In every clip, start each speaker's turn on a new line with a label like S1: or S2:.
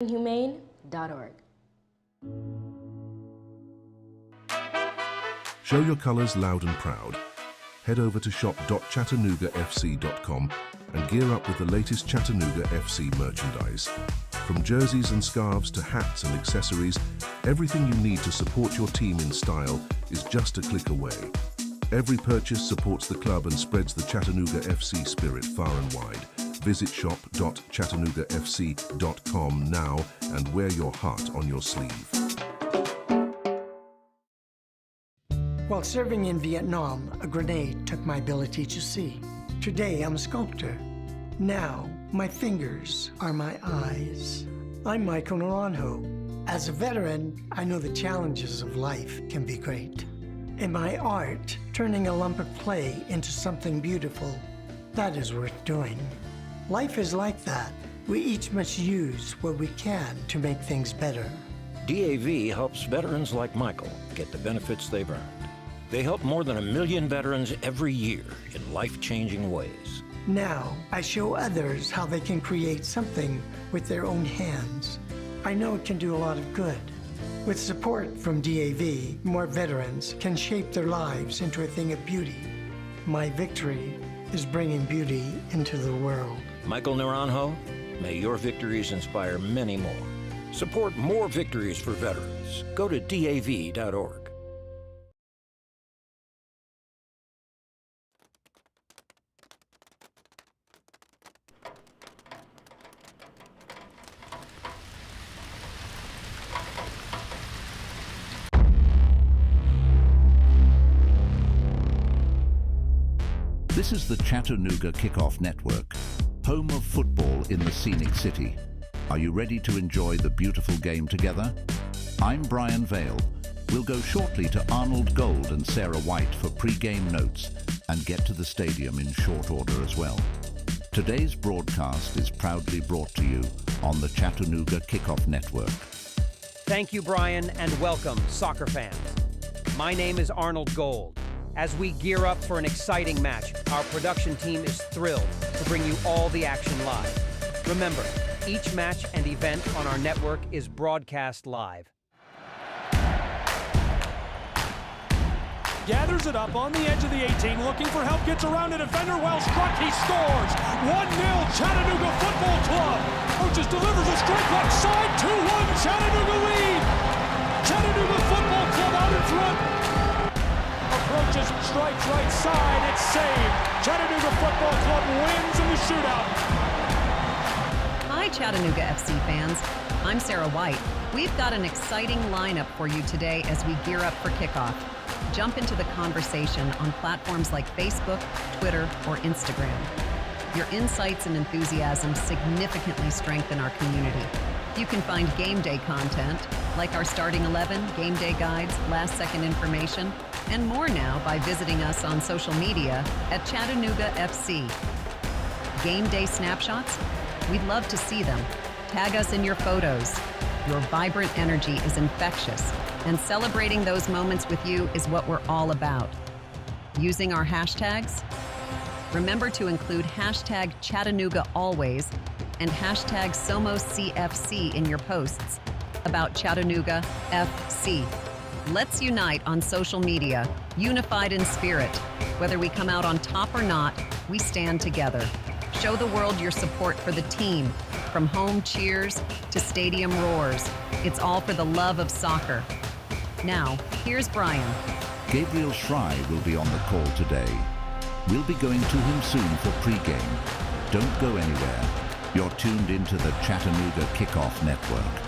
S1: humane.org.
S2: Show your colors loud and proud. Head over to shop.chattanoogafc.com and gear up with the latest Chattanooga FC merchandise. From jerseys and scarves to hats and accessories, everything you need to support your team in style is just a click away. Every purchase supports the club and spreads the Chattanooga FC spirit far and wide. Visit shop.chattanoogafc.com now and wear your heart on your sleeve.
S3: While serving in Vietnam, a grenade took my ability to see. Today, I'm a sculptor. Now, my fingers are my eyes. I'm Michael Naranjo. As a veteran, I know the challenges of life can be great. In my art, turning a lump of clay into something beautiful, that is worth doing. Life is like that. We each must use what we can to make things better.
S4: DAV helps veterans like Michael get the benefits they've earned. They help more than 1 million veterans every year in life-changing ways.
S3: Now, I show others how they can create something with their own hands. I know it can do a lot of good. With support from DAV, more veterans can shape their lives into a thing of beauty. My victory is bringing beauty into the world.
S4: Michael Naranjo, may your victories inspire many more. Support more victories for veterans. Go to DAV.org.
S5: This is the Chattanooga Kickoff Network, home of football in the scenic city. Are you ready to enjoy the beautiful game together? I'm Brian Vale. We'll go shortly to Arnold Gold and Sarah White for pre-game notes and get to the stadium in short order as well. Today's broadcast is proudly brought to you on the Chattanooga Kickoff Network.
S6: Thank you, Brian, and welcome, soccer fans. My name is Arnold Gold. As we gear up for an exciting match, our production team is thrilled to bring you all the action live. Remember, each match and event on our network is broadcast live.
S7: Gathers it up on the edge of the 18, looking for help, gets around a defender, well struck, he scores! 1-0 Chattanooga Football Club! Burgess delivers a straight left side, 2-1 Chattanooga lead! Chattanooga Football Club out in front! Approaches, strikes right side, it's saved! Chattanooga Football Club wins in the shootout!
S8: Hi Chattanooga FC fans, I'm Sarah White. We've got an exciting lineup for you today as we gear up for kickoff. Jump into the conversation on platforms like Facebook, Twitter, or Instagram. Your insights and enthusiasm significantly strengthen our community. You can find game day content, like our starting 11, game day guides, last-second information, and more now by visiting us on social media at Chattanooga FC. Game day snapshots? We'd love to see them. Tag us in your photos. Your vibrant energy is infectious, and celebrating those moments with you is what we're all about. Using our hashtags? Remember to include hashtag Chattanooga Always and hashtag SomosCFC in your posts about Chattanooga FC. Let's unite on social media, unified in spirit. Whether we come out on top or not, we stand together. Show the world your support for the team, from home cheers to stadium roars. It's all for the love of soccer. Now, here's Brian.
S5: Gabriel Schrei will be on the call today. We'll be going to him soon for pre-game. Don't go anywhere. You're tuned into the Chattanooga Kickoff Network.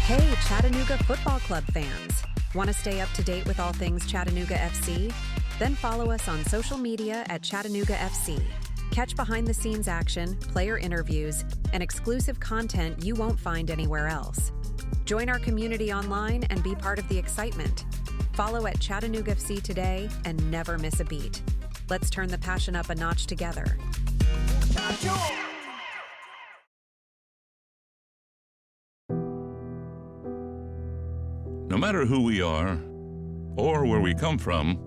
S9: Hey, Chattanooga Football Club fans. Want to stay up to date with all things Chattanooga FC? Then follow us on social media at Chattanooga FC. Catch behind-the-scenes action, player interviews, and exclusive content you won't find anywhere else. Join our community online and be part of the excitement. Follow at Chattanooga FC today and never miss a beat. Let's turn the passion up a notch together.
S10: No matter who we are or where we come from,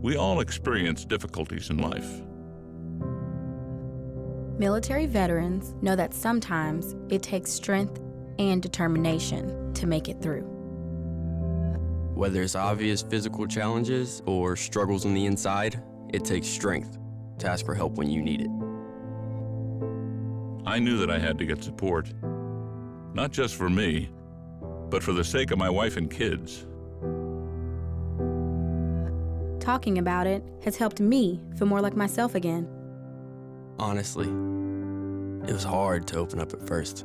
S1: We all experience difficulties in life.
S10: Military veterans know that sometimes it takes strength and determination to make it through.
S11: Whether it's obvious physical challenges or struggles on the inside, it takes strength to ask for help when you need it.
S1: I knew that I had to get support, not just for me, but for the sake of my wife and kids.
S10: Talking about it has helped me feel more like myself again.
S11: Honestly, it was hard to open up at first,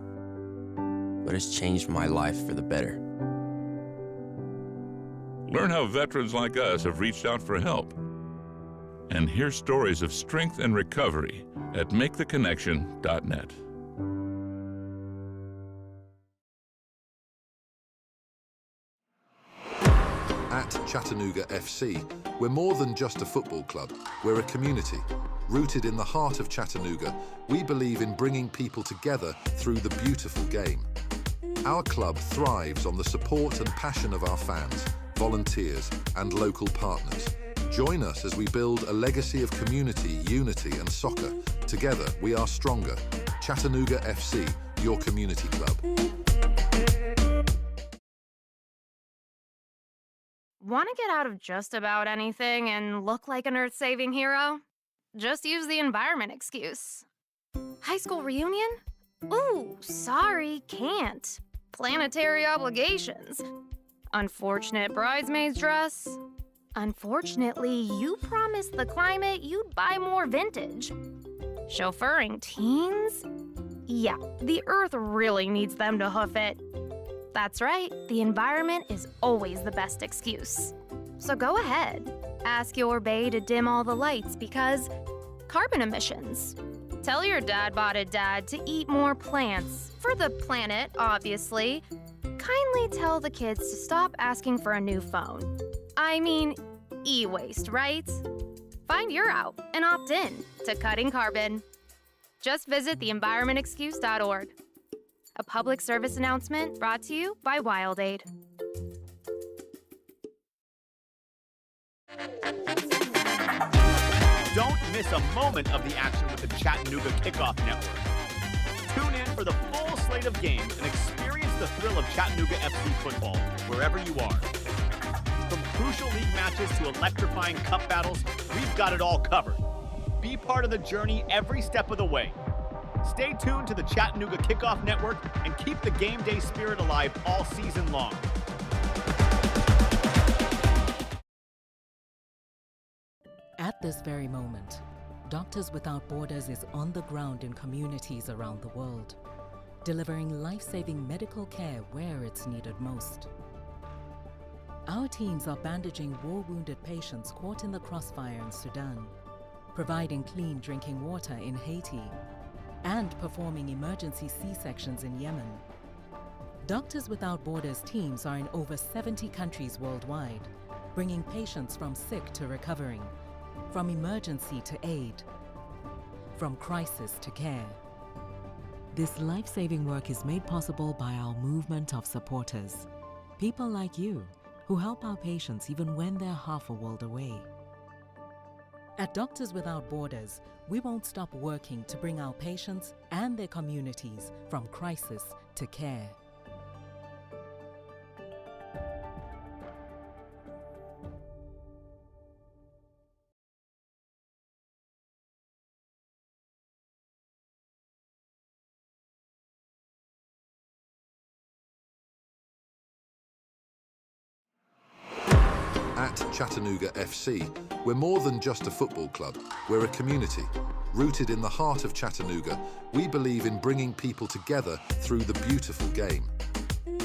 S11: but it's changed my life for the better.
S1: Learn how veterans like us have reached out for help. And hear stories of strength and recovery at maketheconnection.net.
S2: At Chattanooga FC, we're more than just a football club. We're a community. Rooted in the heart of Chattanooga, we believe in bringing people together through the beautiful game. Our club thrives on the support and passion of our fans, volunteers, and local partners. Join us as we build a legacy of community, unity, and soccer. Together, we are stronger. Chattanooga FC, your community club.
S12: Want to get out of just about anything and look like an earth-saving hero? Just use the environment excuse. High school reunion? Ooh, sorry, can't. Planetary obligations. Unfortunate bridesmaid's dress. Unfortunately, you promised the climate you'd buy more vintage. Chauffeuring teens? Yeah, the earth really needs them to hoof it. That's right, the environment is always the best excuse. So go ahead, ask your bae to dim all the lights because carbon emissions. Tell your dad-botted dad to eat more plants, for the planet, obviously. Kindly tell the kids to stop asking for a new phone. I mean, e-waste, right? Find your out and opt in to cutting carbon. Just visit theenvironmentexcuse.org. A public service announcement brought to you by WildAid.
S13: Don't miss a moment of the action with the Chattanooga Kickoff Network. Tune in for the full slate of games and experience the thrill of Chattanooga FC football wherever you are. From crucial league matches to electrifying cup battles, we've got it all covered. Be part of the journey every step of the way. Stay tuned to the Chattanooga Kickoff Network and keep the game day spirit alive all season long.
S14: At this very moment, Doctors Without Borders is on the ground in communities around the world, delivering life-saving medical care where it's needed most. Our teams are bandaging war-wounded patients caught in the crossfire in Sudan, providing clean drinking water in Haiti, and performing emergency C-sections in Yemen. Doctors Without Borders teams are in over 70 countries worldwide, bringing patients from sick to recovering, from emergency to aid, from crisis to care. This life-saving work is made possible by our movement of supporters, people like you who help our patients even when they're half a world away. At Doctors Without Borders, we won't stop working to bring our patients and their communities from crisis to care.
S2: At Chattanooga FC, we're more than just a football club. We're a community. Rooted in the heart of Chattanooga, we believe in bringing people together through the beautiful game.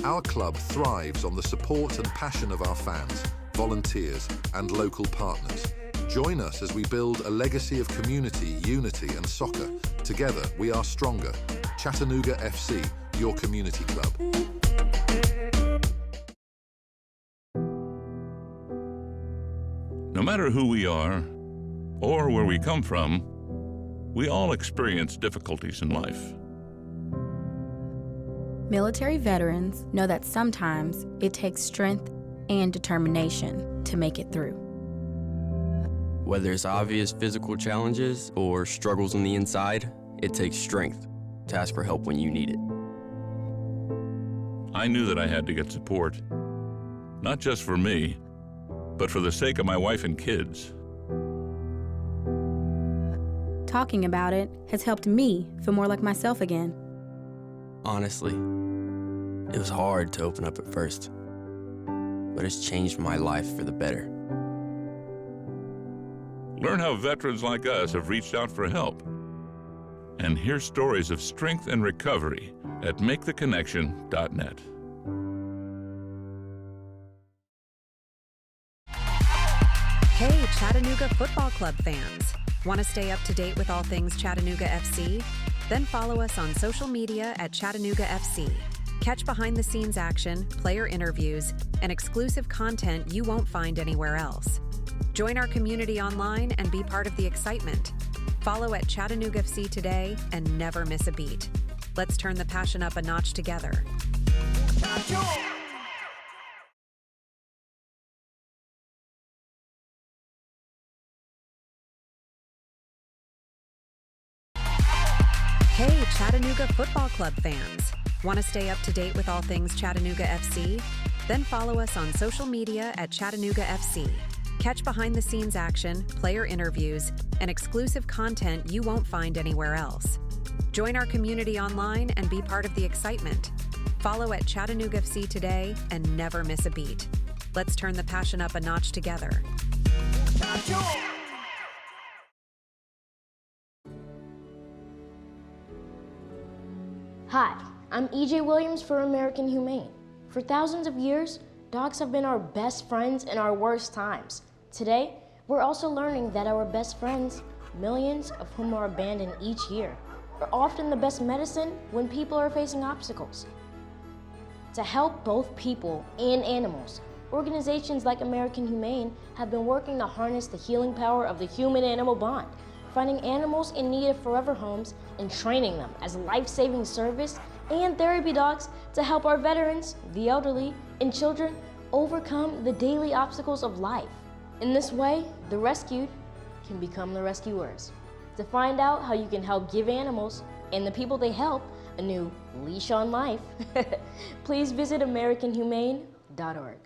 S2: Our club thrives on the support and passion of our fans, volunteers, and local partners. Join us as we build a legacy of community, unity, and soccer. Together, we are stronger. Chattanooga FC, your community club.
S1: No matter who we are or where we come from, we all experience difficulties in life.
S10: Military veterans know that sometimes it takes strength and determination to make it through.
S11: Whether it's obvious physical challenges or struggles on the inside, it takes strength to ask for help when you need it.
S1: I knew that I had to get support, not just for me, but for the sake of my wife and kids.
S10: Talking about it has helped me feel more like myself again.
S11: Honestly, it was hard to open up at first, but it's changed my life for the better.
S1: Learn how veterans like us have reached out for help. And hear stories of strength and recovery at maketheconnection.net.
S9: Hey, Chattanooga Football Club fans. Want to stay up to date with all things Chattanooga FC? Then follow us on social media at Chattanooga FC. Catch behind-the-scenes action, player interviews, and exclusive content you won't find anywhere else. Join our community online and be part of the excitement. Follow at Chattanooga FC today and never miss a beat. Let's turn the passion up a notch together. Hey, Chattanooga Football Club fans. Want to stay up to date with all things Chattanooga FC? Then follow us on social media at Chattanooga FC. Catch behind-the-scenes action, player interviews, and exclusive content you won't find anywhere else. Join our community online and be part of the excitement. Follow at Chattanooga FC today and never miss a beat. Let's turn the passion up a notch together.
S15: Hi, I'm E.J. Williams for American Humane. For thousands of years, dogs have been our best friends in our worst times. Today, we're also learning that our best friends, millions of whom are abandoned each year, are often the best medicine when people are facing obstacles. To help both people and animals, organizations like American Humane have been working to harness the healing power of the human-animal bond, finding animals in need of forever homes and training them as life-saving service and therapy dogs to help our veterans, the elderly, and children overcome the daily obstacles of life. In this way, the rescued can become the rescuers. To find out how you can help give animals and the people they help a new leash on life, please visit AmericanHumane.org.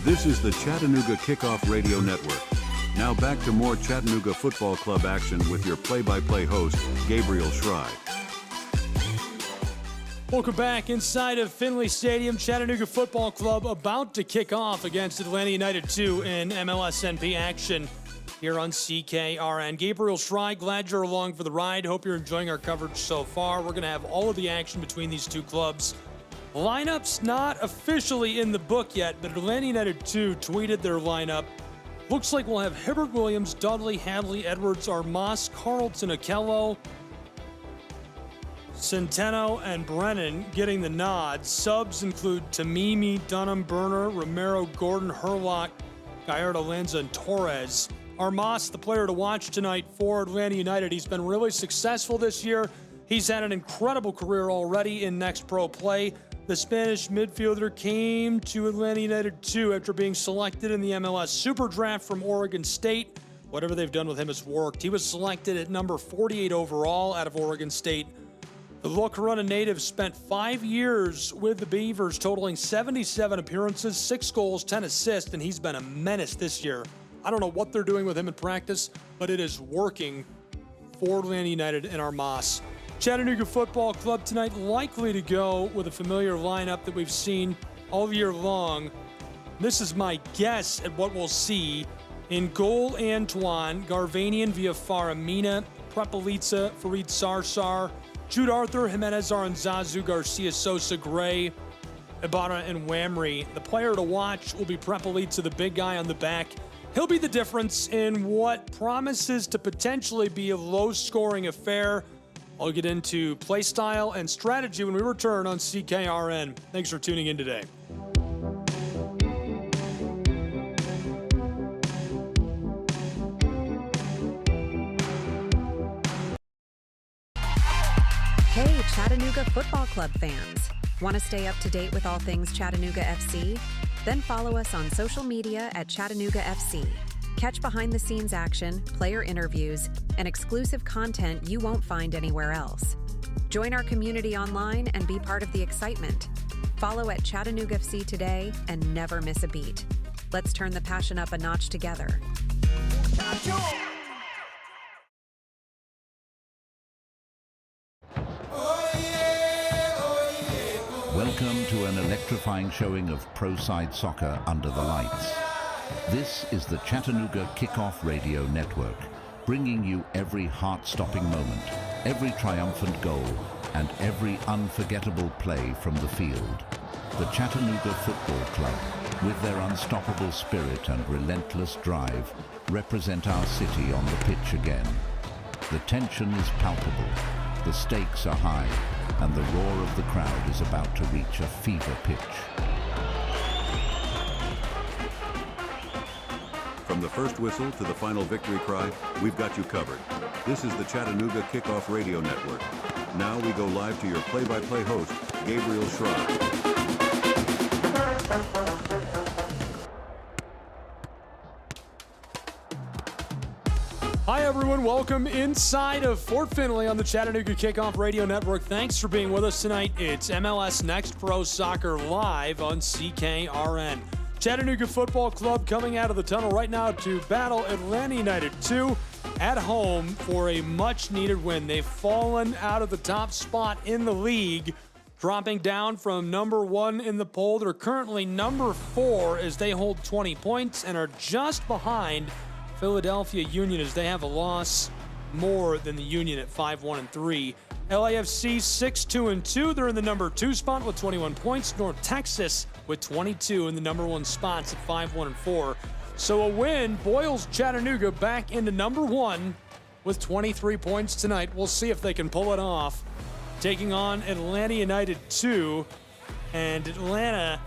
S16: This is the Chattanooga Kickoff Radio Network. Now back to more Chattanooga Football Club action with your play-by-play host, Gabriel Schrei.
S7: Welcome back inside of Finley Stadium. Chattanooga Football Club about to kick off against Atlanta United 2 in MLSNP action here on CKRN. Gabriel Schrei, glad you're along for the ride. Hope you're enjoying our coverage so far. We're going to have all of the action between these two clubs. Lineup's not officially in the book yet, but Atlanta United 2 tweeted their lineup. Looks like we'll have Hibbert Williams, Dudley, Hadley, Edwards, Armas, Carlton, Akello, Centeno, and Brennan getting the nod. Subs include Tamimi, Dunham, Berner, Romero, Gordon, Herlock, Gallardo, Lanza, and Torres. Armas, the player to watch tonight for Atlanta United. He's been really successful this year. He's had an incredible career already in Next Pro play. The Spanish midfielder came to Atlanta United 2 after being selected in the MLS Super Draft from Oregon State. Whatever they've done with him has worked. He was selected at number 48 overall out of Oregon State. The La Corona native spent 5 years with the Beavers, totaling 77 appearances, 6 goals, 10 assists, and he's been a menace this year. I don't know what they're doing with him in practice, but it is working for Atlanta United and Armas. Chattanooga Football Club tonight likely to go with a familiar lineup that we've seen all year long. This is my guess at what we'll see. In goal, Antoine, Garvanian via Faramina, Prepelica, Farid Sarsar, Jude Arthur, Jimenez Aranzazu, Garcia Sosa, Gray, Ibarra, and Wamry. The player to watch will be Prepelica, the big guy on the back. He'll be the difference in what promises to potentially be a low-scoring affair. I'll get into play style and strategy when we return on CKRN. Thanks for tuning in today.
S9: Hey, Chattanooga Football Club fans. Want to stay up to date with all things Chattanooga FC? Then follow us on social media at Chattanooga FC. Catch behind-the-scenes action, player interviews, and exclusive content you won't find anywhere else. Join our community online and be part of the excitement. Follow at Chattanooga FC today and never miss a beat. Let's turn the passion up a notch together.
S5: Welcome to an electrifying showing of pro-side soccer under the lights. This is the Chattanooga Kickoff Radio Network, bringing you every heart-stopping moment, every triumphant goal, and every unforgettable play from the field. The Chattanooga Football Club, with their unstoppable spirit and relentless drive, represent our city on the pitch again. The tension is palpable, the stakes are high, and the roar of the crowd is about to reach a fever pitch.
S16: From the first whistle to the final victory cry, we've got you covered. This is the Chattanooga Kickoff Radio Network. Now we go live to your play-by-play host, Gabriel Schreier.
S7: Hi everyone, welcome inside of Fort Finley on the Chattanooga Kickoff Radio Network. Thanks for being with us tonight. It's MLS Next Pro Soccer live on CKRN. Chattanooga Football Club coming out of the tunnel right now to battle Atlanta United 2 at home for a much-needed win. They've fallen out of the top spot in the league, dropping down from number 1 in the poll. They're currently number 4 as they hold 20 points and are just behind Philadelphia Union as they have a loss more than the Union at 5-1-3. LAFC 6-2-2. They're in the number 2 spot with 21 points. North Texas with 22 in the number 1 spots at 5-1-4. So a win boils Chattanooga back into number 1 with 23 points tonight. We'll see if they can pull it off. Taking on Atlanta United 2, and Atlanta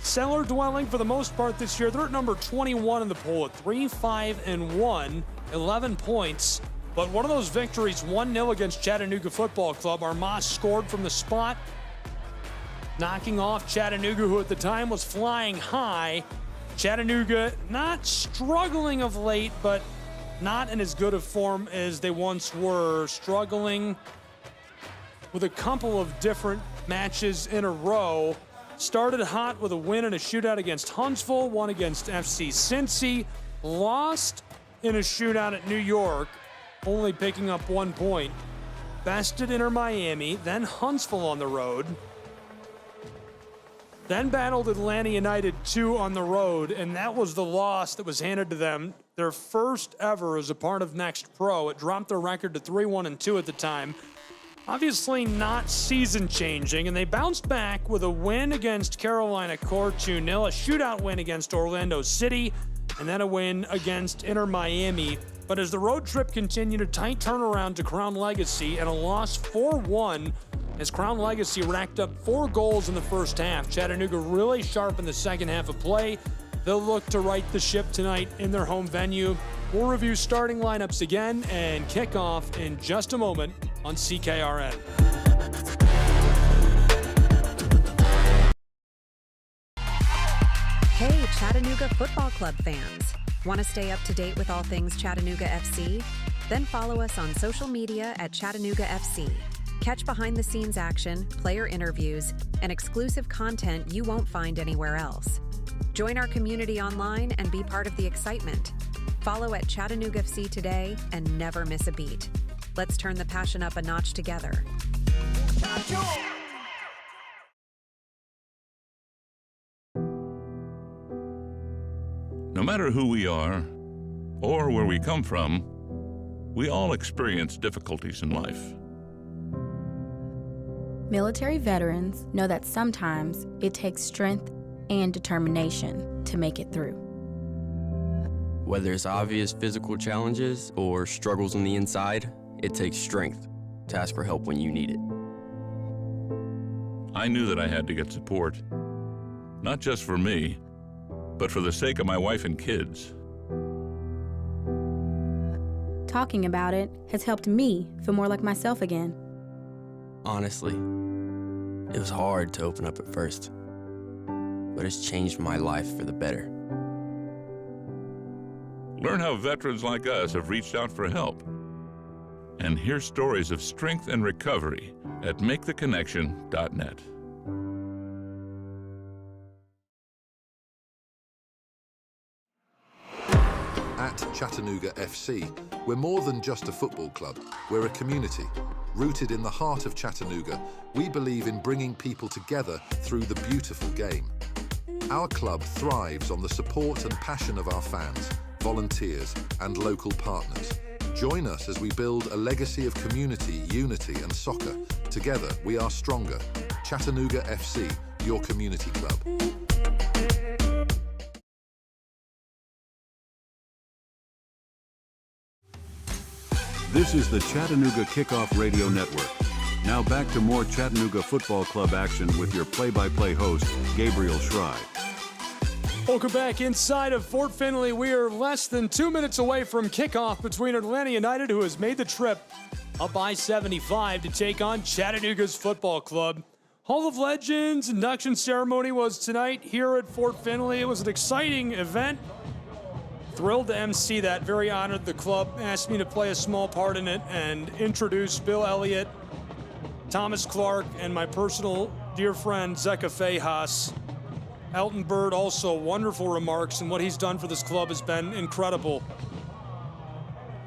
S7: cellar dwelling for the most part this year. They're at number 21 in the poll at 3-5-1, 11 points. But one of those victories, 1-0 against Chattanooga Football Club. Armas scored from the spot, knocking off Chattanooga, who at the time was flying high. Chattanooga not struggling of late, but not in as good of form as they once were. Struggling with a couple of different matches in a row. Started hot with a win in a shootout against Huntsville, won against FC Cincy, lost in a shootout at New York, only picking up 1 point. Bested Inter Miami, then Huntsville on the road. Then battled Atlanta United 2 on the road, and that was the loss that was handed to them. Their first ever as a part of Next Pro. It dropped their record to 3-1-2 at the time. Obviously not season-changing, and they bounced back with a win against Carolina Core 2-0, a shootout win against Orlando City, and then a win against Inter Miami. But as the road trip continued, a tight turnaround to Crown Legacy and a loss 4-1 as Crown Legacy racked up 4 goals in the first half. Chattanooga really sharp in the second half of play. They'll look to right the ship tonight in their home venue. We'll review starting lineups again and kick off in just a moment on CKRN.
S9: Hey, Chattanooga Football Club fans. Want to stay up to date with all things Chattanooga FC? Then follow us on social media at Chattanooga FC. Catch behind-the-scenes action, player interviews, and exclusive content you won't find anywhere else. Join our community online and be part of the excitement. Follow at Chattanooga FC today and never miss a beat. Let's turn the passion up a notch together.
S1: No matter who we are or where we come from, we all experience difficulties in life.
S10: Military veterans know that sometimes it takes strength and determination to make it through.
S11: Whether it's obvious physical challenges or struggles on the inside, it takes strength to ask for help when you need it.
S1: I knew that I had to get support, not just for me, but for the sake of my wife and kids.
S10: Talking about it has helped me feel more like myself again.
S11: Honestly, It was hard to open up at first, but it's changed my life for the better.
S1: Learn how veterans like us have reached out for help. And hear stories of strength and recovery at maketheconnection.net.
S2: At Chattanooga FC, we're more than just a football club. We're a community. Rooted in the heart of Chattanooga, we believe in bringing people together through the beautiful game. Our club thrives on the support and passion of our fans, volunteers, and local partners. Join us as we build a legacy of community, unity, and soccer. Together, we are stronger. Chattanooga FC, your community club.
S16: This is the Chattanooga Kickoff Radio Network. Now back to more Chattanooga Football Club action with your play-by-play host, Gabriel Schrei.
S7: Welcome back inside of Fort Finley. We are less than 2 minutes away from kickoff between Atlanta United, who has made the trip up I-75 to take on Chattanooga's football club. Hall of Legends induction ceremony was tonight here at Fort Finley. It was an exciting event. Thrilled to MC that. Very honored the club asked me to play a small part in it and introduce Bill Elliott, Thomas Clark, and my personal dear friend Zeka Fejas. Elton Bird also wonderful remarks, and what he's done for this club has been incredible.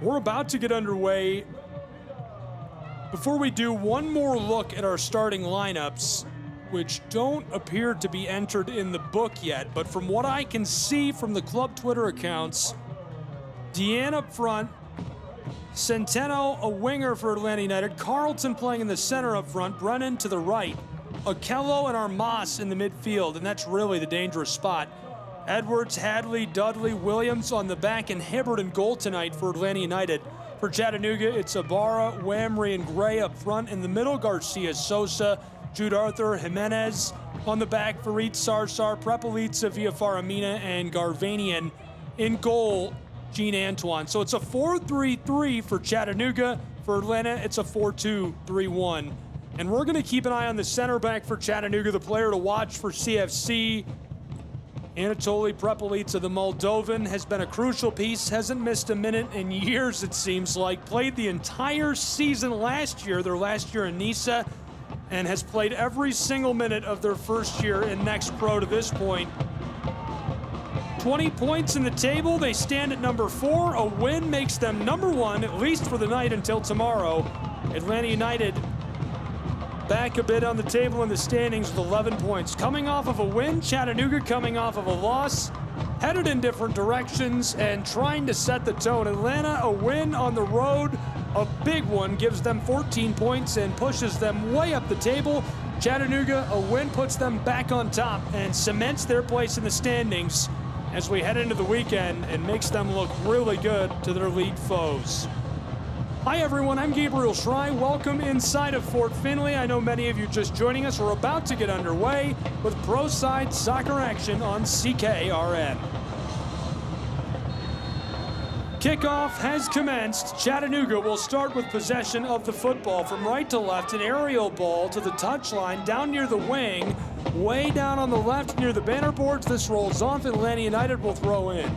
S7: We're about to get underway. Before we do, one more look at our starting lineups, which don't appear to be entered in the book yet, but from what I can see from the club Twitter accounts, Deanne up front, Centeno a winger for Atlanta United, Carlton playing in the center up front, Brennan to the right, Okello and Armas in the midfield, and that's really the dangerous spot. Edwards, Hadley, Dudley, Williams on the back, and Hibbert in goal tonight for Atlanta United. For Chattanooga, it's Ibarra, Whamry, and Gray up front. In the middle, Garcia, Sosa, Jude Arthur, Jimenez. On the back, Farid Sarsar, Prepelica, Villafaramina, and Garvanian. In goal, Gene Antoine. So it's a 4-3-3 for Chattanooga. For Atlanta, it's a 4-2-3-1. And we're going to keep an eye on the center back for Chattanooga, the player to watch for CFC. Anatoly Prepelica, the Moldovan, has been a crucial piece, hasn't missed a minute in years, it seems like. Played the entire season last year, their last year in Nisa, and has played every single minute of their first year in Next Pro to this point. 20 points in the table, they stand at number 4. A win makes them number 1, at least for the night until tomorrow. Atlanta United back a bit on the table in the standings with 11 points. Coming off of a win, Chattanooga coming off of a loss, headed in different directions and trying to set the tone. Atlanta, a win on the road, a big one, gives them 14 points and pushes them way up the table. Chattanooga, a win puts them back on top and cements their place in the standings as we head into the weekend and makes them look really good to their league foes. Hi everyone, I'm Gabriel Schrei. Welcome inside of Fort Finley. I know many of you just joining us. We're about to get underway with Pro Side Soccer action on CKRN. Kickoff has commenced. Chattanooga will start with possession of the football from right to left, an aerial ball to the touchline, down near the wing, way down on the left near the banner boards. This rolls off. Atlanta United will throw in.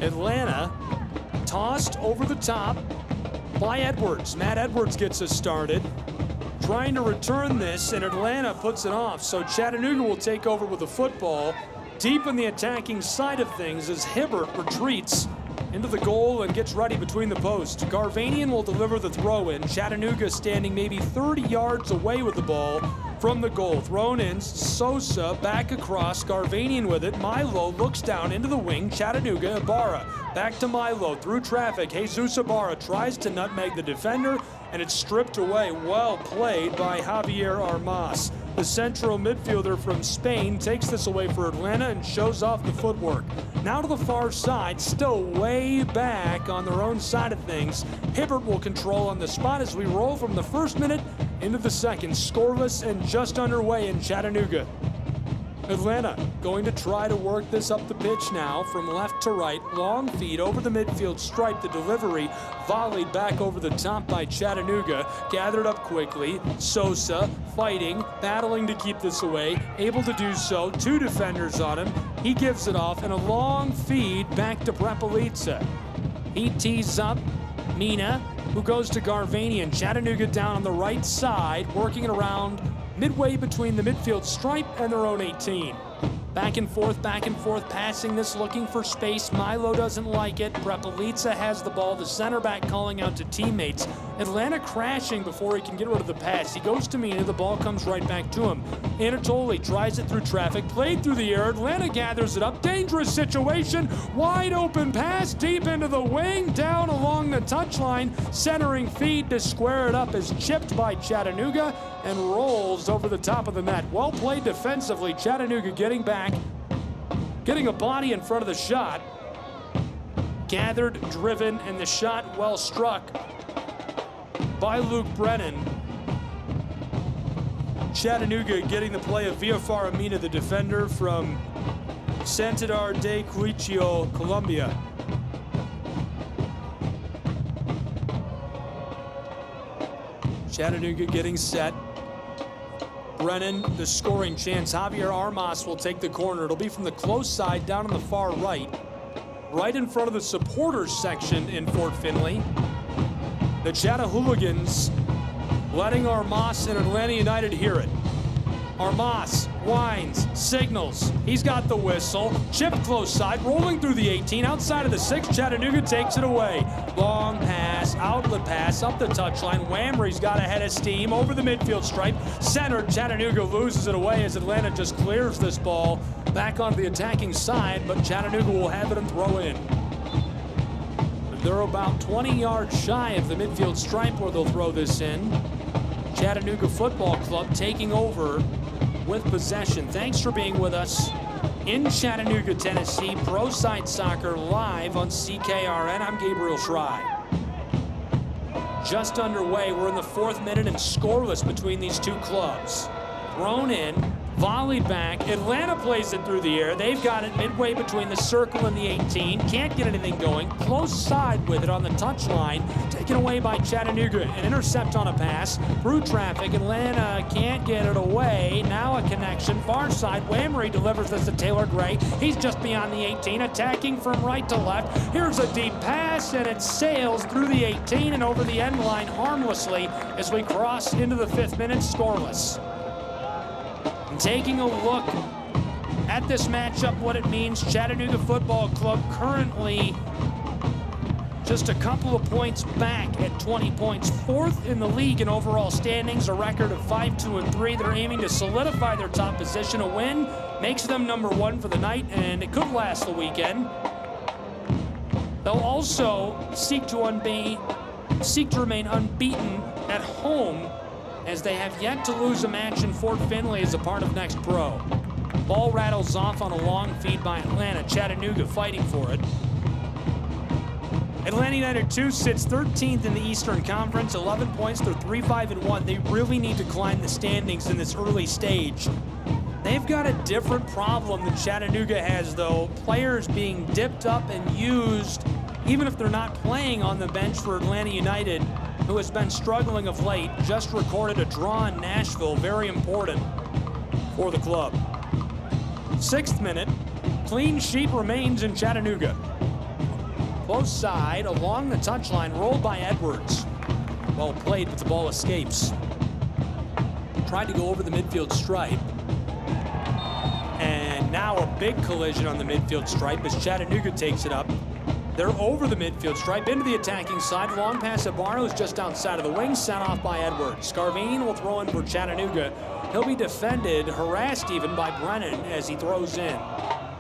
S7: Atlanta tossed over the top by Edwards. Matt Edwards gets us started, trying to return this, and Atlanta puts it off. So Chattanooga will take over with the football deep in the attacking side of things as Hibbert retreats into the goal and gets ready between the posts. Garvanian will deliver the throw in. Chattanooga standing maybe 30 yards away with the ball from the goal. Thrown in, Sosa back across, Garvanian with it. Milo looks down into the wing. Chattanooga, Ibarra back to Milo through traffic. Jesus Ibarra tries to nutmeg the defender, and it's stripped away. Well played by Javier Armas. The central midfielder from Spain takes this away for Atlanta and shows off the footwork. Now to the far side, still way back on their own side of things. Hibbert will control on the spot as we roll from the first minute into the second. Scoreless and just underway in Chattanooga. Atlanta going to try to work this up the pitch now from left to right. Long feed over the midfield stripe. The delivery volleyed back over the top by Chattanooga. Gathered up quickly. Sosa fighting, battling to keep this away. Able to do so. 2 defenders on him. He gives it off, and a long feed back to Prepelica. He tees up Mina, who goes to Garvanian. Chattanooga down on the right side, working it around midway between the midfield stripe and their own 18. Back and forth, passing this, looking for space. Milo doesn't like it. Prepelica has the ball. The center back calling out to teammates. Atlanta crashing before he can get rid of the pass. He goes to Mina. The ball comes right back to him. Anatoly tries it through traffic. Played through the air. Atlanta gathers it up. Dangerous situation. Wide open pass deep into the wing. Down along the touchline. Centering feed to square it up is chipped by Chattanooga and rolls over the top of the net. Well played defensively. Chattanooga getting back. Getting a body in front of the shot. Gathered, driven, and the shot well struck by Luke Brennan. Chattanooga getting the play of Viafara Mina, the defender from Santidad de Cuichio, Colombia. Chattanooga getting set. Brennan, the scoring chance. Javier Armas will take the corner. It'll be from the close side down on the far right. Right in front of the supporters section in Fort Finley. The Chattahooligans letting Armas and Atlanta United hear it. Armas whines, signals. He's got the whistle. Chip close side, rolling through the 18. Outside of the 6, Chattanooga takes it away. Long pass, outlet pass, up the touchline. Whamry's got a head of steam over the midfield stripe. Centered, Chattanooga loses it away as Atlanta just clears this ball back on the attacking side, but Chattanooga will have it and throw in. They're about 20 yards shy of the midfield stripe where they'll throw this in. Chattanooga Football Club taking over with possession. Thanks for being with us in Chattanooga, Tennessee. Pro Side Soccer live on CKRN. I'm Gabriel Schrei. Just underway. We're in the 4th minute and scoreless between these two clubs. Thrown in, volleyed back. Atlanta plays it through the air. They've got it midway between the circle and the 18. Can't get anything going. Close side with it on the touchline. Taken away by Chattanooga. An intercept on a pass. Through traffic. Atlanta can't get it away. Now a connection. Far side. Whamry delivers this to Taylor Gray. He's just beyond the 18. Attacking from right to left. Here's a deep pass, and it sails through the 18 and over the end line harmlessly as we cross into the 5th minute scoreless. Taking a look at this matchup, what it means. Chattanooga Football Club currently just a couple of points back at 20 points. 4th in the league in overall standings, a record of 5-2-3. They're aiming to solidify their top position. A win makes them number 1 for the night, and it could last the weekend. They'll also seek to remain unbeaten at home, as they have yet to lose a match in Fort Finley as a part of Next Pro. Ball rattles off on a long feed by Atlanta. Chattanooga fighting for it. Atlanta United 2 sits 13th in the Eastern Conference, 11 points. They're 3-5-1. They really need to climb the standings in this early stage. They've got a different problem than Chattanooga has, though. Players being dipped up and used, even if they're not playing on the bench for Atlanta United, who has been struggling of late. Just recorded a draw in Nashville, very important for the club. 6th minute, clean sheet remains in Chattanooga. Close side, along the touchline, rolled by Edwards. Well played, but the ball escapes. Tried to go over the midfield stripe. And now a big collision on the midfield stripe as Chattanooga takes it up. They're over the midfield stripe into the attacking side. Long pass at Barlow's just outside of the wing, sent off by Edwards. Garvanian will throw in for Chattanooga. He'll be defended, harassed even by Brennan as he throws in.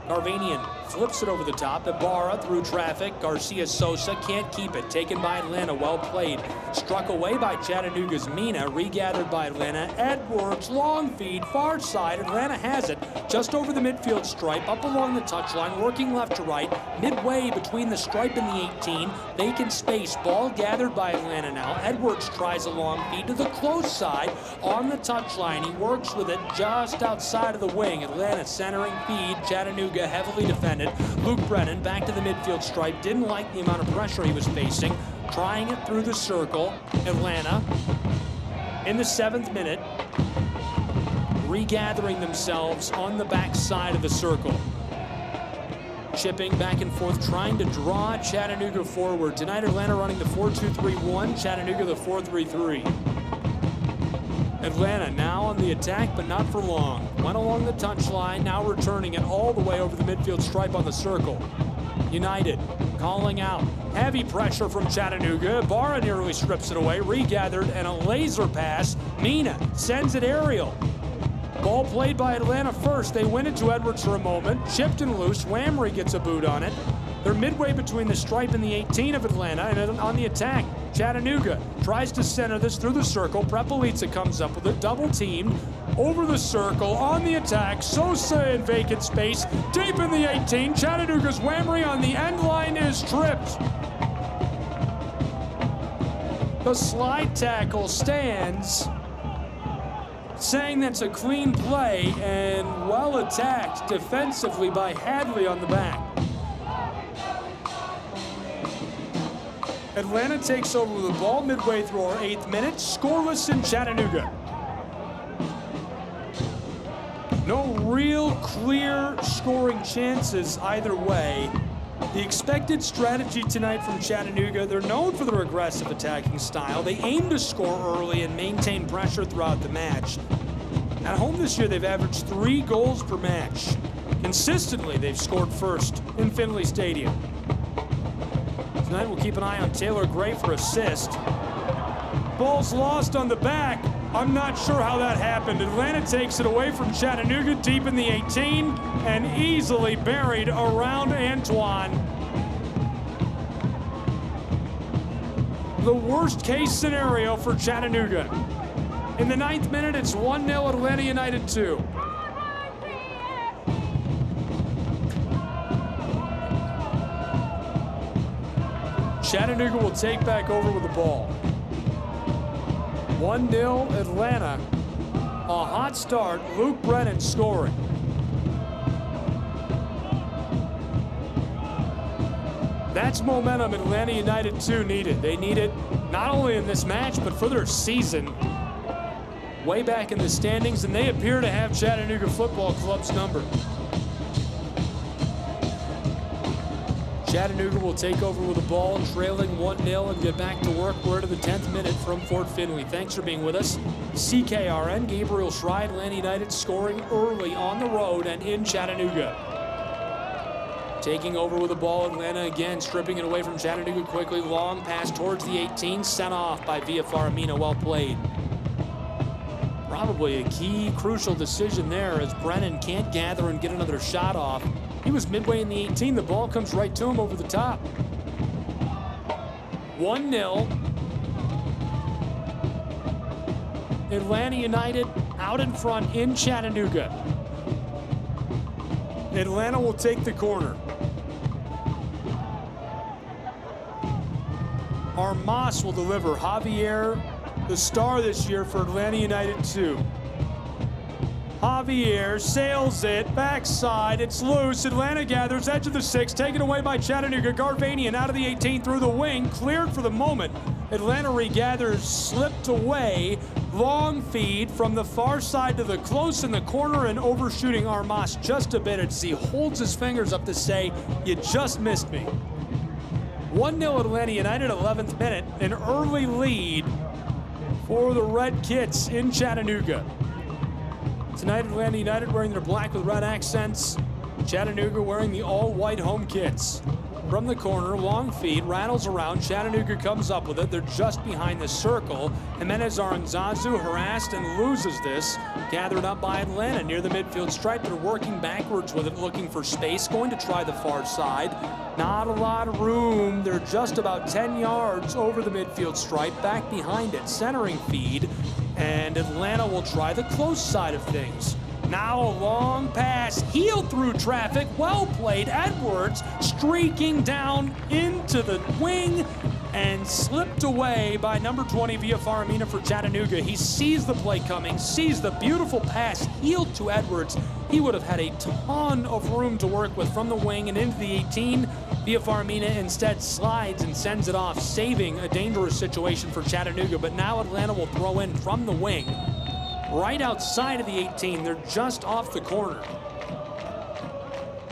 S7: Garvanian flips it over the top. Ibarra through traffic. Garcia Sosa can't keep it. Taken by Atlanta. Well played. Struck away by Chattanooga's Mina. Regathered by Atlanta. Edwards. Long feed. Far side. Atlanta has it. Just over the midfield stripe. Up along the touchline. Working left to right. Midway between the stripe and the 18. Vacant space. Ball gathered by Atlanta now. Edwards tries a long feed to the close side. On the touchline. He works with it just outside of the wing. Atlanta centering feed. Chattanooga heavily defended. Luke Brennan back to the midfield stripe. Didn't like the amount of pressure he was facing. Trying it through the circle. Atlanta in the 7th minute. Regathering themselves on the back side of the circle. Chipping back and forth, trying to draw Chattanooga forward. Tonight Atlanta running the 4-2-3-1. Chattanooga the 4-3-3. Atlanta now on the attack, but not for long. Went along the touchline, now returning it all the way over the midfield stripe on the circle. United calling out. Heavy pressure from Chattanooga. Ibarra nearly strips it away. Regathered and a laser pass. Mina sends it aerial. Ball played by Atlanta first. They win it to Edwards for a moment. Chipped and loose. Whamry gets a boot on it. They're midway between the stripe and the 18 of Atlanta, and on the attack, Chattanooga tries to center this through the circle. Prepelica comes up with a double team over the circle on the attack. Sosa in vacant space, deep in the 18. Chattanooga's Whamry on the end line is tripped. The slide tackle stands, saying that's a clean play and well attacked defensively by Hadley on the back. Atlanta takes over the ball midway through our 8th minute. Scoreless in Chattanooga. No real clear scoring chances either way. The expected strategy tonight from Chattanooga, they're known for their aggressive attacking style. They aim to score early and maintain pressure throughout the match. At home this year, they've averaged 3 goals per match. Consistently, they've scored first in Finley Stadium. Tonight we'll keep an eye on Taylor Gray for assist. Ball's lost on the back. I'm not sure how that happened. Atlanta takes it away from Chattanooga deep in the 18 and easily buried around Antoine. The worst case scenario for Chattanooga. In the 9th minute, it's 1-0 Atlanta United 2. Chattanooga will take back over with the ball. 1-0 Atlanta. A hot start. Luke Brennan scoring. That's momentum Atlanta United 2 needed. They need it not only in this match, but for their season. Way back in the standings, and they appear to have Chattanooga Football Club's number. Chattanooga will take over with the ball, trailing 1-0 and get back to work. We're to the 10th minute from Fort Finley. Thanks for being with us. CKRN, Gabriel Schride, Atlanta United scoring early on the road and in Chattanooga. Taking over with the ball, Atlanta again, stripping it away from Chattanooga quickly. Long pass towards the 18, sent off by Villafar Mina. Well played. Probably a key, crucial decision there as Brennan can't gather and get another shot off. He was midway in the 18. The ball comes right to him over the top. 1-0. Atlanta United out in front in Chattanooga. Atlanta will take the corner. Armas will deliver. Javier, the star this year for Atlanta United 2. Javier sails it, backside, it's loose. Atlanta gathers, edge of the 6, taken away by Chattanooga. Garvanian out of the 18 through the wing, cleared for the moment. Atlanta regathers, slipped away. Long feed from the far side to the close in the corner and overshooting Armas just a bit as he holds his fingers up to say, you just missed me. 1-0 Atlanta United, 11th minute, an early lead for the Red Kits in Chattanooga. Tonight, Atlanta United wearing their black with red accents. Chattanooga wearing the all-white home kits. from the corner, long feed, rattles around. Chattanooga comes up with it. They're just behind the circle. Jimenez Aranzazu harassed and loses this. Gathered up by Atlanta near the midfield stripe. They're working backwards with it, looking for space. Going to try the far side. Not a lot of room. They're just about 10 yards over the midfield stripe. Back behind it, centering feed. And Atlanta will try the close side of things. Now a long pass, heeled through traffic, well played. Edwards streaking down into the wing and slipped away by number 20, Villa Faramina for Chattanooga. He sees the play coming, sees the beautiful pass, heeled to Edwards. He would have had a ton of room to work with from the wing and into the 18. Villa Faramina instead slides and sends it off, saving a dangerous situation for Chattanooga. But now Atlanta will throw in from the wing. Right outside of the 18, they're just off the corner.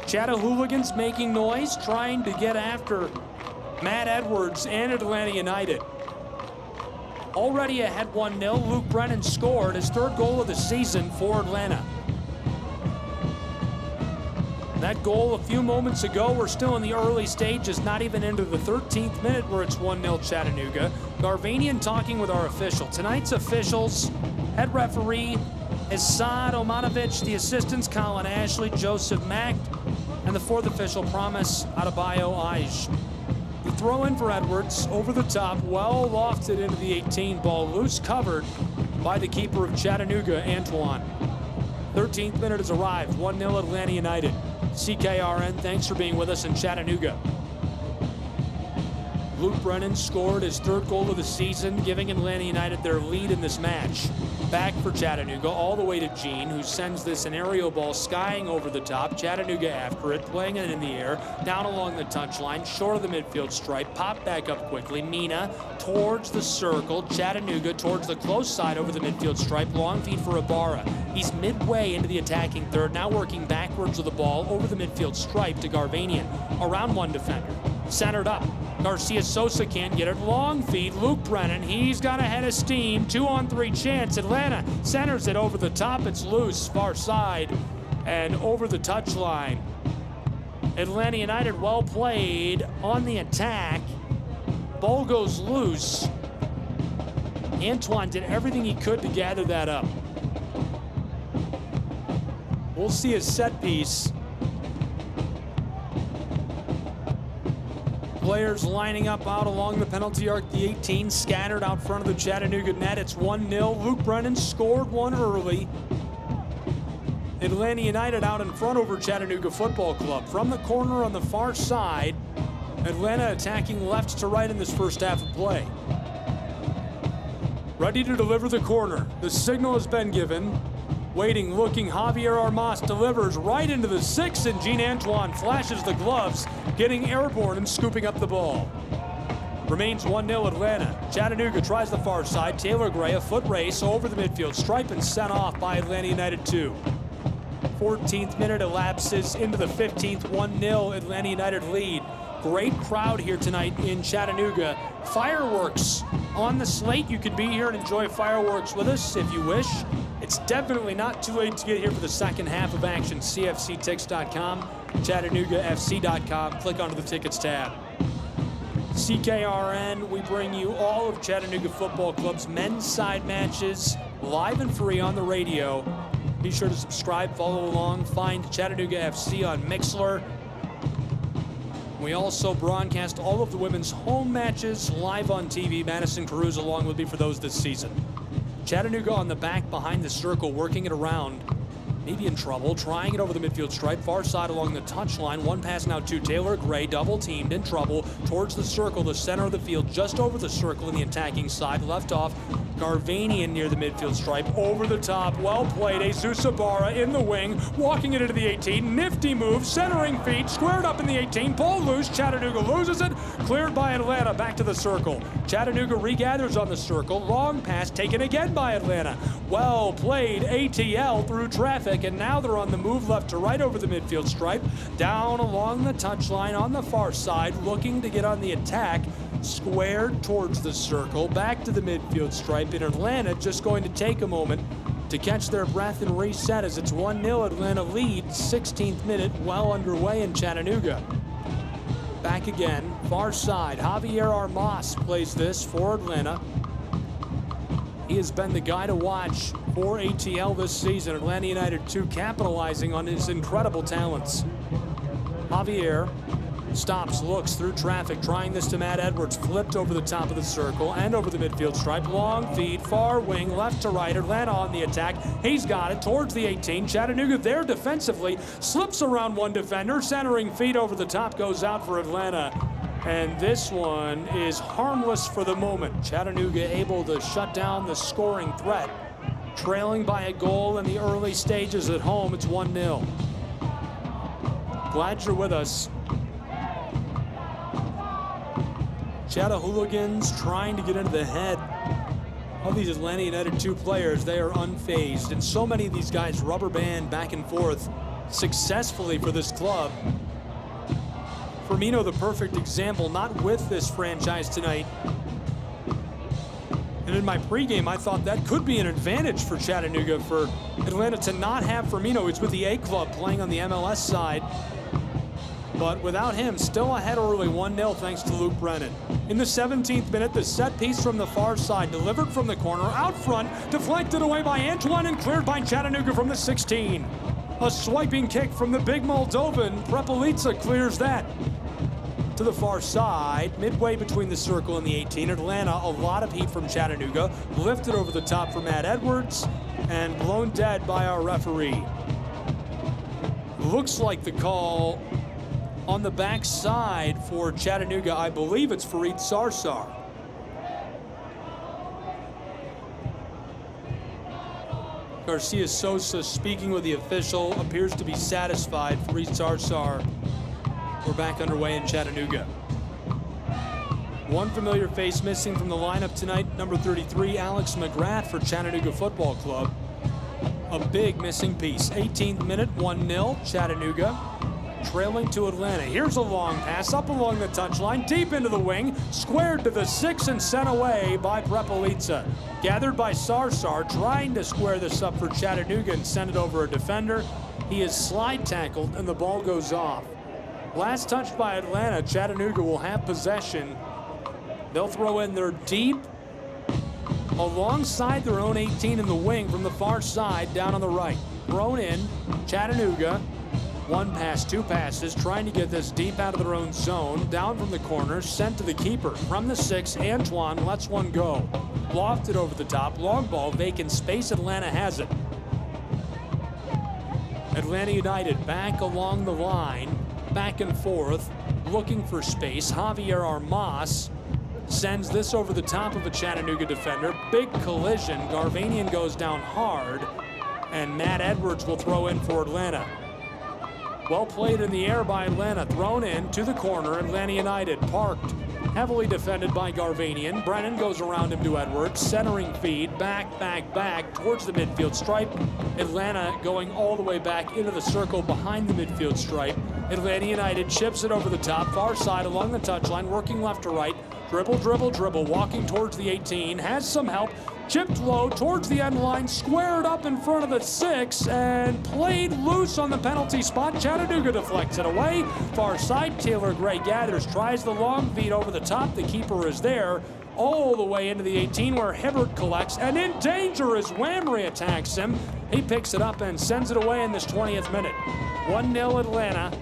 S7: Chattahooligans making noise, trying to get after Matt Edwards and Atlanta United. Already ahead 1-0, Luke Brennan scored his third goal of the season for Atlanta. That goal a few moments ago, we're still in the early stages, not even into the 13th minute where it's 1-0 Chattanooga. Garvanian talking with our official. Tonight's officials, head referee is Saad Omanovich, the assistants Colin Ashley, Joseph Mack, and the fourth official Promise Adebayo Aj. The throw in for Edwards, over the top, well lofted into the 18, ball loose, covered by the keeper of Chattanooga, Antoine. 13th minute has arrived, 1-0 Atlanta United. CKRN, thanks for being with us in Chattanooga. Luke Brennan scored his third goal of the season, giving Atlanta United their lead in this match. Back for Chattanooga, all the way to Gene, who sends this an aerial ball skying over the top. Chattanooga after it, playing it in the air, down along the touchline, short of the midfield stripe, pop back up quickly. Mina towards the circle, Chattanooga towards the close side over the midfield stripe, long feed for Ibarra. He's midway into the attacking third, now working backwards with the ball over the midfield stripe to Garvanian. Around one defender, centered up. Garcia Sosa can't get it. Long feed, Luke Brennan. He's got a head of steam. 2-on-3 chance. Atlanta centers it over the top. It's loose, far side, and over the touchline. Atlanta United well played on the attack. Ball goes loose. Antoine did everything he could to gather that up. We'll see a set piece. Players lining up out along the penalty arc, the 18, scattered out front of the Chattanooga net. It's 1-0. Luke Brennan scored one early. Atlanta United out in front over Chattanooga Football Club. From the corner on the far side, Atlanta attacking left to right in this first half of play. Ready to deliver the corner. The signal has been given. Waiting, looking, Javier Armas delivers right into the 6, and Jean Antoine flashes the gloves, getting airborne and scooping up the ball. Remains 1-0 Atlanta. Chattanooga tries the far side. Taylor Gray, a foot race over the midfield stripe and sent off by Atlanta United 2. 14th minute elapses into the 15th, 1-0 Atlanta United lead. Great crowd here tonight in Chattanooga. Fireworks on the slate. You can be here and enjoy fireworks with us if you wish. It's definitely not too late to get here for the second half of action. CFCTix.com, ChattanoogaFC.com. Click onto the tickets tab. CKRN, we bring you all of Chattanooga Football Club's men's side matches live and free on the radio. Be sure to subscribe, follow along, find Chattanooga FC on Mixlr. We also broadcast all of the women's home matches live on TV. Madison Cruz along with me for those this season. Chattanooga on the back behind the circle, working it around. Maybe in trouble, trying it over the midfield stripe, far side along the touchline. One pass now to Taylor Gray, double teamed, in trouble, towards the circle, the center of the field, just over the circle in the attacking side, left off. Garvanian near the midfield stripe, over the top, well played. Jesus Ibarra in the wing, walking it into the 18, nifty move, centering feet, squared up in the 18, pull loose, Chattanooga loses it, cleared by Atlanta, back to the circle. Chattanooga regathers on the circle, long pass taken again by Atlanta. Well played, ATL through traffic, and now they're on the move left to right over the midfield stripe, down along the touchline on the far side, looking to get on the attack, squared towards the circle, back to the midfield stripe, in Atlanta just going to take a moment to catch their breath and reset as it's 1-0 Atlanta lead, 16th minute, well underway in Chattanooga. back again, far side. Javier Armas plays this for Atlanta. He has been the guy to watch for ATL this season. Atlanta United 2 capitalizing on his incredible talents. Javier stops, looks through traffic, trying this to Matt Edwards. Flipped over the top of the circle and over the midfield stripe. Long feed, far wing, left to right. Atlanta on the attack. He's got it towards the 18. Chattanooga there defensively. Slips around one defender. Centering feed over the top goes out for Atlanta. And this one is harmless for the moment. Chattanooga able to shut down the scoring threat. Trailing by a goal in the early stages at home. It's 1-0. Glad you're with us. Chattahooligans trying to get into the head of these Atlanta United 2 players. They are unfazed, and so many of these guys rubber band back and forth successfully for this club. Firmino, the perfect example, not with this franchise tonight. And in my pregame, I thought that could be an advantage for Chattanooga, for Atlanta to not have Firmino. It's with the A club playing on the MLS side. But without him, still ahead early, 1-0 thanks to Luke Brennan. In the 17th minute, the set piece from the far side, delivered from the corner, out front, deflected away by Antoine and cleared by Chattanooga from the 16. A swiping kick from the big Moldovan. Prepelica clears that. To the far side, midway between the circle and the 18. Atlanta, a lot of heat from Chattanooga. Lifted over the top for Matt Edwards and blown dead by our referee. Looks like the call on the backside for Chattanooga. I believe it's Fareed Sarsar. Garcia Sosa speaking with the official, appears to be satisfied. Fareed Sarsar. We're back underway in Chattanooga. One familiar face missing from the lineup tonight, number 33, Alex McGrath for Chattanooga Football Club. A big missing piece. 18th minute, 1-0, Chattanooga. Trailing to Atlanta. Here's a long pass up along the touchline, deep into the wing, squared to the 6 and sent away by Prepelica. Gathered by Sarsar, trying to square this up for Chattanooga and send it over a defender. He is slide tackled and the ball goes off. Last touched by Atlanta. Chattanooga will have possession. They'll throw in their deep alongside their own 18 in the wing from the far side down on the right. Thrown in, Chattanooga. One pass, two passes, trying to get this deep out of their own zone. Down from the corner, sent to the keeper. From the 6, Antoine lets one go. Lofted over the top, long ball, vacant space. Atlanta has it. Atlanta United back along the line, back and forth, looking for space. Javier Armas sends this over the top of a Chattanooga defender. Big collision. Garvanian goes down hard, and Matt Edwards will throw in for Atlanta. Well played in the air by Atlanta. Thrown in to the corner. Atlanta United parked. Heavily defended by Garvanian. Brennan goes around him to Edwards. Centering feed. Back towards the midfield stripe. Atlanta going all the way back into the circle behind the midfield stripe. Atlanta United chips it over the top. Far side along the touchline. Working left to right. Dribble. Walking towards the 18. Has some help. Chipped low towards the end line, squared up in front of the 6, and played loose on the penalty spot. Chattanooga deflects it away. Far side, Taylor Gray gathers, tries the long feed over the top. The keeper is there, all the way into the 18, where Hibbert collects, and in danger as Whamry attacks him. He picks it up and sends it away in this 20th minute. 1-0 Atlanta.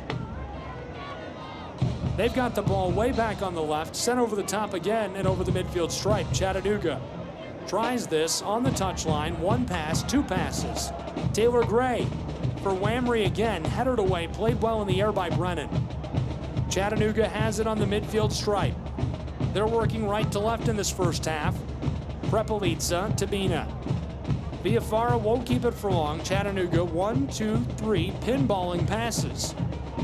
S7: They've got the ball way back on the left, sent over the top again and over the midfield stripe. Chattanooga tries this on the touchline. One pass, two passes. Taylor Gray for Whamry again. Headed away, played well in the air by Brennan. Chattanooga has it on the midfield stripe. They're working right to left in this first half. Prepelica to Bina. Biafara won't keep it for long. Chattanooga 1, 2, 3 pinballing passes.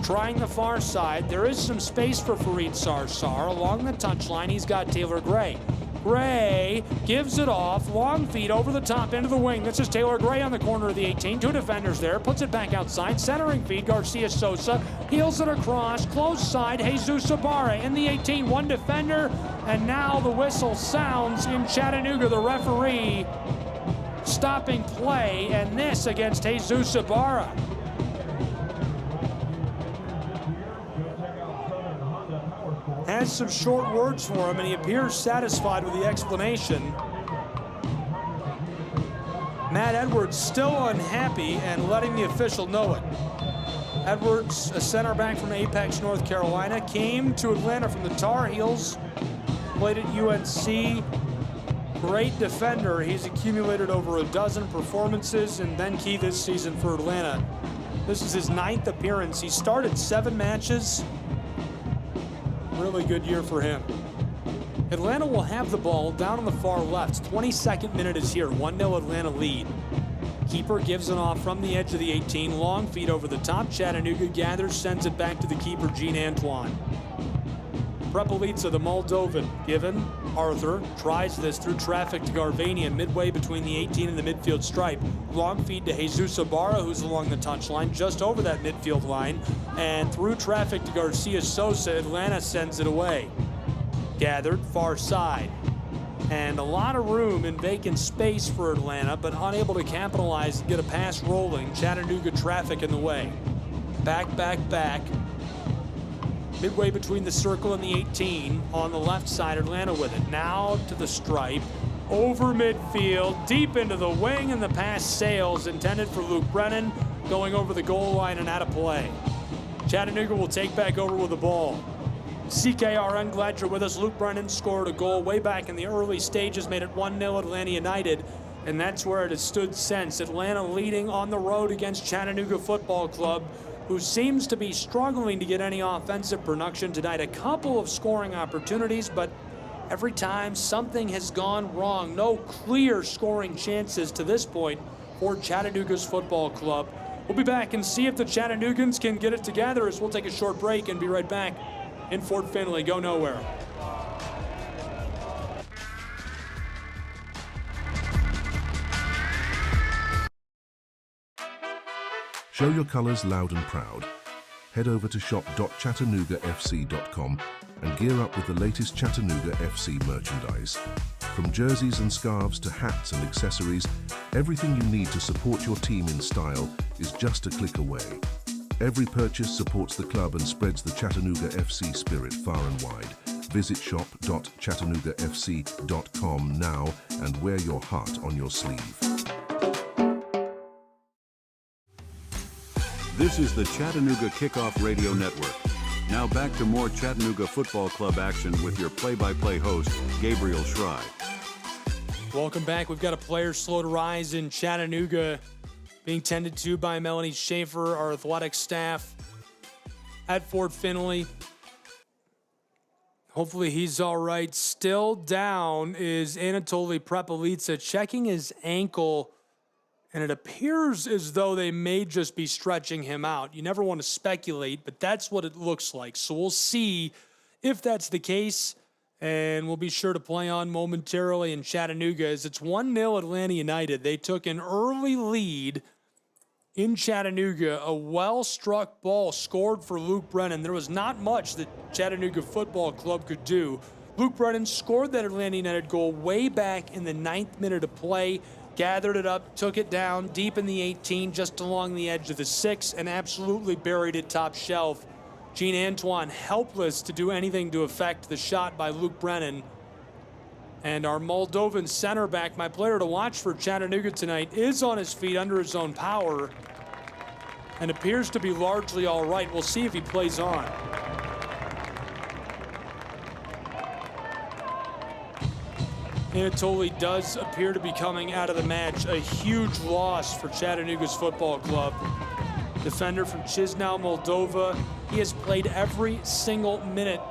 S7: Trying the far side. There is some space for Fareed Sarsar. Along the touchline, he's got Taylor Gray. Gray gives it off. Long feed over the top into the wing. This is Taylor Gray on the corner of the 18. Two defenders there. Puts it back outside. Centering feed. Garcia Sosa heels it across. Close side. Jesus Ibarra in the 18. One defender. And now the whistle sounds in Chattanooga. The referee stopping play. And this against Jesus Ibarra. has some short words for him, and he appears satisfied with the explanation. Matt Edwards still unhappy and letting the official know it. Edwards, a center back from Apex, North Carolina, came to Atlanta from the Tar Heels, played at UNC. Great defender. He's accumulated over a dozen performances and been key this season for Atlanta. This is his 9th appearance. He started 7 matches. Really good year for him. Atlanta will have the ball down on the far left. 22nd minute is here. 1-0 Atlanta lead. Keeper gives it off from the edge of the 18. Long feed over the top. Chattanooga gathers, sends it back to the keeper, Gene Antoine. Prepelica, the Moldovan, given. Arthur tries this through traffic to Garvanian, midway between the 18 and the midfield stripe. Long feed to Jesus Ibarra, who's along the touchline, just over that midfield line. And through traffic to Garcia Sosa, Atlanta sends it away. Gathered, far side. And a lot of room in vacant space for Atlanta, but unable to capitalize and get a pass rolling. Chattanooga traffic in the way. Back. Midway between the circle and the 18, on the left side, Atlanta with it. Now to the stripe, over midfield, deep into the wing, and the pass sails, intended for Luke Brennan, going over the goal line and out of play. Chattanooga will take back over with the ball. CKRN, glad you're with us. Luke Brennan scored a goal way back in the early stages, made it 1-0 Atlanta United, and that's where it has stood since. Atlanta leading on the road against Chattanooga Football Club, who seems to be struggling to get any offensive production tonight. A couple of scoring opportunities, but every time something has gone wrong. No clear scoring chances to this point for Chattanooga's football club. We'll be back and see if the Chattanoogans can get it together as we'll take a short break and be right back in Fort Finley. Go nowhere.
S2: Show your colors loud and proud. Head over to shop.chattanoogafc.com and gear up with the latest Chattanooga FC merchandise. From jerseys and scarves to hats and accessories, everything you need to support your team in style is just a click away. Every purchase supports the club and spreads the Chattanooga FC spirit far and wide. Visit shop.chattanoogafc.com now and wear your heart on your sleeve.
S16: This is the Chattanooga Kickoff Radio Network. Now back to more Chattanooga Football Club action with your play-by-play host, Gabriel Schrei.
S7: Welcome back. We've got a player slow to rise in Chattanooga, being tended to by Melanie Schaefer, our athletic staff at Fort Finley. Hopefully he's all right. Still down is Anatoly Prepelica, checking his ankle, and it appears as though they may just be stretching him out. You never want to speculate, but that's what it looks like. So we'll see if that's the case, and we'll be sure to play on momentarily in Chattanooga as it's 1-0 Atlanta United. They took an early lead in Chattanooga. A well-struck ball scored for Luke Brennan. There was not much that Chattanooga Football Club could do. Luke Brennan scored that Atlanta United goal way back in the 9th minute of play. Gathered it up, took it down deep in the 18, just along the edge of the 6, and absolutely buried it top shelf. Gene Antoine helpless to do anything to affect the shot by Luke Brennan. And our Moldovan center back, my player to watch for Chattanooga tonight, is on his feet under his own power and appears to be largely all right. We'll see if he plays on. Anatoly does appear to be coming out of the match. A huge loss for Chattanooga's football club. Defender from Chisinau, Moldova. He has played every single minute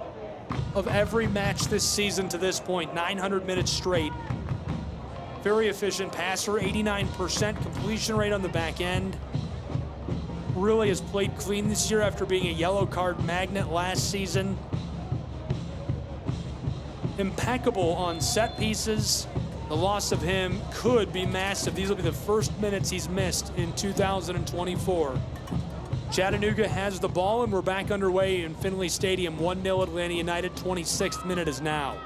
S7: of every match this season to this point, 900 minutes straight. Very efficient passer, 89% completion rate on the back end. Really has played clean this year after being a yellow card magnet last season. Impeccable on set pieces. The loss of him could be massive. These will be the first minutes he's missed in 2024. Chattanooga has the ball, and we're back underway in Finley Stadium. 1-0 Atlanta United, 26th minute is now.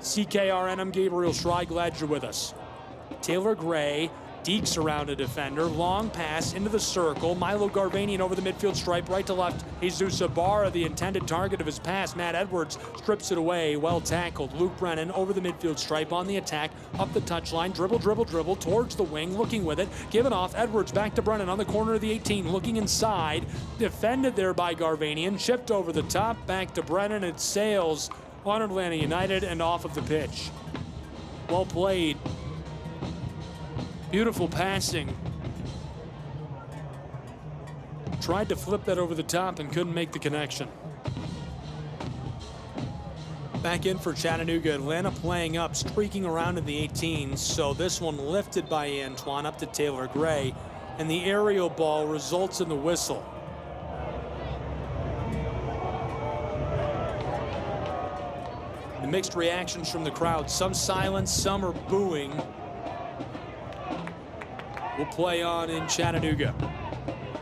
S7: CKRN, I'm Gabriel Schrei, glad you're with us. Taylor Gray dekes around a defender. Long pass into the circle. Milo Garvanian over the midfield stripe, right to left. Jesus Ibarra, the intended target of his pass. Matt Edwards strips it away. Well tackled. Luke Brennan over the midfield stripe on the attack. Up the touchline. Dribble, dribble, dribble towards the wing. Looking with it. Given off. Edwards back to Brennan on the corner of the 18. Looking inside. Defended there by Garvanian. Chipped over the top. Back to Brennan. It sails on Atlanta United and off of the pitch. Well played. Beautiful passing. Tried to flip that over the top and couldn't make the connection. Back in for Chattanooga. Atlanta playing up, streaking around in the 18. So this one lifted by Antoine up to Taylor Gray. And the aerial ball results in the whistle. The mixed reactions from the crowd. Some silence, some are booing. Will play on in Chattanooga.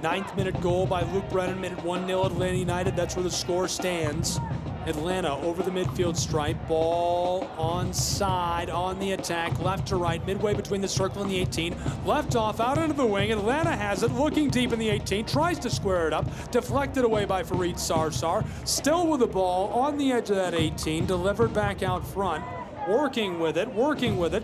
S7: 9th minute goal by Luke Brennan, made it 1-0 Atlanta United. That's where the score stands. Atlanta over the midfield stripe. Ball onside on the attack. Left to right, midway between the circle and the 18. Left off, out into the wing. Atlanta has it, looking deep in the 18. Tries to square it up. Deflected away by Fareed Sarsar. Still with the ball on the edge of that 18. Delivered back out front. Working with it.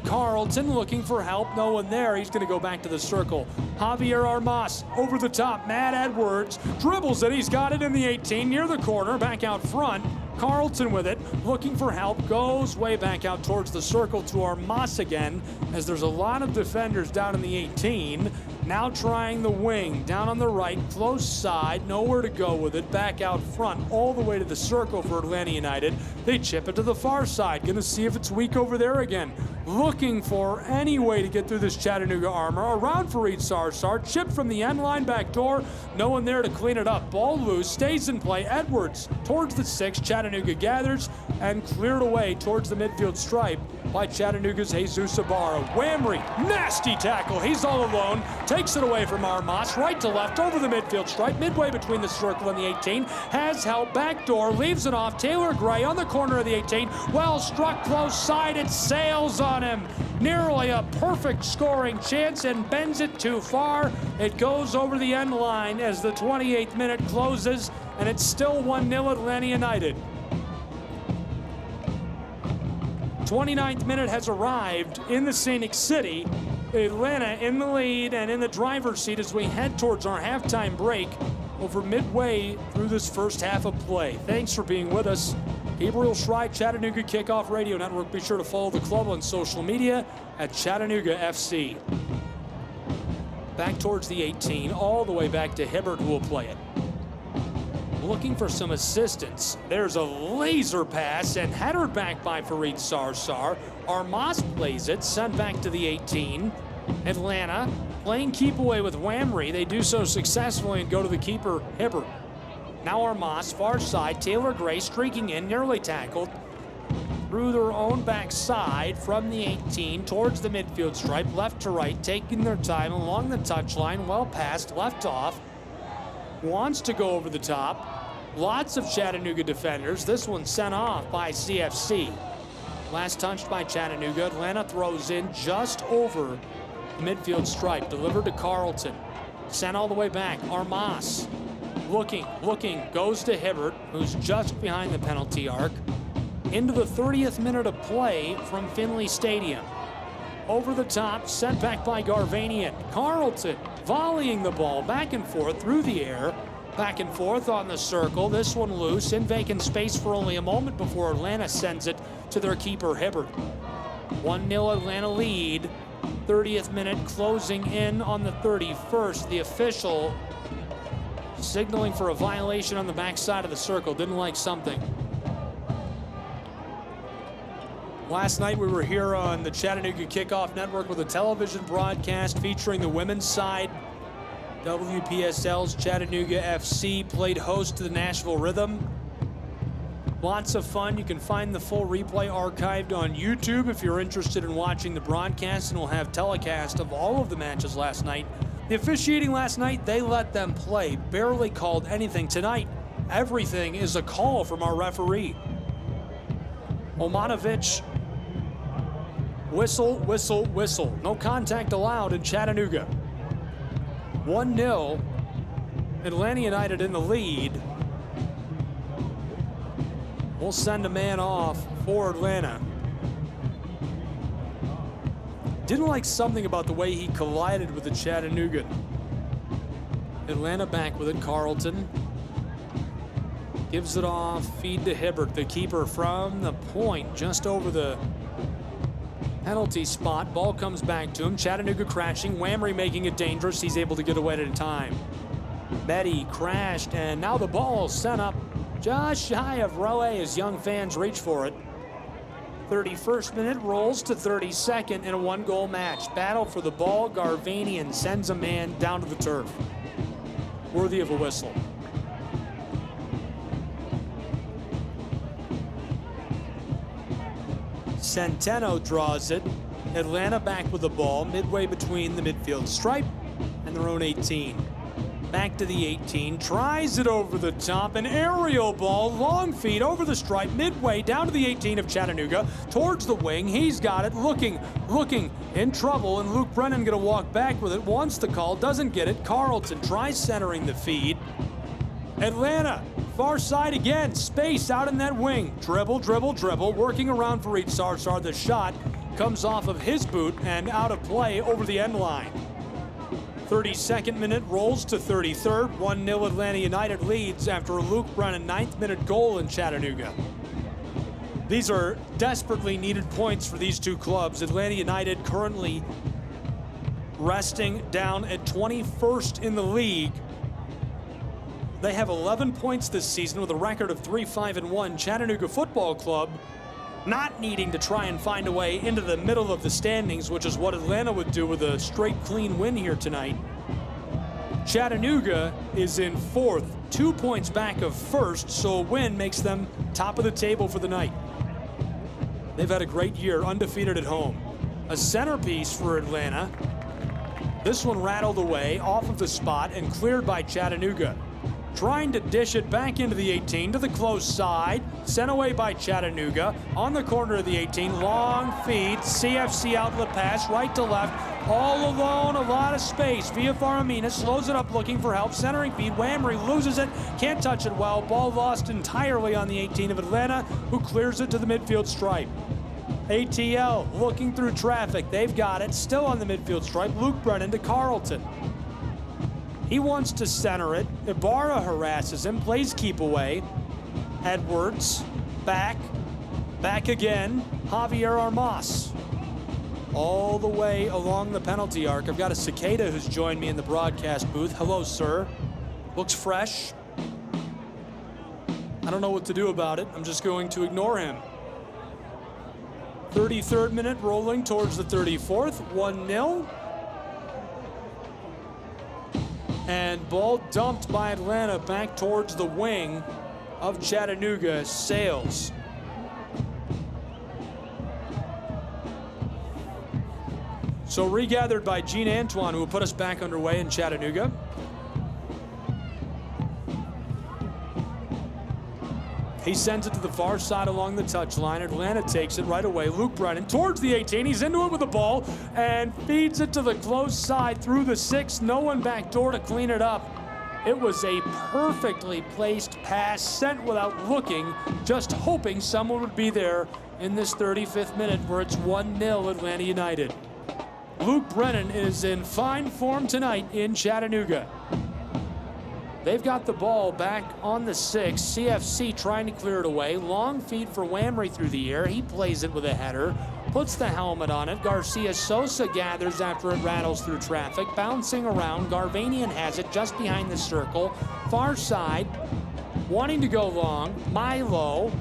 S7: Carlton looking for help. No one there. He's going to go back to the circle. Javier Armas over the top. Matt Edwards dribbles it. He's got it in the 18 near the corner. Back out front. Carlton with it. Looking for help. Goes way back out towards the circle to Armas again, as there's a lot of defenders down in the 18. Now trying the wing. Down on the right. Close side. Nowhere to go with it. Back out front. All the way to the circle for Atlanta United. They chip it to the far side. Going to see if it's weak over there again. Looking for any way to get through this Chattanooga armor. Around Fareed Sarsar. Chip from the end line back door. No one there to clean it up. Ball loose. Stays in play. Edwards towards the 6. Chattanooga gathers and cleared away towards the midfield stripe by Chattanooga's Jesus Ibarra. Whamry. Nasty tackle. He's all alone. Takes it away from Armas. Right to left over the midfield stripe. Midway between the circle and the 18. Has help. Back door. Leaves it off. Taylor Gray on the corner of the 18. Well struck close side. It sails on him. Nearly a perfect scoring chance and bends it too far. It goes over the end line as the 28th minute closes, and it's still 1-0 Atlanta United. 29th minute has arrived in the Scenic City. Atlanta in the lead and in the driver's seat as we head towards our halftime break over midway through this first half of play. Thanks for being with us. Gabriel Schrei, Chattanooga Kickoff Radio Network. Be sure to follow the club on social media at Chattanooga FC. Back towards the 18, all the way back to Hibbert, who will play it. Looking for some assistance. There's a laser pass and headed back by Fareed Sarsar. Armas plays it, sent back to the 18. Atlanta playing keep away with Whamry. They do so successfully and go to the keeper, Hibbert. Now Armas, far side. Taylor Gray streaking in, nearly tackled. Through their own backside from the 18 towards the midfield stripe, left to right, taking their time along the touchline. Well passed, left off. Wants to go over the top. Lots of Chattanooga defenders. This one sent off by CFC. Last touched by Chattanooga. Atlanta throws in just over the midfield stripe. Delivered to Carlton. Sent all the way back. Armas. Looking, goes to Hibbert, who's just behind the penalty arc. Into the 30th minute of play from Finley Stadium. Over the top, sent back by Garvanian. Carlton volleying the ball back and forth through the air. Back and forth on the circle. This one loose in vacant space for only a moment before Atlanta sends it to their keeper, Hibbert. 1-0 Atlanta lead. 30th minute closing in on the 31st. The official signaling for a violation on the backside of the circle. Didn't like something. Last night we were here on the Chattanooga Kickoff Network with a television broadcast featuring the women's side. WPSL's Chattanooga FC played host to the Nashville Rhythm. Lots of fun. You can find the full replay archived on YouTube if you're interested in watching the broadcast, and we'll have telecast of all of the matches last night. The officiating last night, they let them play. Barely called anything. Tonight, everything is a call from our referee. Omanovic Whistle, whistle, whistle. No contact allowed in Chattanooga. 1-0. Atlanta United in the lead. We'll send a man off for Atlanta. Didn't like something about the way he collided with the Chattanooga. Atlanta back with it. Carlton gives it off. Feed to Hibbert, the keeper from the point, just over the penalty spot. Ball comes back to him. Chattanooga crashing. Whamry making it dangerous. He's able to get away at a time. Betty crashed, and now the ball sent up just shy of row A as young fans reach for it. 31st minute rolls to 32nd in a 1-goal match. Battle for the ball. Garvanian sends a man down to the turf. Worthy of a whistle. Centeno draws it. Atlanta back with the ball midway between the midfield stripe and their own 18. Back to the 18, tries it over the top, an aerial ball, long feed over the stripe, midway down to the 18 of Chattanooga, towards the wing. He's got it, looking, in trouble, and Luke Brennan gonna walk back with it, wants the call, doesn't get it. Carlton tries centering the feed. Atlanta, far side again, space out in that wing. Dribble, dribble, dribble, working around for Reed Sarsar. The shot comes off of his boot and out of play over the end line. 32nd minute rolls to 33rd. 1-0 Atlanta United leads after a Luke Brennan 9th minute goal in Chattanooga. These are desperately needed points for these two clubs. Atlanta United currently resting down at 21st in the league. They have 11 points this season with a record of 3-5-1. Chattanooga Football Club not needing to try and find a way into the middle of the standings, which is what Atlanta would do with a straight clean win here tonight. Chattanooga is in 4th, 2 points back of 1st, so a win makes them top of the table for the night. They've had a great year, undefeated at home. A centerpiece for Atlanta. This one rattled away off of the spot and cleared by Chattanooga. Trying to dish it back into the 18 to the close side. Sent away by Chattanooga. On the corner of the 18. Long feed. CFC outlet pass right to left. All alone. A lot of space. Via Faramina slows it up looking for help. Centering feed. Whamry loses it. Can't touch it well. Ball lost entirely on the 18 of Atlanta, who clears it to the midfield stripe. ATL looking through traffic. They've got it. Still on the midfield stripe. Luke Brennan to Carlton. He wants to center it. Ibarra harasses him, plays keep away. Edwards, back again. Javier Armas. All the way along the penalty arc. I've got a cicada who's joined me in the broadcast booth. Hello, sir. Looks fresh. I don't know what to do about it. I'm just going to ignore him. 33rd minute rolling towards the 34th. 1-0. And ball dumped by Atlanta back towards the wing of Chattanooga. Sales. So regathered by Gene Antoine, who will put us back underway in Chattanooga. He sends it to the far side along the touchline. Atlanta takes it right away. Luke Brennan towards the 18. He's into it with the ball and feeds it to the close side through the 6. No one backdoor to clean it up. It was a perfectly placed pass sent without looking, just hoping someone would be there in this 35th minute where it's 1-0 Atlanta United. Luke Brennan is in fine form tonight in Chattanooga. They've got the ball back on the 6. CFC trying to clear it away. Long feed for Whamry through the air. He plays it with a header. Puts the helmet on it. Garcia Sosa gathers after it rattles through traffic. Bouncing around. Garvanian has it just behind the circle. Far side. Wanting to go long. Milo.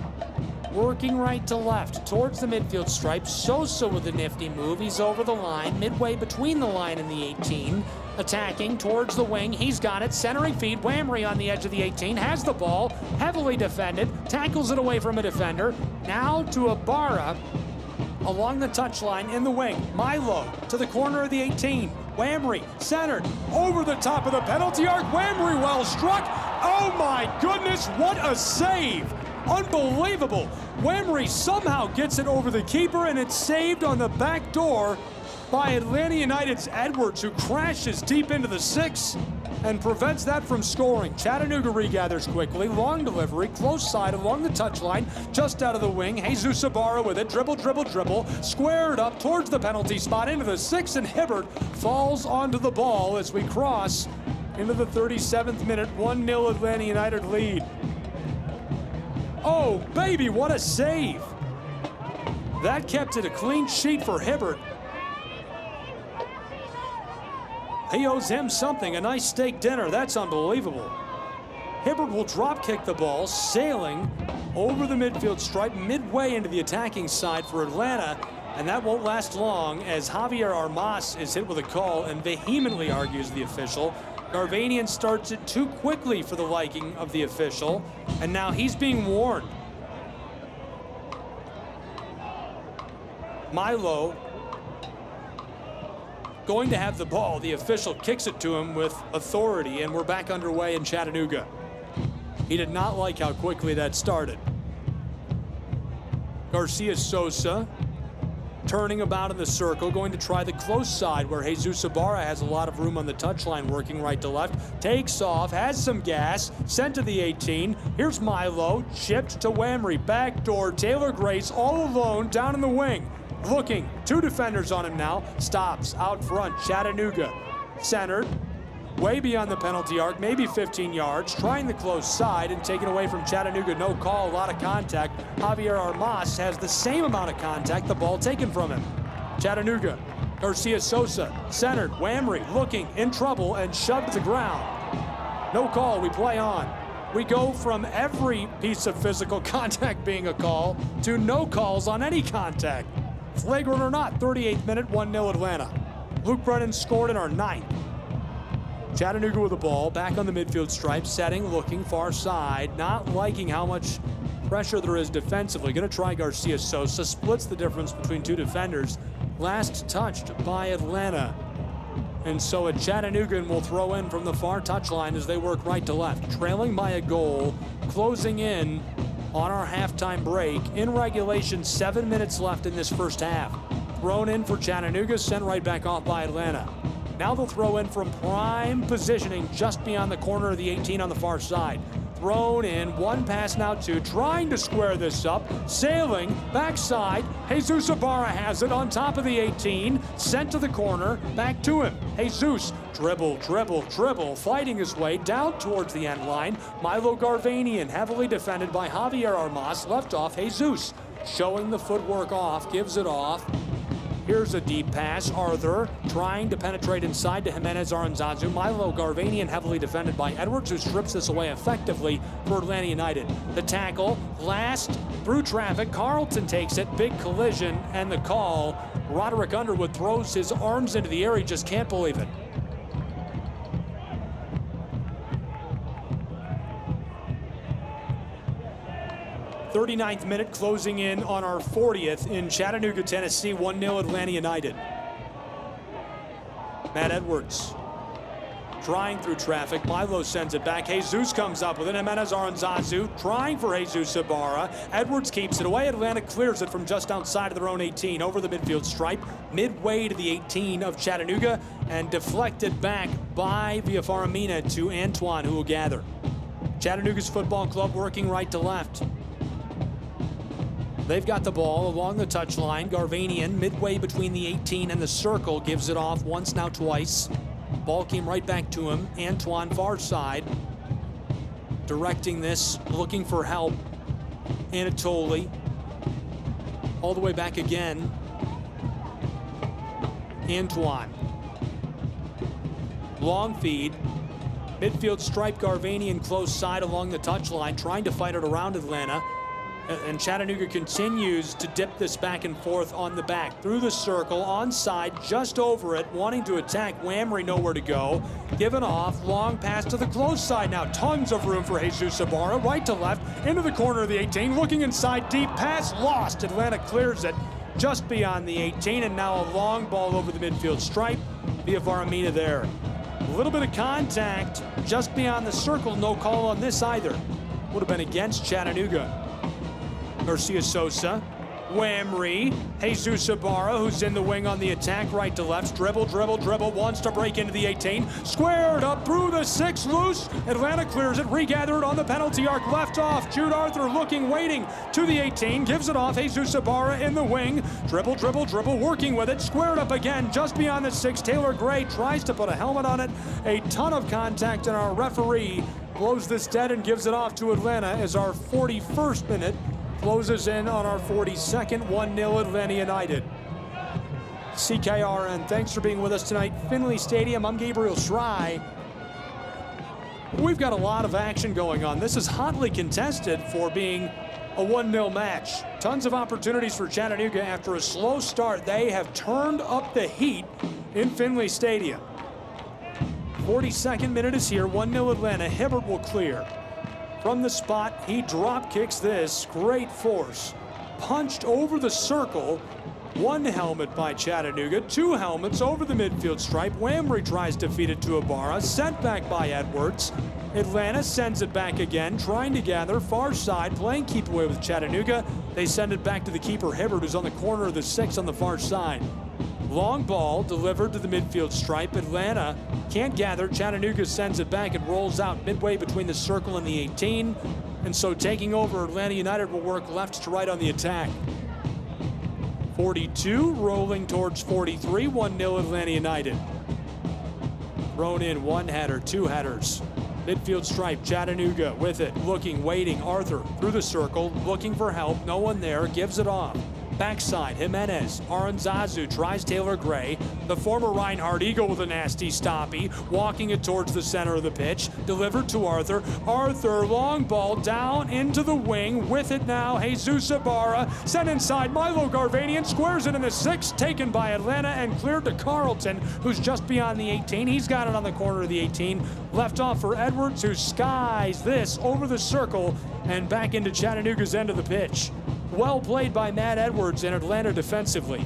S7: Working right to left towards the midfield stripe. Sosa with a nifty move. He's over the line. Midway between the line and the 18. Attacking towards the wing. He's got it. Centering feed. Whamry on the edge of the 18. Has the ball. Heavily defended. Tackles it away from a defender. Now to Ibarra along the touchline in the wing. Milo to the corner of the 18. Whamry centered over the top of the penalty arc. Whamry well struck. Oh my goodness, what a save Unbelievable. Whamry somehow gets it over the keeper, and it's saved on the back door by Atlanta United's Edwards, who crashes deep into the 6 and prevents that from scoring. Chattanooga regathers quickly. Long delivery, close side along the touchline, just out of the wing. Jesus Ibarra with it. Dribble, dribble, dribble. Squared up towards the penalty spot into the 6, and Hibbert falls onto the ball as we cross into the 37th minute. 1-0 Atlanta United lead. Oh, baby, what a save. That kept it a clean sheet for Hibbert. He owes him something, a nice steak dinner. That's unbelievable. Hibbert will drop kick the ball, sailing over the midfield stripe, midway into the attacking side for Atlanta, and that won't last long as Javier Armas is hit with a call and vehemently argues the official. Garvanian starts it too quickly for the liking of the official, and now he's being warned. Milo going to have the ball. The official kicks it to him with authority, and we're back underway in Chattanooga. He did not like how quickly that started. Garcia Sosa turning about in the circle, going to try the close side where Jesus Ibarra has a lot of room on the touchline, working right to left. Takes off, has some gas, sent to the 18. Here's Milo, chipped to Whamry, backdoor, Taylor Grace all alone down in the wing. Looking, 2 defenders on him now, stops out front. Chattanooga centered, way beyond the penalty arc, maybe 15 yards, trying the close side and taken away from Chattanooga. No call, a lot of contact. Javier Armas has the same amount of contact, the ball taken from him. Chattanooga, Garcia Sosa, centered, Whamry looking, in trouble, and shoved to the ground. No call, we play on. We go from every piece of physical contact being a call to no calls on any contact. Flagrant or not, 38th minute, 1-0 Atlanta. Luke Brennan scored in our 9th. Chattanooga with the ball, back on the midfield stripe, setting, looking, far side, not liking how much pressure there is defensively. Gonna try Garcia Sosa, splits the difference between 2 defenders. Last touched by Atlanta. And so a Chattanoogan will throw in from the far touchline as they work right to left. Trailing by a goal, closing in on our halftime break. In regulation, 7 minutes left in this first half. Thrown in for Chattanooga, sent right back off by Atlanta. Now they'll throw in from prime positioning just beyond the corner of the 18 on the far side. Thrown in, 1 pass now 2, trying to square this up, sailing, backside, Jesus Ibarra has it on top of the 18, sent to the corner, back to him. Jesus, dribble, dribble, dribble, fighting his way down towards the end line. Milo Garvanian, heavily defended by Javier Armas, left off Jesus. Showing the footwork off, gives it off. Here's a deep pass. Arthur trying to penetrate inside to Jimenez Aranzazu. Milo Garvanian heavily defended by Edwards, who strips this away effectively for Atlanta United. The tackle, last through traffic. Carlton takes it. Big collision and the call. Roderick Underwood throws his arms into the air. He just can't believe it. .39th minute, closing in on our 40th in Chattanooga, Tennessee. 1-0 Atlanta United. Matt Edwards trying through traffic. Milo sends it back. Jesus comes up with it. Jimenez Aranzazu trying for Jesus Ibarra. Edwards keeps it away. Atlanta clears it from just outside of their own 18 over the midfield stripe, midway to the 18 of Chattanooga, and deflected back by Villafaramina to Antoine, who will gather. Chattanooga's football club working right to left. They've got the ball along the touchline. Garvanian, midway between the 18 and the circle, gives it off once, now twice. Ball came right back to him. Antoine, far side, directing this, looking for help. Anatoly, all the way back again. Antoine. Long feed. Midfield stripe, Garvanian close side along the touchline, trying to fight it around Atlanta. And Chattanooga continues to dip this back and forth on the back. Through the circle, onside, just over it, wanting to attack. Whamry nowhere to go. Given off, long pass to the close side now. Tons of room for Jesus Ibarra, right to left, into the corner of the 18, looking inside, deep pass, lost. Atlanta clears it just beyond the 18, and now a long ball over the midfield stripe. Villafaramina there. A little bit of contact just beyond the circle, no call on this either. Would have been against Chattanooga. Garcia Sosa. Whamry, Jesus Ibarra, who's in the wing on the attack, right to left. Dribble, wants to break into the 18. Squared up through the 6, loose. Atlanta clears it, regathered on the penalty arc, left off. Jude Arthur looking, waiting to the 18, gives it off. Jesus Ibarra in the wing. Dribble, working with it. Squared up again, just beyond the 6. Taylor Gray tries to put a helmet on it. A ton of contact, and our referee blows this dead and gives it off to Atlanta as our 41st minute closes in on our 42nd, 1-0 Atlanta United. CKRN, thanks for being with us tonight. Finley Stadium, I'm Gabriel Schrei. We've got a lot of action going on. This is hotly contested for being a 1-0 match. Tons of opportunities for Chattanooga after a slow start. They have turned up the heat in Finley Stadium. 42nd minute is here, 1-0 Atlanta. Hibbert will clear. From the spot, he drop kicks this. Great force. Punched over the circle. One helmet by Chattanooga. 2 helmets over the midfield stripe. Whamry tries to feed it to Ibarra. Sent back by Edwards. Atlanta sends it back again, trying to gather. Far side, playing keep away with Chattanooga. They send it back to the keeper, Hibbert, who's on the corner of the 6 on the far side. Long ball delivered to the midfield stripe. Atlanta can't gather. Chattanooga sends it back and rolls out midway between the circle and the 18. And so taking over, Atlanta United will work left to right on the attack. 42 rolling towards 43. 1-0 Atlanta United. Thrown in 1 header, 2 headers. Midfield stripe, Chattanooga with it, looking, waiting. Arthur through the circle, looking for help. No one there, gives it off. Backside, Jimenez. Aranzazu tries Taylor Gray. The former Reinhardt Eagle with a nasty stoppie. Walking it towards the center of the pitch. Delivered to Arthur. Arthur, long ball down into the wing. With it now, Jesus Ibarra. Sent inside, Milo Garvanian squares it in the 6. Taken by Atlanta and cleared to Carlton, who's just beyond the 18. He's got it on the corner of the 18. Left off for Edwards, who skies this over the circle and back into Chattanooga's end of the pitch. Well played by Matt Edwards and Atlanta defensively.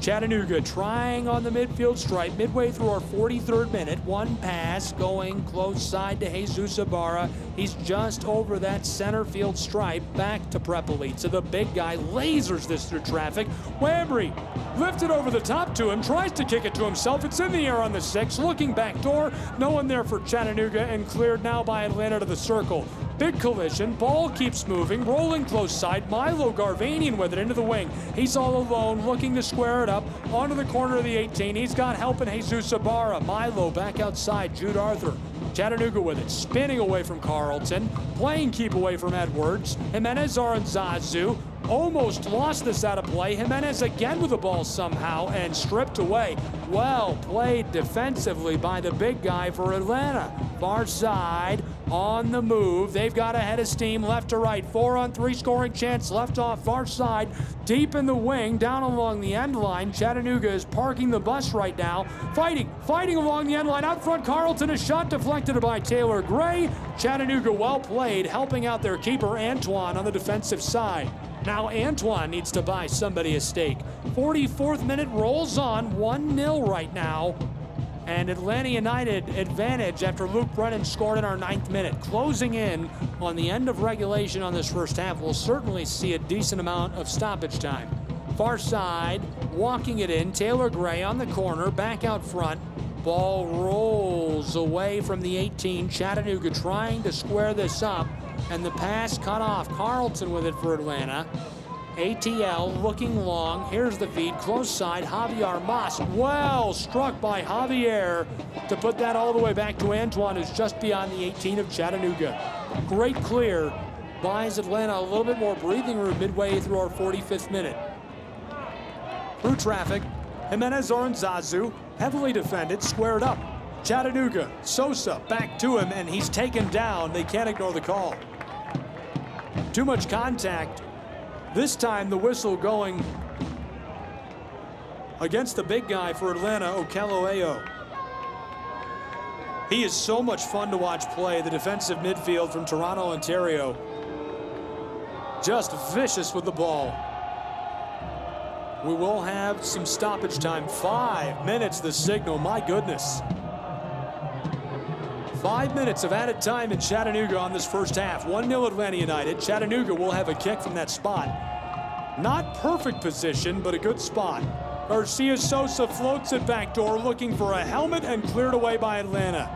S7: Chattanooga trying on the midfield stripe midway through our 43rd minute. 1 pass going close side to Jesus Ibarra. He's just over that center field stripe. Back to Prepelica. The big guy lasers this through traffic. Whamry lifted over the top to him. Tries to kick it to himself. It's in the air on the 6. Looking back door. No one there for Chattanooga and cleared now by Atlanta to the circle. Big collision. Ball keeps moving. Rolling close side. Milo Garvanian with it into the wing. He's all alone looking to square it up. Onto the corner of the 18. He's got help in Jesus Ibarra. Milo back outside. Jude Arthur. Chattanooga with it. Spinning away from Carlton. Playing keep away from Edwards. Jimenez Aranzazu. Almost lost this out of play. Jimenez again with the ball somehow and stripped away. Well played defensively by the big guy for Atlanta. Far side, on the move. They've got a head of steam left to right. 4-on-3 scoring chance left off far side. Deep in the wing, down along the end line. Chattanooga is parking the bus right now. Fighting along the end line. Out front, Carlton, a shot deflected by Taylor Gray. Chattanooga well played, helping out their keeper, Antoine, on the defensive side. Now Antoine needs to buy somebody a steak. 44th minute rolls on, 1-0 right now. And Atlanta United advantage after Luke Brennan scored in our 9th minute. Closing in on the end of regulation on this first half. We'll certainly see a decent amount of stoppage time. Far side, walking it in. Taylor Gray on the corner, back out front. Ball rolls away from the 18. Chattanooga trying to square this up. And the pass cut off. Carlton with it for Atlanta. ATL looking long. Here's the feed. Close side. Javier Mas. Well struck by Javier to put that all the way back to Antoine, who's just beyond the 18 of Chattanooga. Great clear. Buys Atlanta a little bit more breathing room midway through our 45th minute. Through traffic. Jimenez Aranzazu. Heavily defended. Squared up. Chattanooga. Sosa back to him, and he's taken down. They can't ignore the call. Too much contact. This time the whistle going against the big guy for Atlanta, Okelloeo. He is so much fun to watch play, the defensive midfield from Toronto, Ontario. Just vicious with the ball. We will have some stoppage time. 5 minutes, the signal, my goodness. 5 minutes of added time in Chattanooga on this first half. 1-0 Atlanta United. Chattanooga will have a kick from that spot. Not perfect position, but a good spot. Garcia Sosa floats it backdoor, looking for a helmet, and cleared away by Atlanta.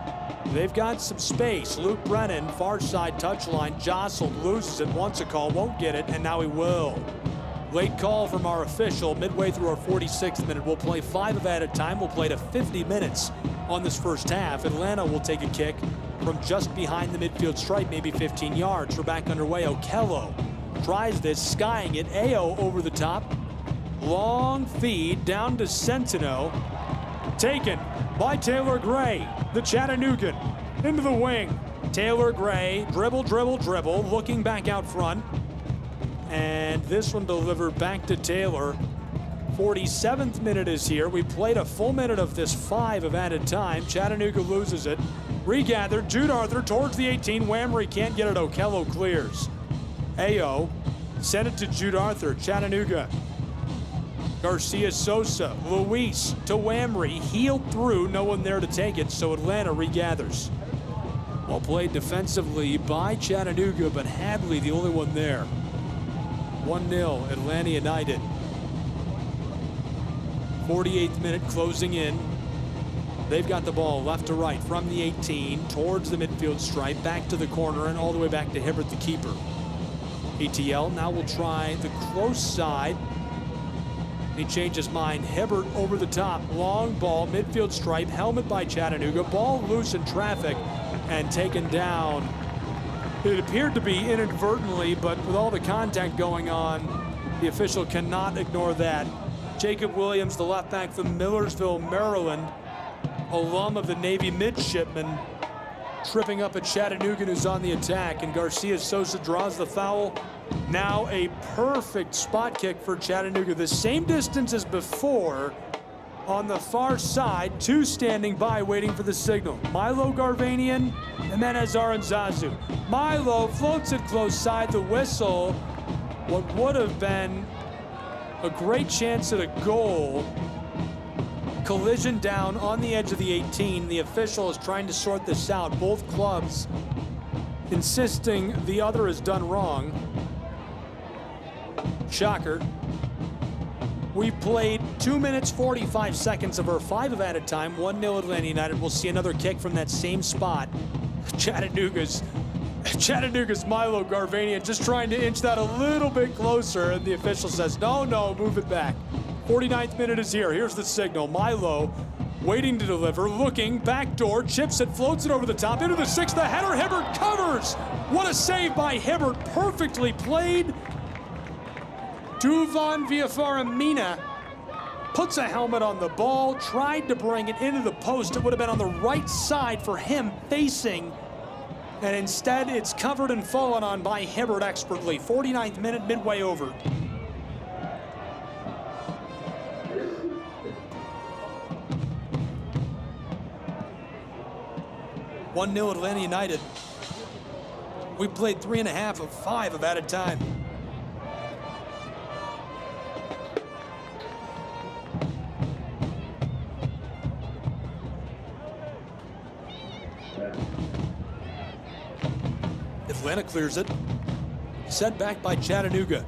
S7: They've got some space. Luke Brennan, far side touchline, jostled, loses it, wants a call, won't get it, and now he will. Late call from our official midway through our 46th minute. We'll play 5 of added time. We'll play to 50 minutes on this first half. Atlanta will take a kick from just behind the midfield stripe, maybe 15 yards. We're back underway. Okello tries this, skying it. Ayo over the top. Long feed down to Centeno. Taken by Taylor Gray, the Chattanoogan, into the wing. Taylor Gray, dribble, dribble, dribble, looking back out front. And this one delivered back to Taylor. 47th minute is here. We played a full minute of this 5 of added time. Chattanooga loses it. Regathered, Jude Arthur towards the 18. Whamry can't get it. Okello clears. Ayo sent it to Jude Arthur. Chattanooga. Garcia Sosa, Luis to Whamry, heeled through, no one there to take it, so Atlanta regathers. Well played defensively by Chattanooga, but Hadley the only one there. 1-0 Atlanta United. 48th minute closing in. They've got the ball left to right from the 18 towards the midfield stripe, back to the corner, and all the way back to Hibbert, the keeper. ATL now will try the close side. He changed his mind. Hibbert over the top. Long ball, midfield stripe, helmet by Chattanooga. Ball loose in traffic and taken down. It appeared to be inadvertently, but with all the contact going on, the official cannot ignore that. Jacob Williams, the left back from Millersville, Maryland, alum of the Navy midshipman, tripping up at Chattanooga, who's on the attack, and Garcia Sosa draws the foul. Now a perfect spot kick for Chattanooga, the same distance as before. On the far side, 2 standing by waiting for the signal. Milo Garvanian and then Azar and Zazu. Milo floats it close side, the whistle. What would have been a great chance at a goal. Collision down on the edge of the 18. The official is trying to sort this out. Both clubs insisting the other is done wrong. Shocker. We've played 2 minutes, 45 seconds of our 5 of added time. 1-0 Atlanta United. We'll see another kick from that same spot. Chattanooga's Milo Garvanian just trying to inch that a little bit closer, and the official says, no, move it back. 49th minute is here. Here's the signal. Milo waiting to deliver, looking, backdoor, chips it, floats it over the top, into the 6th, the header, Hibbert covers! What a save by Hibbert, perfectly played. Duvan Villafaramina puts a helmet on the ball, tried to bring it into the post. It would have been on the right side for him facing, and instead it's covered and fallen on by Hibbert expertly. 49th minute, midway over. (1-0 Atlanta United). We played 3.5 of 5 of added time. Atlanta clears it. Set back by Chattanooga.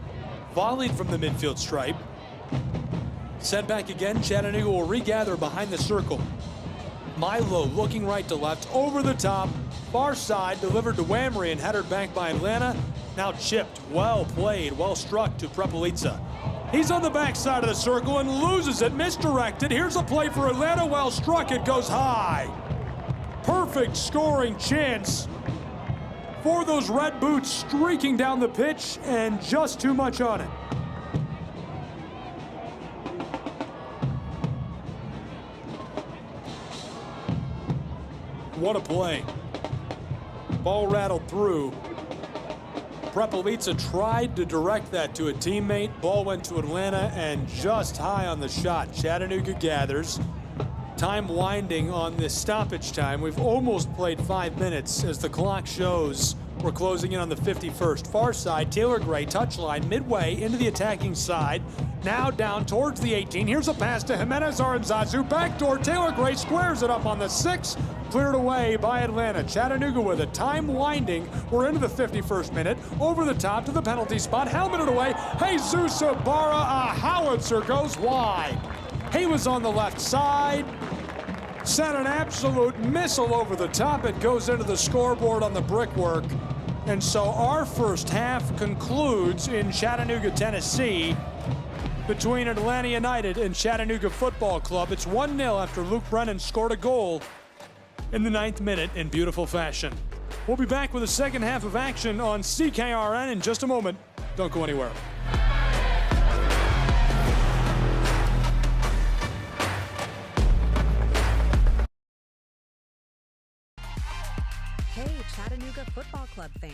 S7: Volleyed from the midfield stripe. Set back again. Chattanooga will regather behind the circle. Milo looking right to left. Over the top. Far side. Delivered to Whamry and headed back by Atlanta. Now chipped. Well played. Well struck to Prepelica. He's on the backside of the circle and loses it. Misdirected. Here's a play for Atlanta. Well struck. It goes high. Perfect scoring chance for those red boots, streaking down the pitch, and just too much on it. What a play. Ball rattled through. Prepelica tried to direct that to a teammate. Ball went to Atlanta and just high on the shot. Chattanooga gathers. Time winding on this stoppage time. We've almost played 5 minutes as the clock shows We're closing in on the 51st. Far side, Taylor Gray, touchline, midway into the attacking side. Now down towards the 18. Here's a pass to Jimenez Aranzazu. Backdoor, Taylor Gray squares it up on the 6. Cleared away by Atlanta. Chattanooga with a time winding. We're into the 51st minute. Over the top to the penalty spot. Helmeted away. Jesus Ibarra, a howitzer, goes wide. He was on the left side. Sent an absolute missile over the top. It goes into the scoreboard on the brickwork. And so our first half concludes in Chattanooga, Tennessee, between Atlanta United and Chattanooga Football Club. It's 1-0 after Luke Brennan scored a goal in the 9th minute in beautiful fashion. We'll be back with the second half of action on CKRN in just a moment. Don't go anywhere.
S9: Hey, Chattanooga Football Club fans.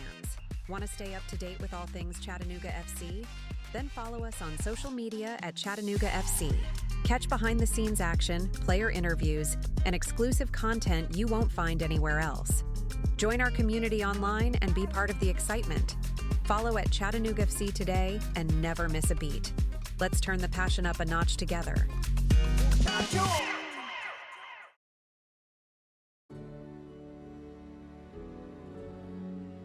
S9: Want to stay up to date with all things Chattanooga FC? Then follow us on social media at Chattanooga FC. Catch behind-the-scenes action, player interviews, and exclusive content you won't find anywhere else. Join our community online and be part of the excitement. Follow at Chattanooga FC today and never miss a beat. Let's turn the passion up a notch together.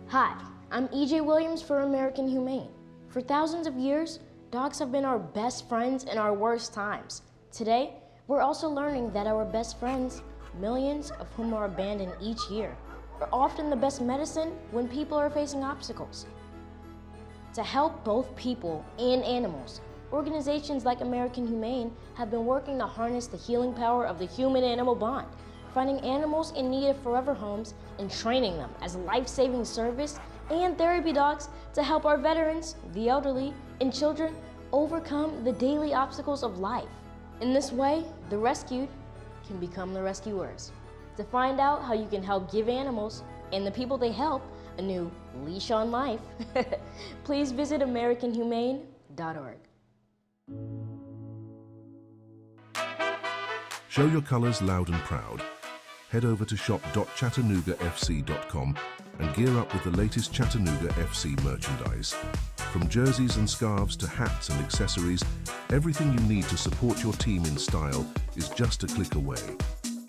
S15: Hi, I'm EJ Williams for American Humane. For thousands of years, dogs have been our best friends in our worst times. Today, we're also learning that our best friends, millions of whom are abandoned each year, are often the best medicine when people are facing obstacles. To help both people and animals, organizations like American Humane have been working to harness the healing power of the human-animal bond, finding animals in need of forever homes and training them as life-saving service and therapy dogs to help our veterans, the elderly, and children overcome the daily obstacles of life. In this way, the rescued can become the rescuers. To find out how you can help give animals and the people they help a new leash on life, please visit AmericanHumane.org.
S2: Show your colors loud and proud. Head over to shop.chattanoogafc.com and gear up with the latest Chattanooga FC merchandise. From jerseys and scarves to hats and accessories, everything you need to support your team in style is just a click away.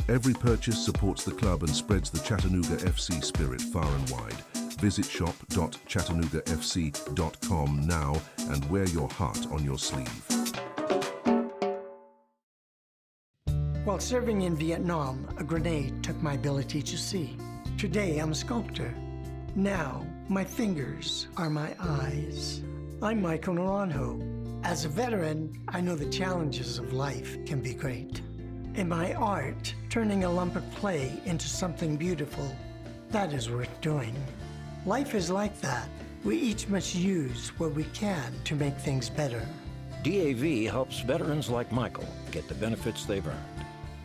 S2: Every purchase supports the club and spreads the Chattanooga FC spirit far and wide. Visit shop.chattanoogafc.com now and wear your heart on your sleeve.
S3: While serving in Vietnam, a grenade took my ability to see. Today, I'm a sculptor. Now, my fingers are my eyes. I'm Michael Naranjo. As a veteran, I know the challenges of life can be great. In my art, turning a lump of clay into something beautiful, that is worth doing. Life is like that. We each must use what we can to make things better.
S4: DAV helps veterans like Michael get the benefits they've earned.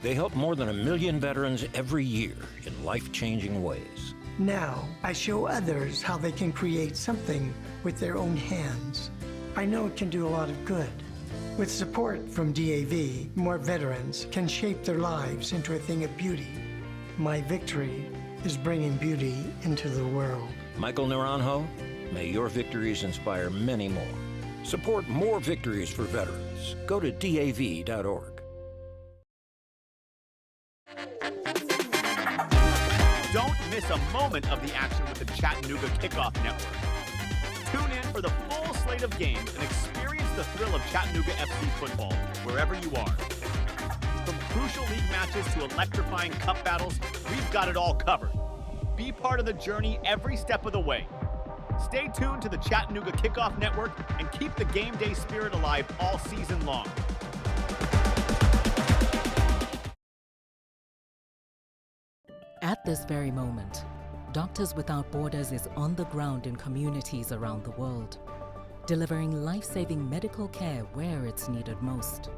S4: They help more than 1 million veterans every year in life-changing ways.
S3: Now, I show others how they can create something with their own hands. I know it can do a lot of good. With support from DAV, more veterans can shape their lives into a thing of beauty. My victory is bringing beauty into the world.
S4: Michael Naranjo, may your victories inspire many more. Support more victories for veterans. Go to DAV.org.
S13: Don't miss a moment of the action with the Chattanooga Kickoff Network. Tune in for the full slate of games and experience the thrill of Chattanooga FC football wherever you are. From crucial league matches to electrifying cup battles, we've got it all covered. Be part of the journey every step of the way. Stay tuned to the Chattanooga Kickoff Network and keep the game day spirit alive all season long.
S14: At this very moment, Doctors Without Borders is on the ground in communities around the world, delivering life-saving medical care where it's needed most.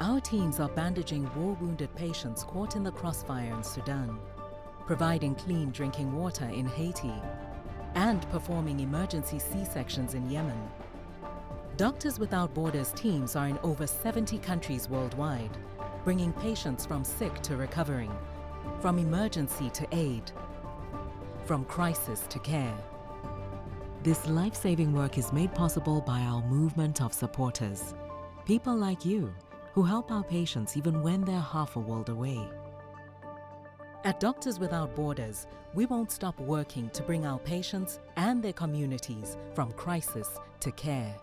S14: Our teams are bandaging war-wounded patients caught in the crossfire in Sudan, providing clean drinking water in Haiti, and performing emergency C-sections in Yemen. Doctors Without Borders teams are in over 70 countries worldwide, bringing patients from sick to recovering, from emergency to aid. from crisis to care. This life-saving work is made possible by our movement of supporters, people like you who help our patients even when they're half a world away. At Doctors Without Borders, we won't stop working to bring our patients and their communities from crisis to care.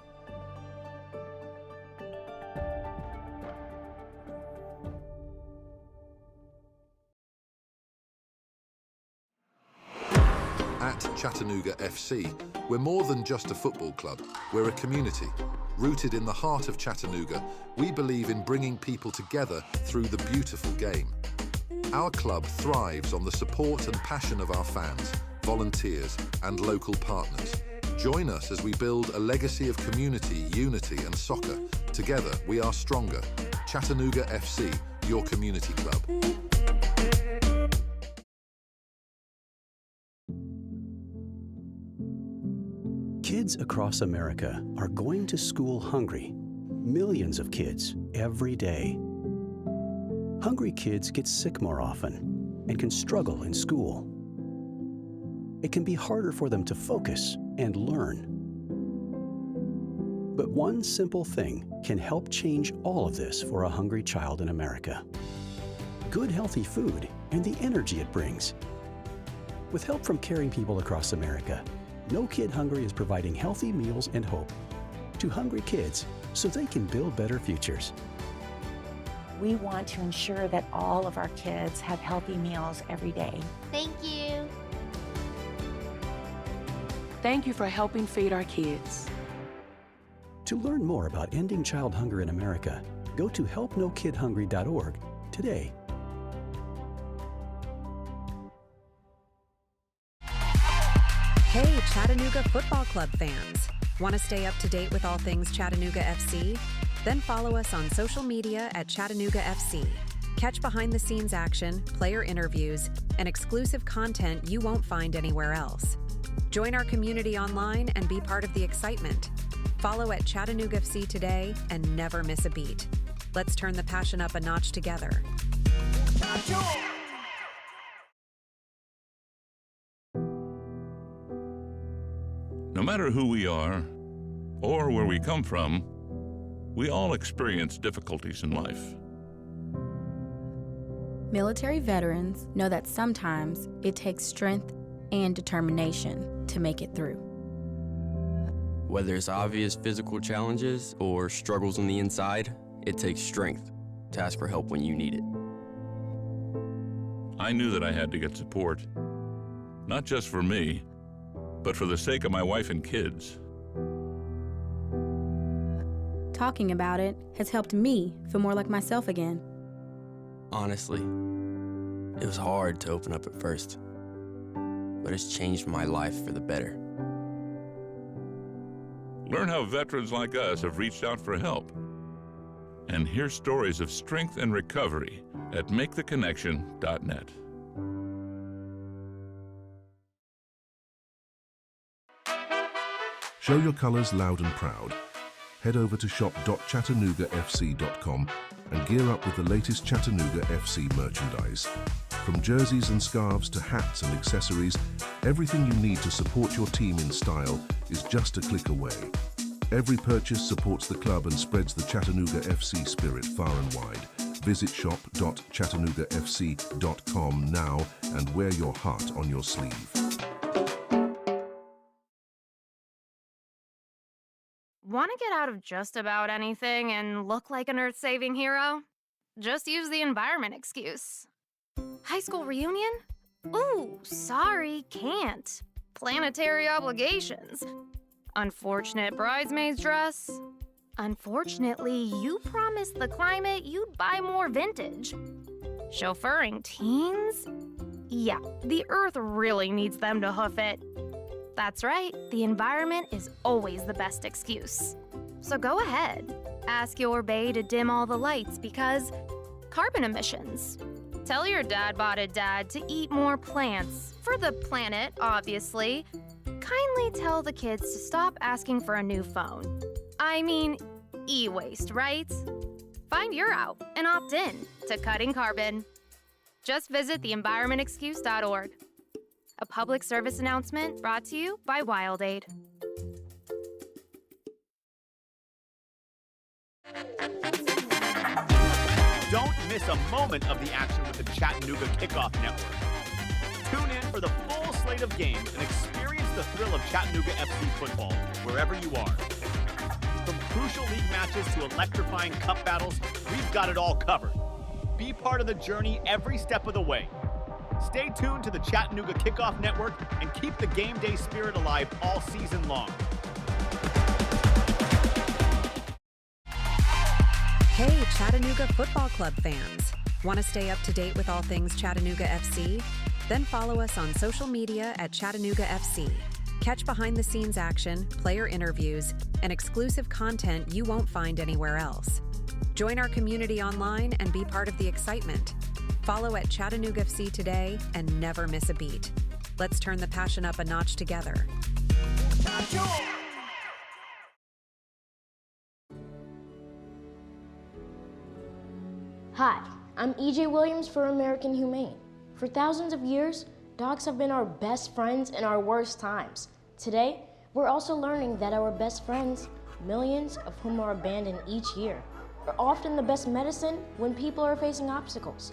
S17: At Chattanooga FC, we're more than just a football club, we're a community. Rooted in the heart of Chattanooga, we believe in bringing people together through the beautiful game. Our club thrives on the support and passion of our fans, volunteers, and local partners. Join us as we build a legacy of community, unity, and soccer. Together, we are stronger. Chattanooga FC, your community club.
S18: Kids across America are going to school hungry. Millions of kids every day. Hungry kids get sick more often and can struggle in school. It can be harder for them to focus and learn. But one simple thing can help change all of this for a hungry child in America. Good, healthy food and the energy it brings. With help from caring people across America, No Kid Hungry is providing healthy meals and hope to hungry kids so they can build better futures.
S19: We want to ensure that all of our kids have healthy meals every day.
S20: Thank you.
S21: Thank you for helping feed our kids.
S18: To learn more about ending child hunger in America, go to helpnokidhungry.org today.
S9: Hey, Chattanooga Football Club fans. Want to stay up to date with all things Chattanooga FC? Then follow us on social media at Chattanooga FC. Catch behind-the-scenes action, player interviews, and exclusive content you won't find anywhere else. Join our community online and be part of the excitement. Follow at Chattanooga FC today and never miss a beat. Let's turn the passion up a notch together.
S1: No matter who we are or where we come from, we all experience difficulties in life.
S10: Military veterans know that sometimes it takes strength and determination to make it through.
S11: Whether it's obvious physical challenges or struggles on the inside, it takes strength to ask for help when you need it.
S1: I knew that I had to get support, not just for me, but for the sake of my wife and kids.
S10: Talking about it has helped me feel more like myself again.
S11: Honestly, it was hard to open up at first, but it's changed my life for the better.
S1: Learn how veterans like us have reached out for help. And hear stories of strength and recovery at maketheconnection.net.
S2: Show your colors loud and proud. Head over to shop.chattanoogafc.com and gear up with the latest Chattanooga FC merchandise. From jerseys and scarves to hats and accessories, everything you need to support your team in style is just a click away. Every purchase supports the club and spreads the Chattanooga FC spirit far and wide. Visit shop.chattanoogafc.com now and wear your heart on your sleeve.
S12: Want to get out of just about anything and look like an earth-saving hero? Just use the environment excuse. High school reunion? Ooh, sorry, can't. Planetary obligations. Unfortunate bridesmaid's dress. Unfortunately, you promised the climate you'd buy more vintage. Chauffeuring teens? Yeah, the earth really needs them to hoof it. That's right, the environment is always the best excuse. So go ahead, ask your bae to dim all the lights because carbon emissions. Tell your dad-botted dad to eat more plants, for the planet, obviously. Kindly tell the kids to stop asking for a new phone. I mean, e-waste, right? Find your out and opt in to cutting carbon. Just visit theenvironmentexcuse.org. A public service announcement brought to you by WildAid.
S13: Don't miss a moment of the action with the Chattanooga Kickoff Network. Tune in for the full slate of games and experience the thrill of Chattanooga FC football wherever you are. From crucial league matches to electrifying cup battles, we've got it all covered. Be part of the journey every step of the way. Stay tuned to the Chattanooga Kickoff Network and keep the game day spirit alive all season long.
S9: Hey, Chattanooga Football Club fans. Want to stay up to date with all things Chattanooga FC? Then follow us on social media at Chattanooga FC. Catch behind-the-scenes action, player interviews, and exclusive content you won't find anywhere else. Join our community online and be part of the excitement. Follow at Chattanooga FC today and never miss a beat. Let's turn the passion up a notch together.
S15: Hi, I'm EJ Williams for American Humane. For thousands of years, dogs have been our best friends in our worst times. Today, we're also learning that our best friends, millions of whom are abandoned each year, are often the best medicine when people are facing obstacles.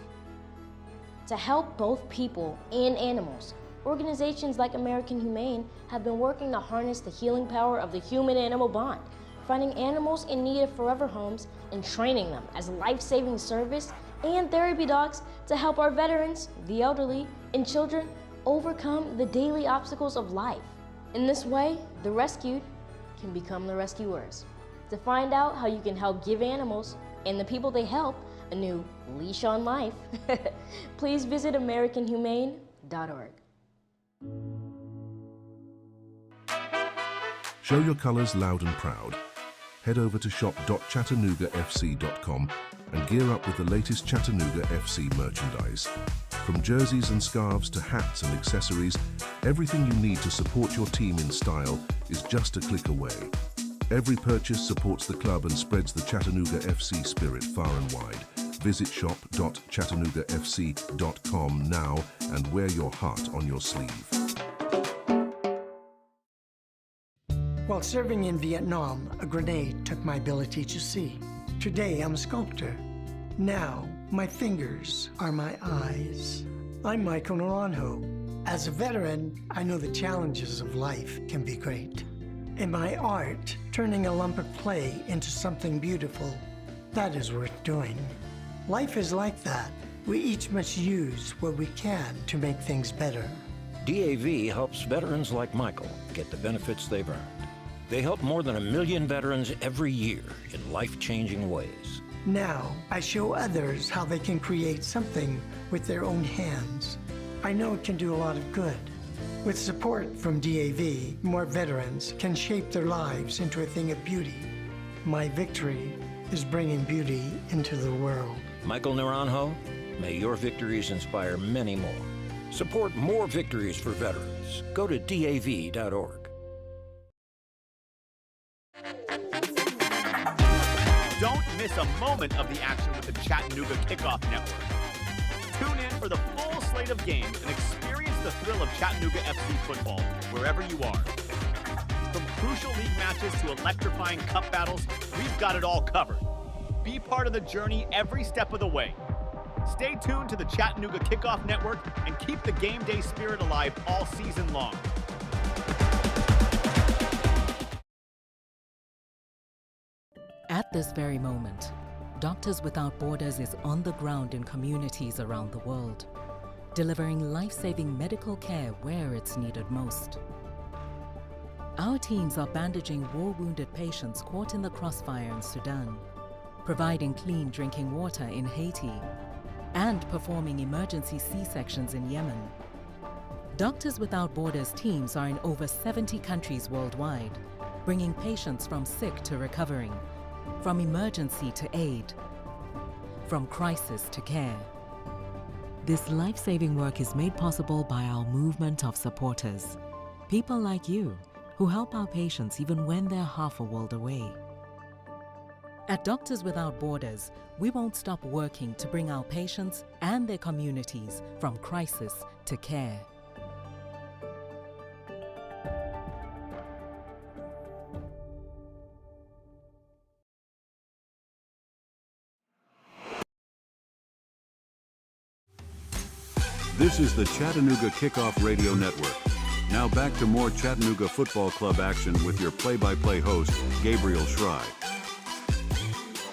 S15: To help both people and animals, organizations like American Humane have been working to harness the healing power of the human-animal bond, finding animals in need of forever homes and training them as life-saving service and therapy dogs to help our veterans, the elderly, and children overcome the daily obstacles of life. In this way, the rescued can become the rescuers. To find out how you can help give animals and the people they help a new leash on life, please visit AmericanHumane.org.
S2: Show your colors loud and proud. Head over to shop.chattanoogafc.com and gear up with the latest Chattanooga FC merchandise. From jerseys and scarves to hats and accessories, everything you need to support your team in style is just a click away. Every purchase supports the club and spreads the Chattanooga FC spirit far and wide. Visit shop.chattanoogafc.com now and wear your heart on your sleeve.
S3: While serving in Vietnam, a grenade took my ability to see. Today, I'm a sculptor. Now, my fingers are my eyes. I'm Michael Naranjo. As a veteran, I know the challenges of life can be great. In my art, turning a lump of clay into something beautiful, that is worth doing. Life is like that. We each must use what we can to make things better.
S4: DAV helps veterans like Michael get the benefits they've earned. They help more than 1 million veterans every year in life-changing ways.
S3: Now, I show others how they can create something with their own hands. I know it can do a lot of good. With support from DAV, more veterans can shape their lives into a thing of beauty. My victory is bringing beauty into the world.
S4: Michael Naranjo, may your victories inspire many more. Support more victories for veterans. Go to DAV.org.
S13: Don't miss a moment of the action with the Chattanooga Kickoff Network. Tune in for the full slate of games and experience the thrill of Chattanooga FC football wherever you are. From crucial league matches to electrifying cup battles, we've got it all covered. Be part of the journey every step of the way. Stay tuned to the Chattanooga Kickoff Network and keep the game day spirit alive all season long.
S14: At this very moment, Doctors Without Borders is on the ground in communities around the world, delivering life-saving medical care where it's needed most. Our teams are bandaging war-wounded patients caught in the crossfire in Sudan, providing clean drinking water in Haiti, and performing emergency C-sections in Yemen. Doctors Without Borders teams are in over 70 countries worldwide, bringing patients from sick to recovering, from emergency to aid, from crisis to care. This life-saving work is made possible by our movement of supporters, people like you who help our patients even when they're half a world away. At Doctors Without Borders, we won't stop working to bring our patients and their communities from crisis to care.
S16: This is the Chattanooga Kickoff Radio Network. Now back to more Chattanooga Football Club action with your play-by-play host, Gabriel Schrei.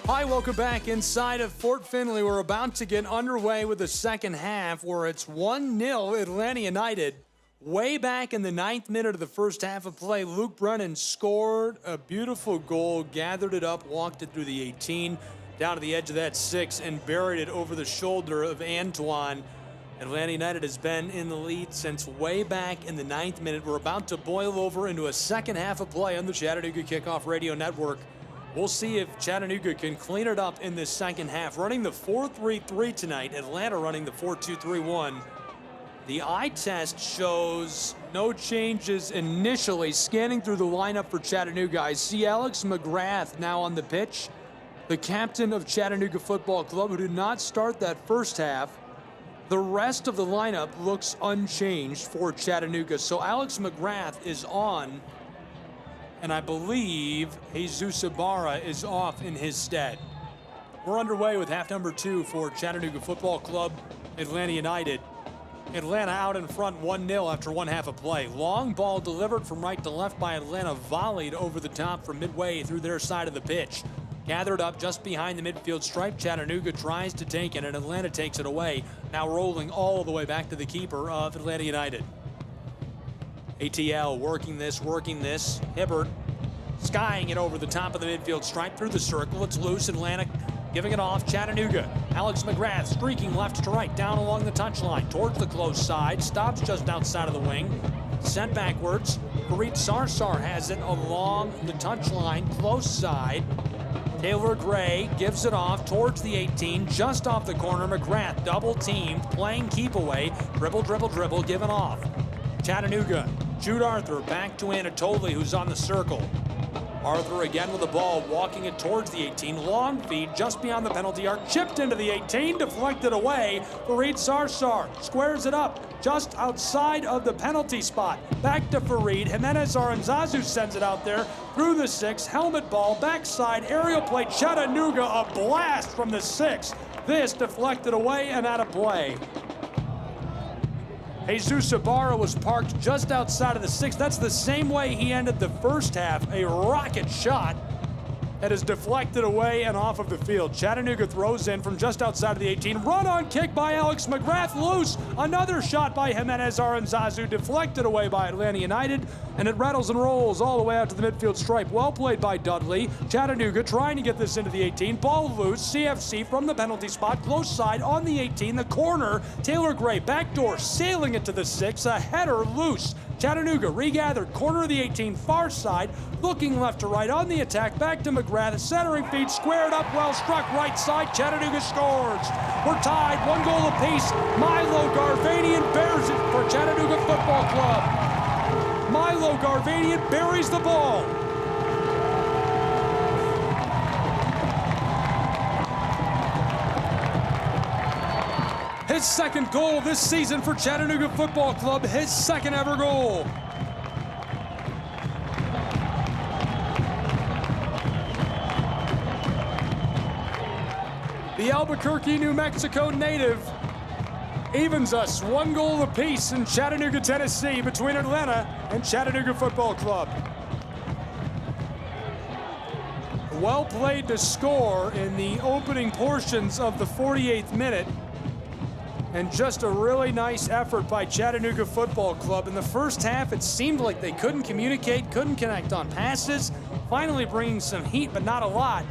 S7: Hi, welcome back inside of Fort Finley. We're about to get underway with the second half where it's 1-0 Atlanta United. Way back in the 9th minute of the first half of play, Luke Brennan scored a beautiful goal, gathered it up, walked it through the 18, down to the edge of that 6, and buried it over the shoulder of Antoine. Atlanta United has been in the lead since way back in the 9th minute. We're about to boil over into a second half of play on the Chattanooga Kickoff Radio Network. We'll see if Chattanooga can clean it up in this second half. Running the 4-3-3 tonight, Atlanta running the 4-2-3-1. The eye test shows no changes initially. Scanning through the lineup for Chattanooga, I see Alex McGrath now on the pitch, the captain of Chattanooga Football Club, who did not start that first half. The rest of the lineup looks unchanged for Chattanooga. So Alex McGrath is on, and I believe Jesus Ibarra is off in his stead. We're underway with half number 2 for Chattanooga Football Club, Atlanta United. Atlanta out in front 1-0 after one half of play. Long ball delivered from right to left by Atlanta, volleyed over the top from midway through their side of the pitch. Gathered up just behind the midfield stripe. Chattanooga tries to take it, and Atlanta takes it away. Now rolling all the way back to the keeper of Atlanta United. ATL working this. Hibbert skying it over the top of the midfield stripe through the circle. It's loose. Atlanta giving it off. Chattanooga. Alex McGrath streaking left to right, down along the touchline, towards the close side. Stops just outside of the wing. Sent backwards. Fareed Sarsar has it along the touchline, close side. Taylor Gray gives it off towards the 18, just off the corner. McGrath double teamed, playing keep away. Dribble, given off. Chattanooga. Jude Arthur back to Anatoli, who's on the circle. Arthur again with the ball, walking it towards the 18. Long feed just beyond the penalty arc, chipped into the 18, deflected away. Fareed Sarsar squares it up just outside of the penalty spot. Back to Fareed. Jimenez Aranzazu sends it out there through the 6. Helmet ball, backside, aerial play. Chattanooga, a blast from the 6. This deflected away and out of play. Jesus Ibarra was parked just outside of the 6. That's the same way he ended the first half. A rocket shot that is deflected away and off of the field. Chattanooga throws in from just outside of the 18. Run on kick by Alex McGrath, loose. Another shot by Jimenez Aranzazu, deflected away by Atlanta United, and it rattles and rolls all the way out to the midfield stripe. Well played by Dudley. Chattanooga trying to get this into the 18. Ball loose. CFC from the penalty spot, close side on the 18. The corner. Taylor Gray backdoor, sailing it to the 6. A header loose. Chattanooga regathered, corner of the 18, far side, looking left to right on the attack, back to McGrath, centering feed, squared up, well struck, right side, Chattanooga scores. We're tied, 1 goal apiece. Milo Garvanian bears it for Chattanooga Football Club. Milo Garvanian buries the ball. His second goal this season for Chattanooga Football Club, his second ever goal. The Albuquerque, New Mexico native evens us 1 goal apiece in Chattanooga, Tennessee, between Atlanta and Chattanooga Football Club. Well played to score in the opening portions of the 48th minute. And just a really nice effort by Chattanooga Football Club. In the first half, it seemed like they couldn't communicate, couldn't connect on passes, finally bringing some heat, but not a lot.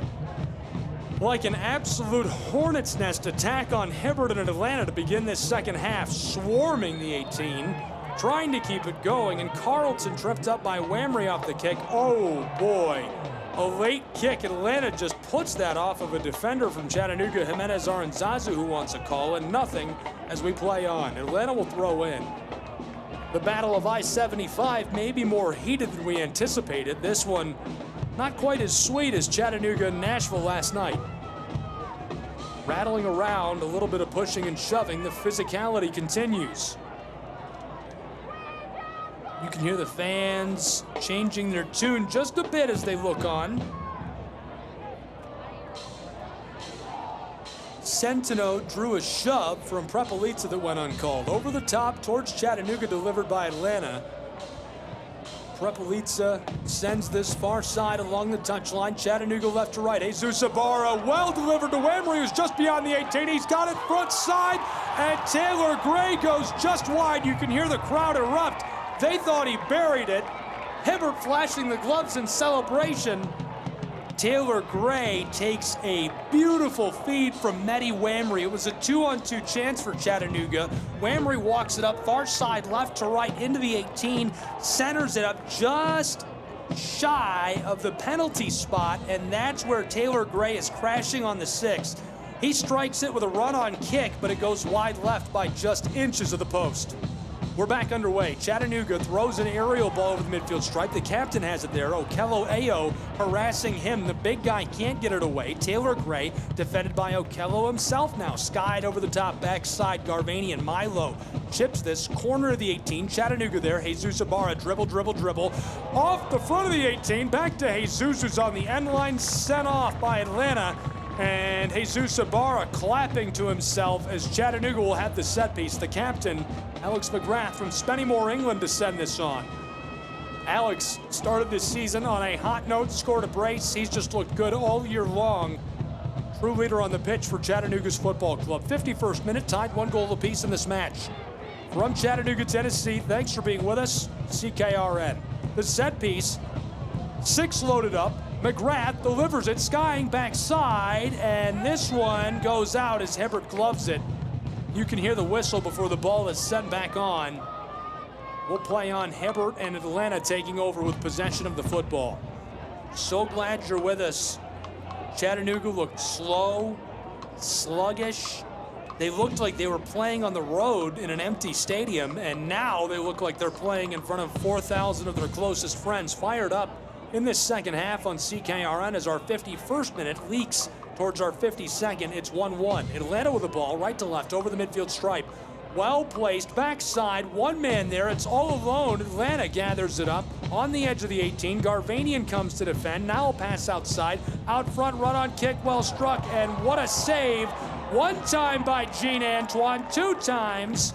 S7: Like an absolute hornet's nest attack on Hibbert and Atlanta to begin this second half, swarming the 18, trying to keep it going, and Carlton tripped up by Whamry off the kick. Oh boy. A late kick. Atlanta just puts that off of a defender from Chattanooga, Jimenez Aranzazu, who wants a call, and nothing as we play on. Atlanta will throw in. The Battle of I-75 may be more heated than we anticipated. This one not quite as sweet as Chattanooga and Nashville last night. Rattling around, a little bit of pushing and shoving. The physicality continues. You can hear the fans changing their tune just a bit as they look on. Centeno drew a shove from Prepelica that went uncalled. Over the top towards Chattanooga, delivered by Atlanta. Prepelica sends this far side along the touchline. Chattanooga left to right. Jesus Ibarra, well delivered to Wamry, who's just beyond the 18. He's got it front side, and Taylor Gray goes just wide. You can hear the crowd erupt. They thought he buried it. Hibbert flashing the gloves in celebration. Taylor Gray takes a beautiful feed from Mehdi Wamry. It was a 2-on-2 chance for Chattanooga. Wamry walks it up far side, left to right into the 18, centers it up just shy of the penalty spot, and that's where Taylor Gray is crashing on the 6. He strikes it with a run-on kick, but it goes wide left by just inches of the post. We're back underway. Chattanooga throws an aerial ball over the midfield stripe. The captain has it there. Okello Ayo harassing him. The big guy can't get it away. Taylor Gray defended by Okello himself now. Skied over the top, backside. Garvanian Milo chips this. Corner of the 18. Chattanooga there. Jesus Ibarra dribble, dribble, dribble. Off the front of the 18. Back to Jesus, who's on the end line. Sent off by Atlanta. And Jesus Ibarra clapping to himself as Chattanooga will have the set piece. The captain, Alex McGrath from Spennymoor, England, to send this on. Alex started this season on a hot note, scored a brace. He's just looked good all year long. True leader on the pitch for Chattanooga's football club. 51st minute, tied 1 goal apiece in this match. From Chattanooga, Tennessee, thanks for being with us. CKRN. The set piece, 6 loaded up. McGrath delivers it, skying backside, and this one goes out as Hibbert gloves it. You can hear the whistle before the ball is sent back on. We'll play on Hibbert and Atlanta taking over with possession of the football. So glad you're with us. Chattanooga looked slow, sluggish. They looked like they were playing on the road in an empty stadium, and now they look like they're playing in front of 4,000 of their closest friends. Fired up in this second half on CKRN as our 51st minute leaks towards our 52nd. It's 1-1. Atlanta with the ball, right to left, over the midfield stripe. Well placed, backside, one man there. It's all alone. Atlanta gathers it up on the edge of the 18. Garvanian comes to defend. Now a pass outside. Out front, run on kick, well struck, and what a save. One time by Gene Antoine, 2 times.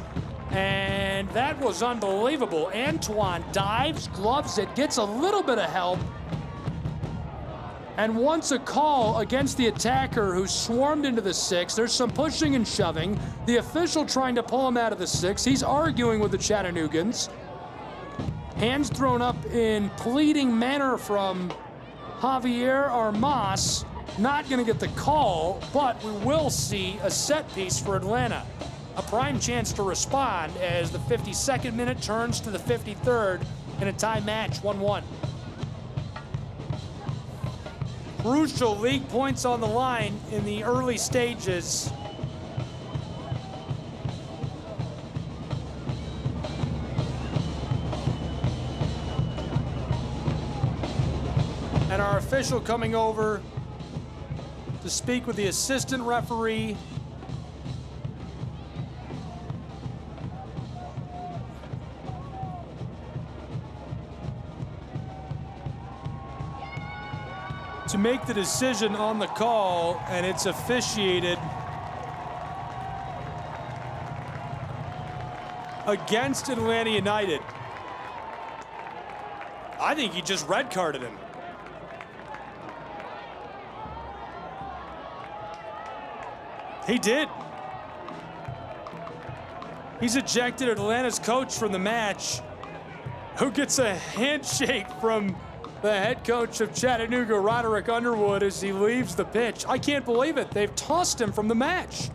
S7: And that was unbelievable. Antoine dives, gloves it, gets a little bit of help, and wants a call against the attacker who swarmed into the 6. There's some pushing and shoving. The official trying to pull him out of the 6. He's arguing with the Chattanoogans. Hands thrown up in pleading manner from Javier Armas. Not going to get the call, but we will see a set piece for Atlanta. A prime chance to respond as the 52nd minute turns to the 53rd in a tie match, 1-1. Crucial league points on the line in the early stages. And our official coming over to speak with the assistant referee. To make the decision on the call, and it's officiated against Atlanta United. I think he just red carded him. He did. He's ejected Atlanta's coach from the match, who gets a handshake from the head coach of Chattanooga, Roderick Underwood, as he leaves the pitch. I can't believe it. They've tossed him from the match.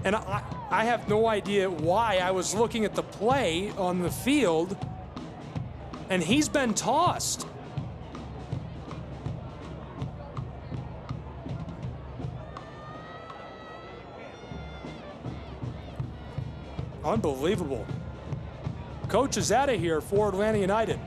S7: And I have no idea why. I was looking at the play on the field, and he's been tossed. Unbelievable. Coach is out of here for Atlanta United.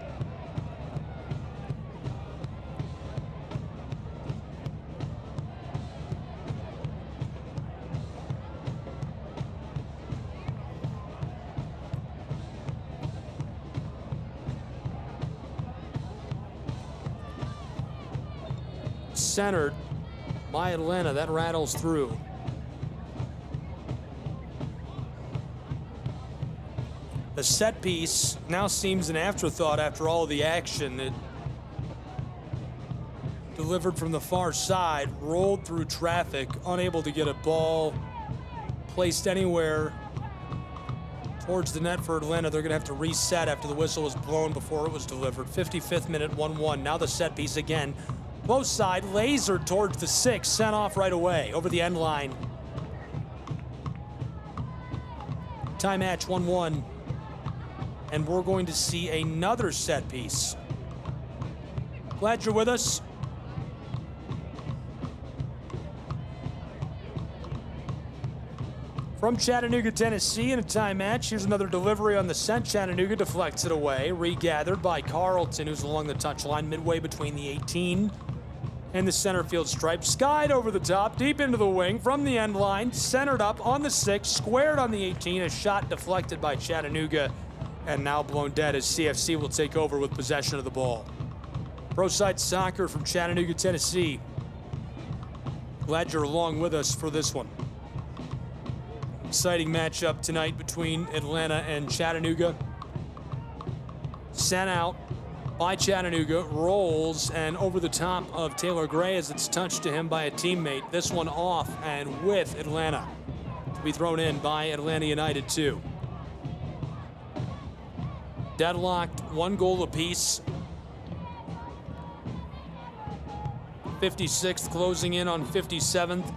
S7: Centered. by Atlanta. That rattles through. The set piece now seems an afterthought after all the action. It delivered from the far side, rolled through traffic, unable to get a ball placed anywhere towards the net for Atlanta. They're going to have to reset after the whistle was blown before it was delivered. 55th minute, 1-1. Now the set piece again. Close side, lasered towards the 6, sent off right away over the end line. Tie match 1-1. And we're going to see another set piece. Glad you're with us. From Chattanooga, Tennessee, in a tie match. Here's another delivery on the sent. Chattanooga deflects it away. Regathered by Carlton, who's along the touchline, midway between the 18 and the center field stripe. Skied over the top, deep into the wing, from the end line, centered up on the 6, squared on the 18. A shot deflected by Chattanooga, and now blown dead as CFC will take over with possession of the ball. Pro Side Soccer from Chattanooga, Tennessee. Glad you're along with us for this one. Exciting matchup tonight between Atlanta and Chattanooga. Sent out by Chattanooga, rolls and over the top of Taylor Gray as it's touched to him by a teammate. This one off and with Atlanta to be thrown in by Atlanta United too. Deadlocked, 1 goal apiece. 56th closing in on 57th.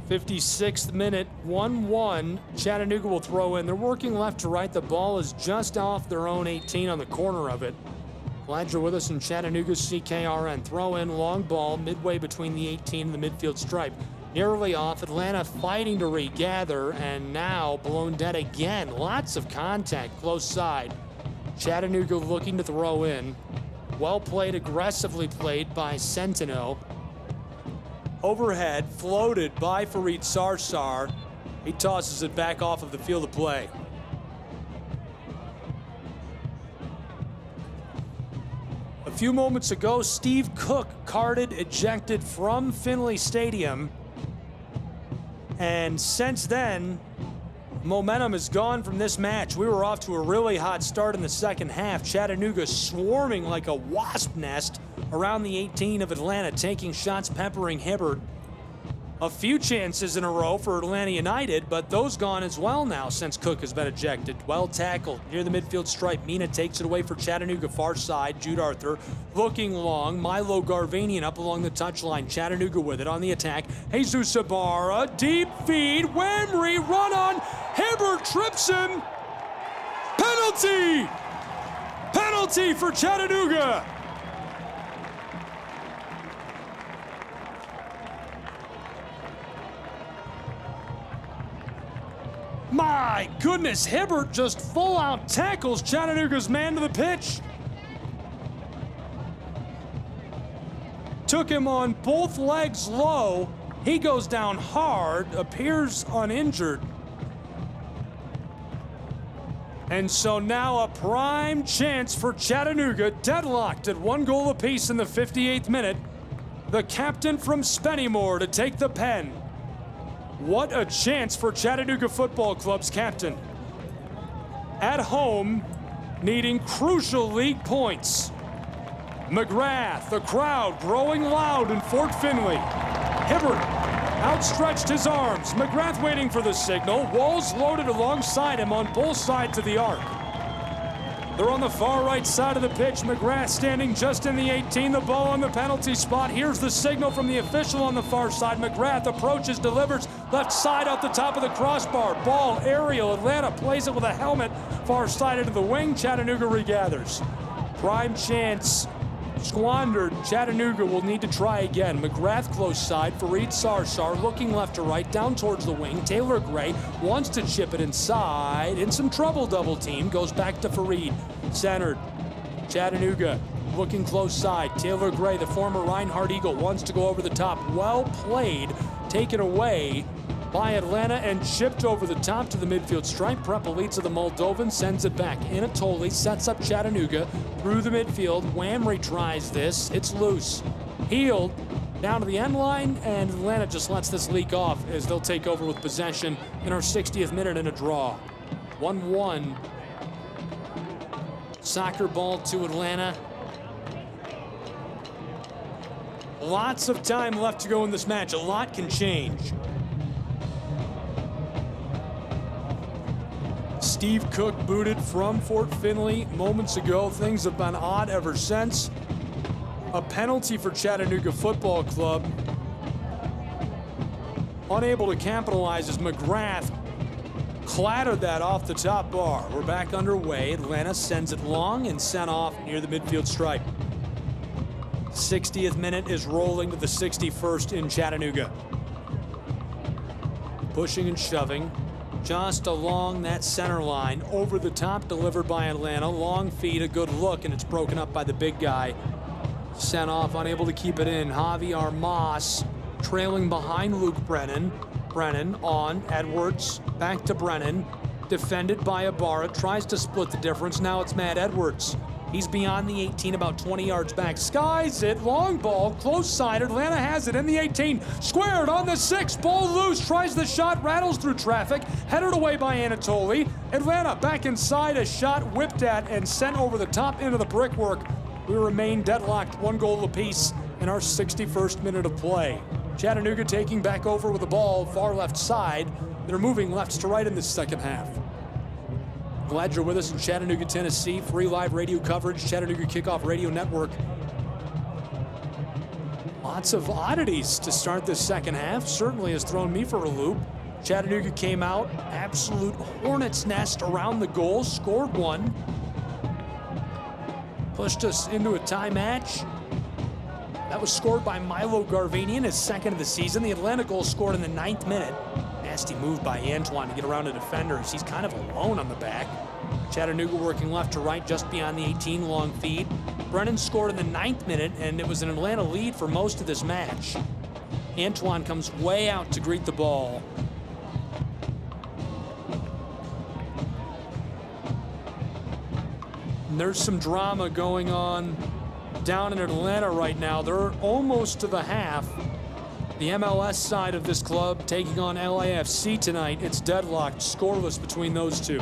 S7: '56th minute, 1-1. Chattanooga will throw in. They're working left to right. The ball is just off their own 18 on the corner of it. Glad you're with us in Chattanooga's CKRN. Throw in, long ball, midway between the 18 and the midfield stripe. Nearly off. Atlanta fighting to regather, and now blown dead again. Lots of contact close side. Chattanooga looking to throw in. Well played, aggressively played by Centeno. Overhead, floated by Fareed Sarsar. He tosses it back off of the field of play. A few moments ago, Steve Cook carded ejected from Finley Stadium. And since then, momentum is gone from this match. We were off to a really hot start in the second half. Chattanooga swarming like a wasp nest around the 18 of Atlanta, taking shots, peppering Hibbert. A few chances in a row for Atlanta United, but those gone as well now since Cook has been ejected. Well tackled near the midfield stripe. Mina takes it away for Chattanooga, far side. Jude Arthur looking long. Milo Garvanian up along the touchline. Chattanooga with it on the attack. Jesus Ibarra, deep feed. Whamry, run on. Hibbert trips him. Penalty! Penalty for Chattanooga! My goodness, Hibbert just full out tackles Chattanooga's man to the pitch. Took him on both legs low. He goes down hard, appears uninjured. And so now a prime chance for Chattanooga, deadlocked at 1 goal apiece in the 58th minute. The captain from Spennymoor to take the pen. What a chance for Chattanooga Football Club's captain. At home, needing crucial league points. McGrath, the crowd growing loud in Fort Finley. Hibbert outstretched his arms. McGrath waiting for the signal. Walls loaded alongside him on both sides of the arc. They're on the far right side of the pitch. McGrath standing just in the 18. The ball on the penalty spot. Here's the signal from the official on the far side. McGrath approaches, delivers left side out the top of the crossbar. Ball aerial. Atlanta plays it with a helmet. Far side into the wing. Chattanooga regathers. Prime chance squandered. Chattanooga will need to try again. McGrath close side. Fareed Sarsar looking left to right, down towards the wing. Taylor Gray wants to chip it inside. In some trouble, double team. Goes back to Fareed. Centered. Chattanooga looking close side. Taylor Gray, the former Reinhardt Eagle, wants to go over the top. Well played, taken away by Atlanta and chipped over the top to the midfield stripe. Prepelica, the Moldovan, sends it back. Anatoly sets up Chattanooga through the midfield. Wham retries this. It's loose. Healed down to the end line, and Atlanta just lets this leak off as they'll take over with possession in our 60th minute in a draw. 1-1. Soccer ball to Atlanta. Lots of time left to go in this match. A lot can change. Steve Cook booted from Fort Finley moments ago. Things have been odd ever since. A penalty for Chattanooga Football Club. Unable to capitalize as McGrath clattered that off the top bar. We're back underway. Atlanta sends it long and sent off near the midfield stripe. 60th minute is rolling to the 61st in Chattanooga. Pushing and shoving just along that center line. Over the top, delivered by Atlanta. Long feed, a good look, and it's broken up by the big guy. Sent off, unable to keep it in. Javi Armas trailing behind Luke Brennan. Brennan on Edwards, back to Brennan. Defended by Ibarra, tries to split the difference. Now it's Matt Edwards. He's beyond the 18, about 20 yards back. Skies it, long ball, close side. Atlanta has it in the 18. Squared on the 6, ball loose. Tries the shot, rattles through traffic. Headed away by Anatoly. Atlanta back inside, a shot whipped at and sent over the top into the brickwork. We remain deadlocked, 1 goal apiece in our 61st minute of play. Chattanooga taking back over with the ball, far left side. They're moving left to right in this second half. Glad you're with us in Chattanooga, Tennessee. Free live radio coverage, Chattanooga Kickoff Radio Network. Lots of oddities to start this second half. Certainly has thrown me for a loop. Chattanooga came out, absolute hornet's nest around the goal, scored 1. Pushed us into a tie match. That was scored by Milo Garvanian, his second of the season. The Atlanta goal scored in the 9th minute. Nasty move by Antoine to get around a defender as he's kind of alone on the back. Chattanooga working left to right just beyond the 18, long feed. Brennan scored in the 9th minute, and it was an Atlanta lead for most of this match. Antoine comes way out to greet the ball. And there's some drama going on down in Atlanta right now. They're almost to the half. The MLS side of this club taking on LAFC tonight. It's deadlocked, scoreless between those two.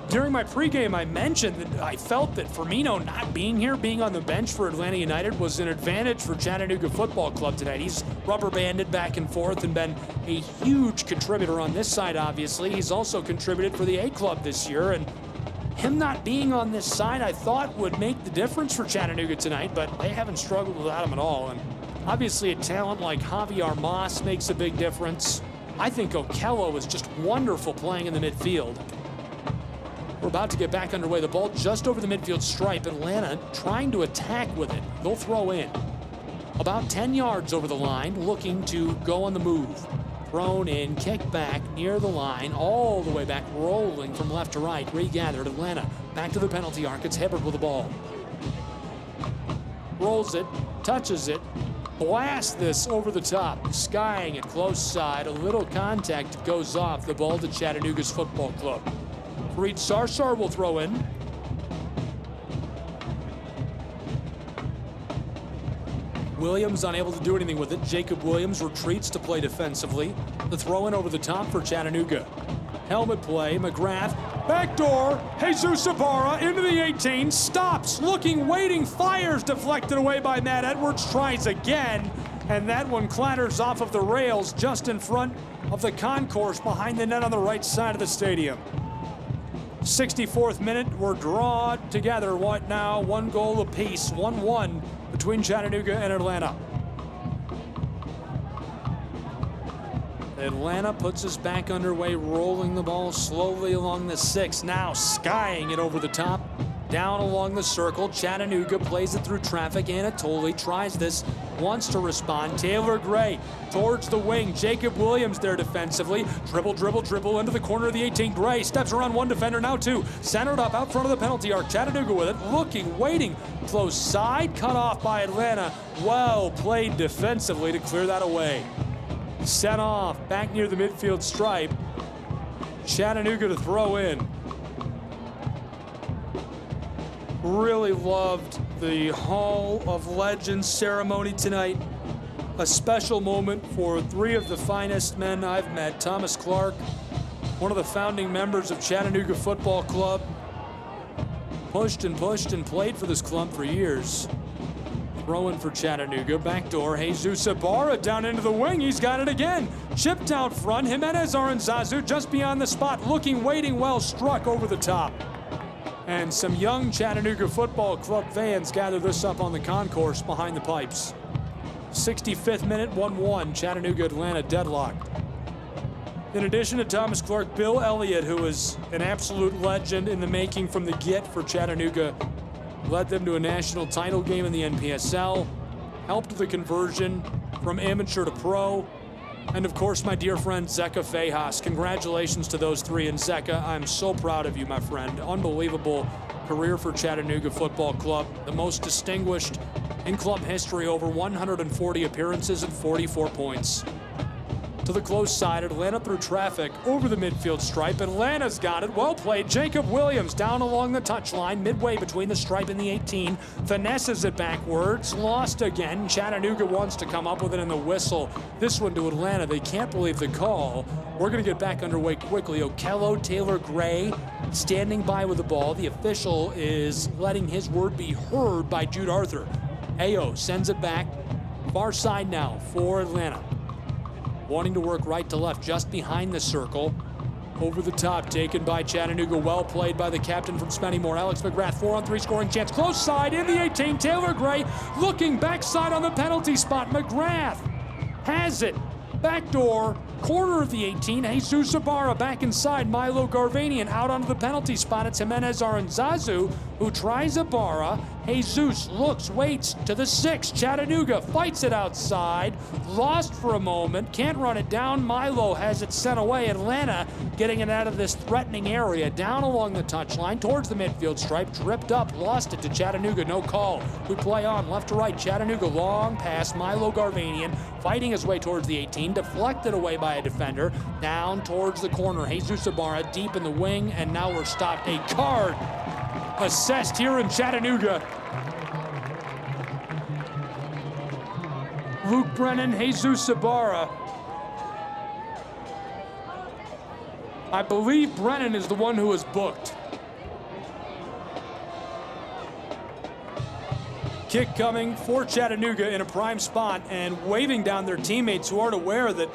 S7: During my pregame, I mentioned that I felt that Firmino not being here, being on the bench for Atlanta United, was an advantage for Chattanooga Football Club tonight. He's rubber banded back and forth and been a huge contributor on this side, obviously. He's also contributed for the A club this year, and him not being on this side, I thought would make the difference for Chattanooga tonight, but they haven't struggled without him at all. And obviously a talent like Javi Armas makes a big difference. I think Okello is just wonderful playing in the midfield. We're about to get back underway. The ball just over the midfield stripe. Atlanta trying to attack with it. They'll throw in. About 10 yards over the line, looking to go on the move. Thrown in, kick back near the line, all the way back, rolling from left to right. Regathered. Atlanta back to the penalty arc. It's Hibbert with the ball. Rolls it, touches it, blasts this over the top, skying it close side. A little contact goes off. The ball to Chattanooga's Football Club. Fareed Sarsar will throw in. Williams unable to do anything with it. Jacob Williams retreats to play defensively. The throw in over the top for Chattanooga. Helmet play, McGrath, backdoor, Jesus Ibarra into the 18, stops, looking, waiting, fires, deflected away by Matt Edwards, tries again, and that one clatters off of the rails just in front of the concourse behind the net on the right side of the stadium. 64th minute, we're drawn together. What now? 1 goal apiece, 1-1 between Chattanooga and Atlanta. Atlanta puts us back underway, rolling the ball slowly along the 6. Now skying it over the top, down along the circle. Chattanooga plays it through traffic. Anatoly tries this wants to respond. Taylor Gray towards the wing. Jacob Williams there defensively. Dribble into the corner of the 18. Gray steps around one defender, now two. Centered up out front of the penalty arc. Chattanooga with it. Looking, waiting. Close side, cut off by Atlanta. Well played defensively to clear that away. Sent off back near the midfield stripe. Chattanooga to throw in. Really loved the Hall of Legends ceremony tonight. A special moment for three of the finest men I've met. Thomas Clark, one of the founding members of Chattanooga Football Club. Pushed and played for this club for years. Throwing for Chattanooga, backdoor, Jesus Ibarra down into the wing, he's got it again. Chipped out front, Jimenez Aranzazu just beyond the spot, looking, waiting, well struck over the top. And some young Chattanooga Football Club fans gather this up on the concourse behind the pipes. 65th minute, 1-1, Chattanooga-Atlanta deadlocked. In addition to Thomas Clark, Bill Elliott, who is an absolute legend in the making from the get for Chattanooga, led them to a national title game in the NPSL, helped the conversion from amateur to pro, and of course my dear friend Zeka Fejas. Congratulations to those three. And Zeka, I'm so proud of you, my friend. Unbelievable career for Chattanooga Football Club, the most distinguished in club history, over 140 appearances and 44 points. To the close side, Atlanta through traffic over the midfield stripe. Atlanta's got it. Well played. Jacob Williams down along the touchline, midway between the stripe and the 18. Finesses it backwards. Lost again. Chattanooga wants to come up with it in the whistle. This one to Atlanta. They can't believe the call. We're going to get back underway quickly. Okello, Taylor Gray standing by with the ball. The official is letting his word be heard by Jude Arthur. Ayo sends it back. Far side now for Atlanta. Wanting to work right to left, just behind the circle. Over the top, taken by Chattanooga. Well played by the captain from Spennymoor. Alex McGrath, 4-on-3 scoring chance. Close side in the 18. Taylor Gray looking backside on the penalty spot. McGrath has it. Backdoor, corner of the 18. Jesus Ibarra back inside. Milo Garvanian out onto the penalty spot. It's Jimenez Aranzazu who tries Ibarra. Jesus looks, waits to the 6. Chattanooga fights it outside. Lost for a moment. Can't run it down. Milo has it sent away. Atlanta getting it out of this threatening area. Down along the touchline towards the midfield stripe. Tripped up. Lost it to Chattanooga. No call. We play on left to right. Chattanooga long pass. Milo Garvanian fighting his way towards the 18. Deflected away by a defender. Down towards the corner. Jesus Ibarra deep in the wing. And now we're stopped. A card assessed here in Chattanooga. Luke Brennan, Jesus Ibarra. I believe Brennan is the one who was booked. Kick coming for Chattanooga in a prime spot and waving down their teammates who aren't aware that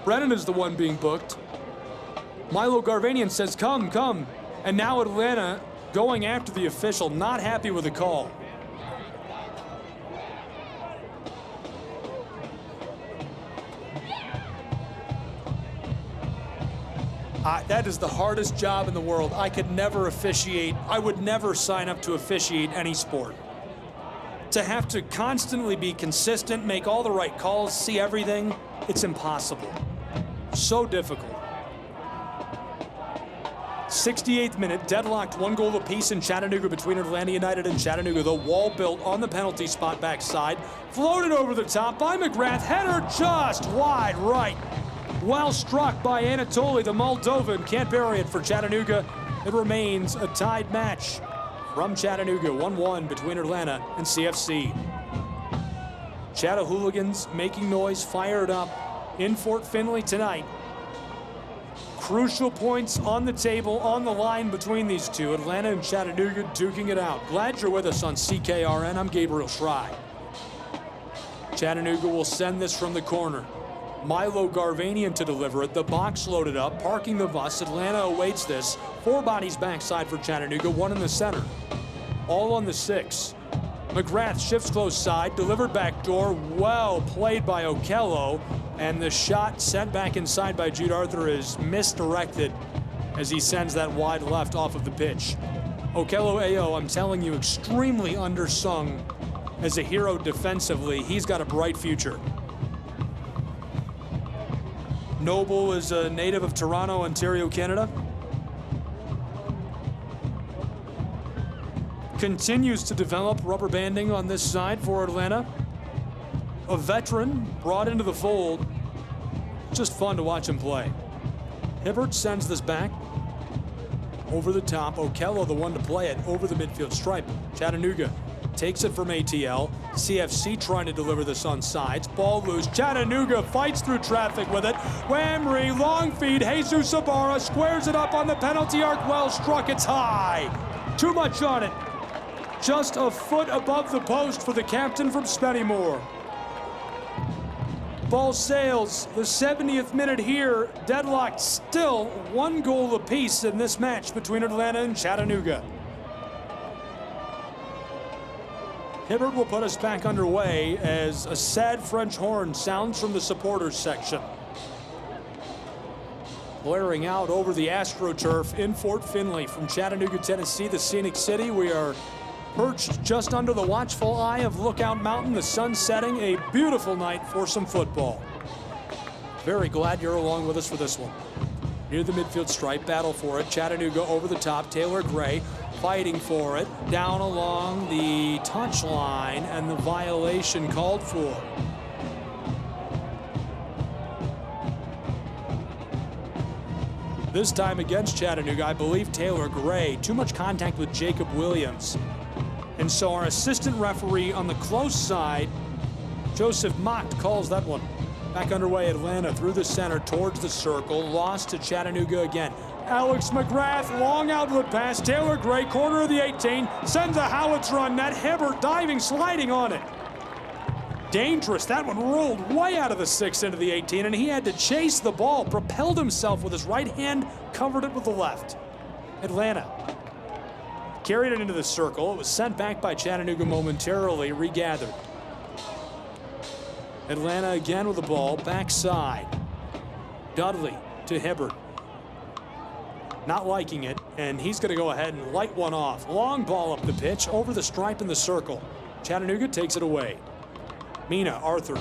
S7: Brennan is the one being booked. Milo Garvanian says, come, come. And now Atlanta going after the official, not happy with the call. That is the hardest job in the world. I could never officiate. I would never sign up to officiate any sport. To have to constantly be consistent, make all the right calls, see everything, it's impossible. So difficult. 68th minute, deadlocked, 1 goal apiece in Chattanooga between Atlanta United and Chattanooga. The wall built on the penalty spot backside. Floated over the top by McGrath. Header just wide right. Well struck by Anatoly, the Moldovan. Can't bury it for Chattanooga. It remains a tied match from Chattanooga, 1-1 between Atlanta and CFC. Chattahooligans making noise, fired up in Fort Finley tonight. Crucial points on the table, on the line between these two. Atlanta and Chattanooga duking it out. Glad you're with us on CKRN. I'm Gabriel Schrei. Chattanooga will send this from the corner. Milo Garvanian to deliver it. The box loaded up, parking the bus. Atlanta awaits this. 4 bodies backside for Chattanooga, 1 in the center. All on the 6. McGrath shifts close side, delivered back door. Well played by Okello. And the shot sent back inside by Jude Arthur is misdirected as he sends that wide left off of the pitch. Okello Ayo, I'm telling you, extremely undersung as a hero defensively. He's got a bright future. Noble is a native of Toronto, Ontario, Canada. Continues to develop rubber banding on this side for Atlanta. A veteran brought into the fold. Just fun to watch him play. Hibbert sends this back. Over the top, Okello the one to play it over the midfield stripe. Chattanooga takes it from ATL. CFC trying to deliver this on sides. Ball loose. Chattanooga fights through traffic with it. Whamry, long feed. Jesus Ibarra squares it up on the penalty arc. Well struck. It's high. Too much on it. Just a foot above the post for the captain from Spennymoor. Ball sails. The 70th minute here. Deadlocked still. 1 goal apiece in this match between Atlanta and Chattanooga. Hibbert will put us back underway as a sad French horn sounds from the supporters section. Blaring out over the AstroTurf in Fort Finley from Chattanooga, Tennessee, the scenic city. We are perched just under the watchful eye of Lookout Mountain, the sun setting. A beautiful night for some football. Very glad you're along with us for this one. Near the midfield stripe, battle for it. Chattanooga over the top. Taylor Gray fighting for it. Down along the touch line, and the violation called for. This time against Chattanooga, I believe Taylor Gray. Too much contact with Jacob Williams. And so our assistant referee on the close side, Joseph Mocht, calls that one. Back underway, Atlanta through the center towards the circle. Lost to Chattanooga again. Alex McGrath, long outlet pass. Taylor Gray, corner of the 18, sends a howitzer on net. Hibbert diving, sliding on it. Dangerous. That one rolled way out of the 6 into the 18, and he had to chase the ball. Propelled himself with his right hand, covered it with the left. Atlanta carried it into the circle. It was sent back by Chattanooga momentarily, regathered. Atlanta again with the ball, backside. Dudley to Hibbert. Not liking it, and he's going to go ahead and light one off. Long ball up the pitch, over the stripe in the circle. Chattanooga takes it away. Mina, Arthur,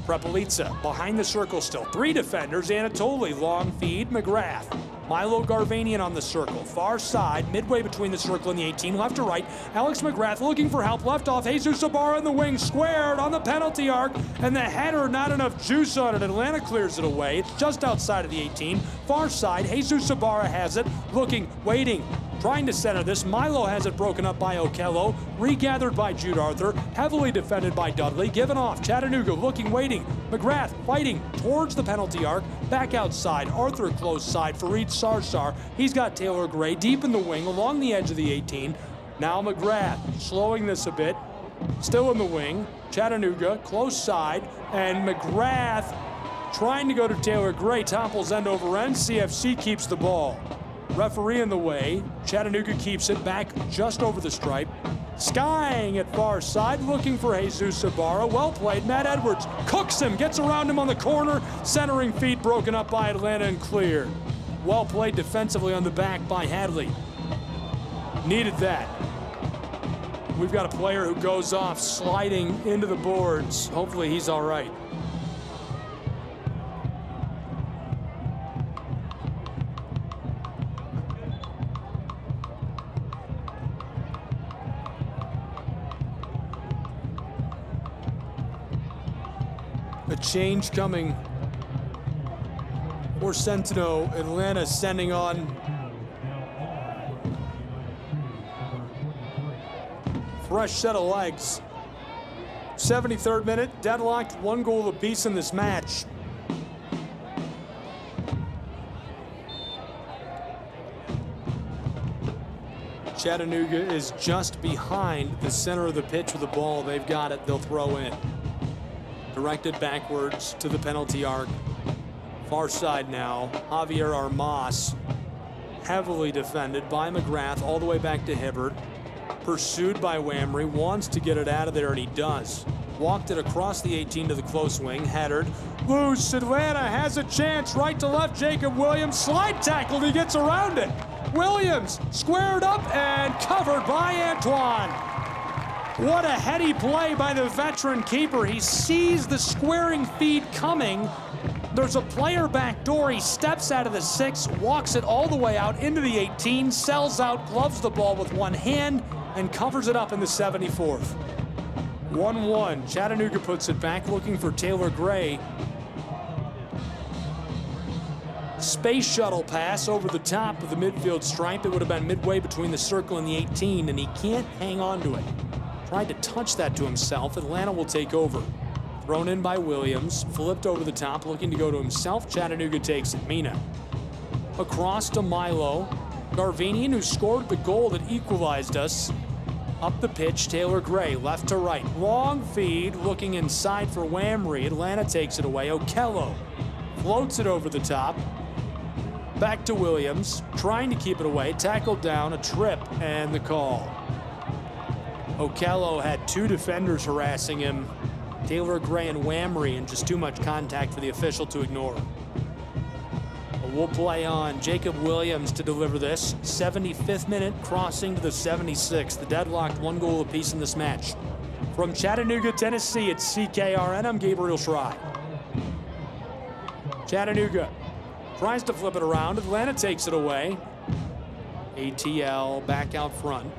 S7: Prepelica behind the circle still. 3 defenders, Anatoli, long feed, McGrath. Milo Garvanian on the circle, far side, midway between the circle and the 18, left to right. Alex McGrath looking for help, left off. Jesus Ibarra in the wing, squared on the penalty arc, and the header, not enough juice on it. Atlanta clears it away. It's just outside of the 18, far side. Jesus Ibarra has it, looking, waiting, trying to center this. Milo has it broken up by Okello, regathered by Jude Arthur, heavily defended by Dudley, given off. Chattanooga looking, waiting. McGrath fighting towards the penalty arc, back outside. Arthur close side, Fareed Sarsar. He's got Taylor Gray deep in the wing along the edge of the 18. Now McGrath slowing this a bit, still in the wing. Chattanooga close side, and McGrath trying to go to Taylor Gray, topples end over end. CFC keeps the ball. Referee in the way. Chattanooga keeps it back just over the stripe. Skying at far side, looking for Jesus Ibarra. Well played. Matt Edwards cooks him, gets around him on the corner. Centering feet broken up by Atlanta and cleared. Well played defensively on the back by Hadley. Needed that. We've got a player who goes off sliding into the boards. Hopefully he's all right. A change coming for Centeno. Atlanta sending on fresh set of legs. 73rd minute, deadlocked, 1 goal apiece in this match. Chattanooga is just behind the center of the pitch with the ball. They've got it, they'll throw in. Directed backwards to the penalty arc. Far side now, Javier Armas. Heavily defended by McGrath all the way back to Hibbert. Pursued by Whamry, wants to get it out of there, and he does. Walked it across the 18 to the close wing, headered. Loose, Atlanta has a chance, right to left, Jacob Williams. Slide tackled, he gets around it. Williams squared up and covered by Antoine. What a heady play by the veteran keeper. He sees the squaring feed coming. There's a player back door. He steps out of the 6, walks it all the way out into the 18, sells out, gloves the ball with one hand, and covers it up in the 74th. 1-1. Chattanooga puts it back, looking for Taylor Gray. Space shuttle pass over the top of the midfield stripe. It would have been midway between the circle and the 18, and he can't hang on to it. Tried to touch that to himself. Atlanta will take over. Thrown in by Williams, flipped over the top, looking to go to himself. Chattanooga takes it. Mina. Across to Milo. Garvanian, who scored the goal that equalized us. Up the pitch, Taylor Gray, left to right. Long feed, looking inside for Whamry. Atlanta takes it away. Okello floats it over the top. Back to Williams, trying to keep it away. Tackled down, a trip, and the call. Okello had 2 defenders harassing him. Taylor Gray and Whamry, and just too much contact for the official to ignore. But we'll play on. Jacob Williams to deliver this. 75th minute, crossing to the 76th. The deadlocked 1 goal apiece in this match. From Chattanooga, Tennessee, it's CKRN. I'm Gabriel Schrei. Chattanooga tries to flip it around. Atlanta takes it away. ATL back out front.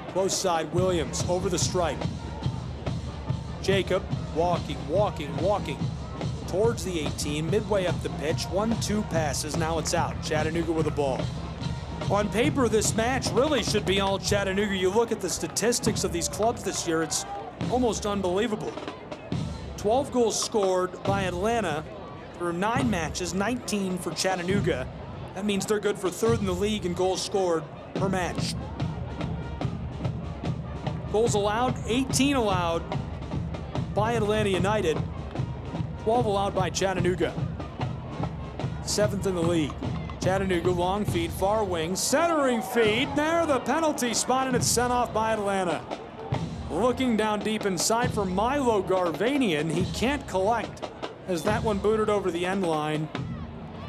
S7: Close side, Williams over the stripe. Jacob walking towards the 18, midway up the pitch. 1-2 passes, now it's out. Chattanooga with the ball. On paper, this match really should be all Chattanooga. You look at the statistics of these clubs this year, it's almost unbelievable. 12 goals scored by Atlanta through 9 matches, 19 for Chattanooga. That means they're good for 3rd in the league in goals scored per match. Goals allowed, 18 allowed by Atlanta United, 12 allowed by Chattanooga. 7th in the league. Chattanooga, long feed, far wing, centering feed. There, the penalty spot, and it's sent off by Atlanta. Looking down deep inside for Milo Garvanian. He can't collect as that one booted over the end line.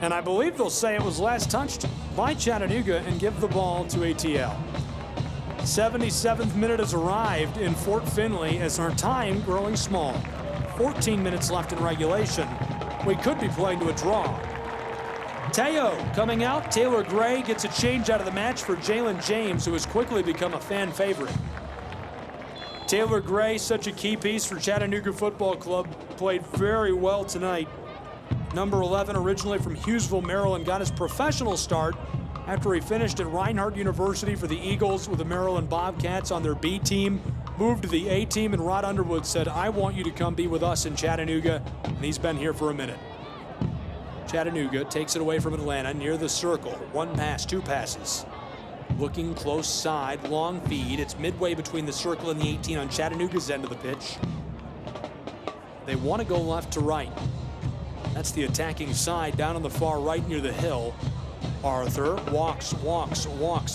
S7: And I believe they'll say it was last touched by Chattanooga and give the ball to ATL. 77th minute has arrived in Fort Finley as our time growing small. 14 minutes left in regulation. We could be playing to a draw. Teo coming out. Taylor Gray gets a change out of the match for Jalen James, who has quickly become a fan favorite. Taylor Gray, such a key piece for Chattanooga Football Club, played very well tonight. Number 11, originally from Hughesville, Maryland, got his professional start after he finished at Reinhardt University for the Eagles with the Maryland Bobcats on their B team. Moved to the A team, and Rod Underwood said, I want you to come be with us in Chattanooga, and he's been here for a minute. Chattanooga takes it away from Atlanta near the circle. 1 pass, 2 passes. Looking close side, long feed. It's midway between the circle and the 18 on Chattanooga's end of the pitch. They want to go left to right. That's the attacking side down on the far right near the hill. Arthur walks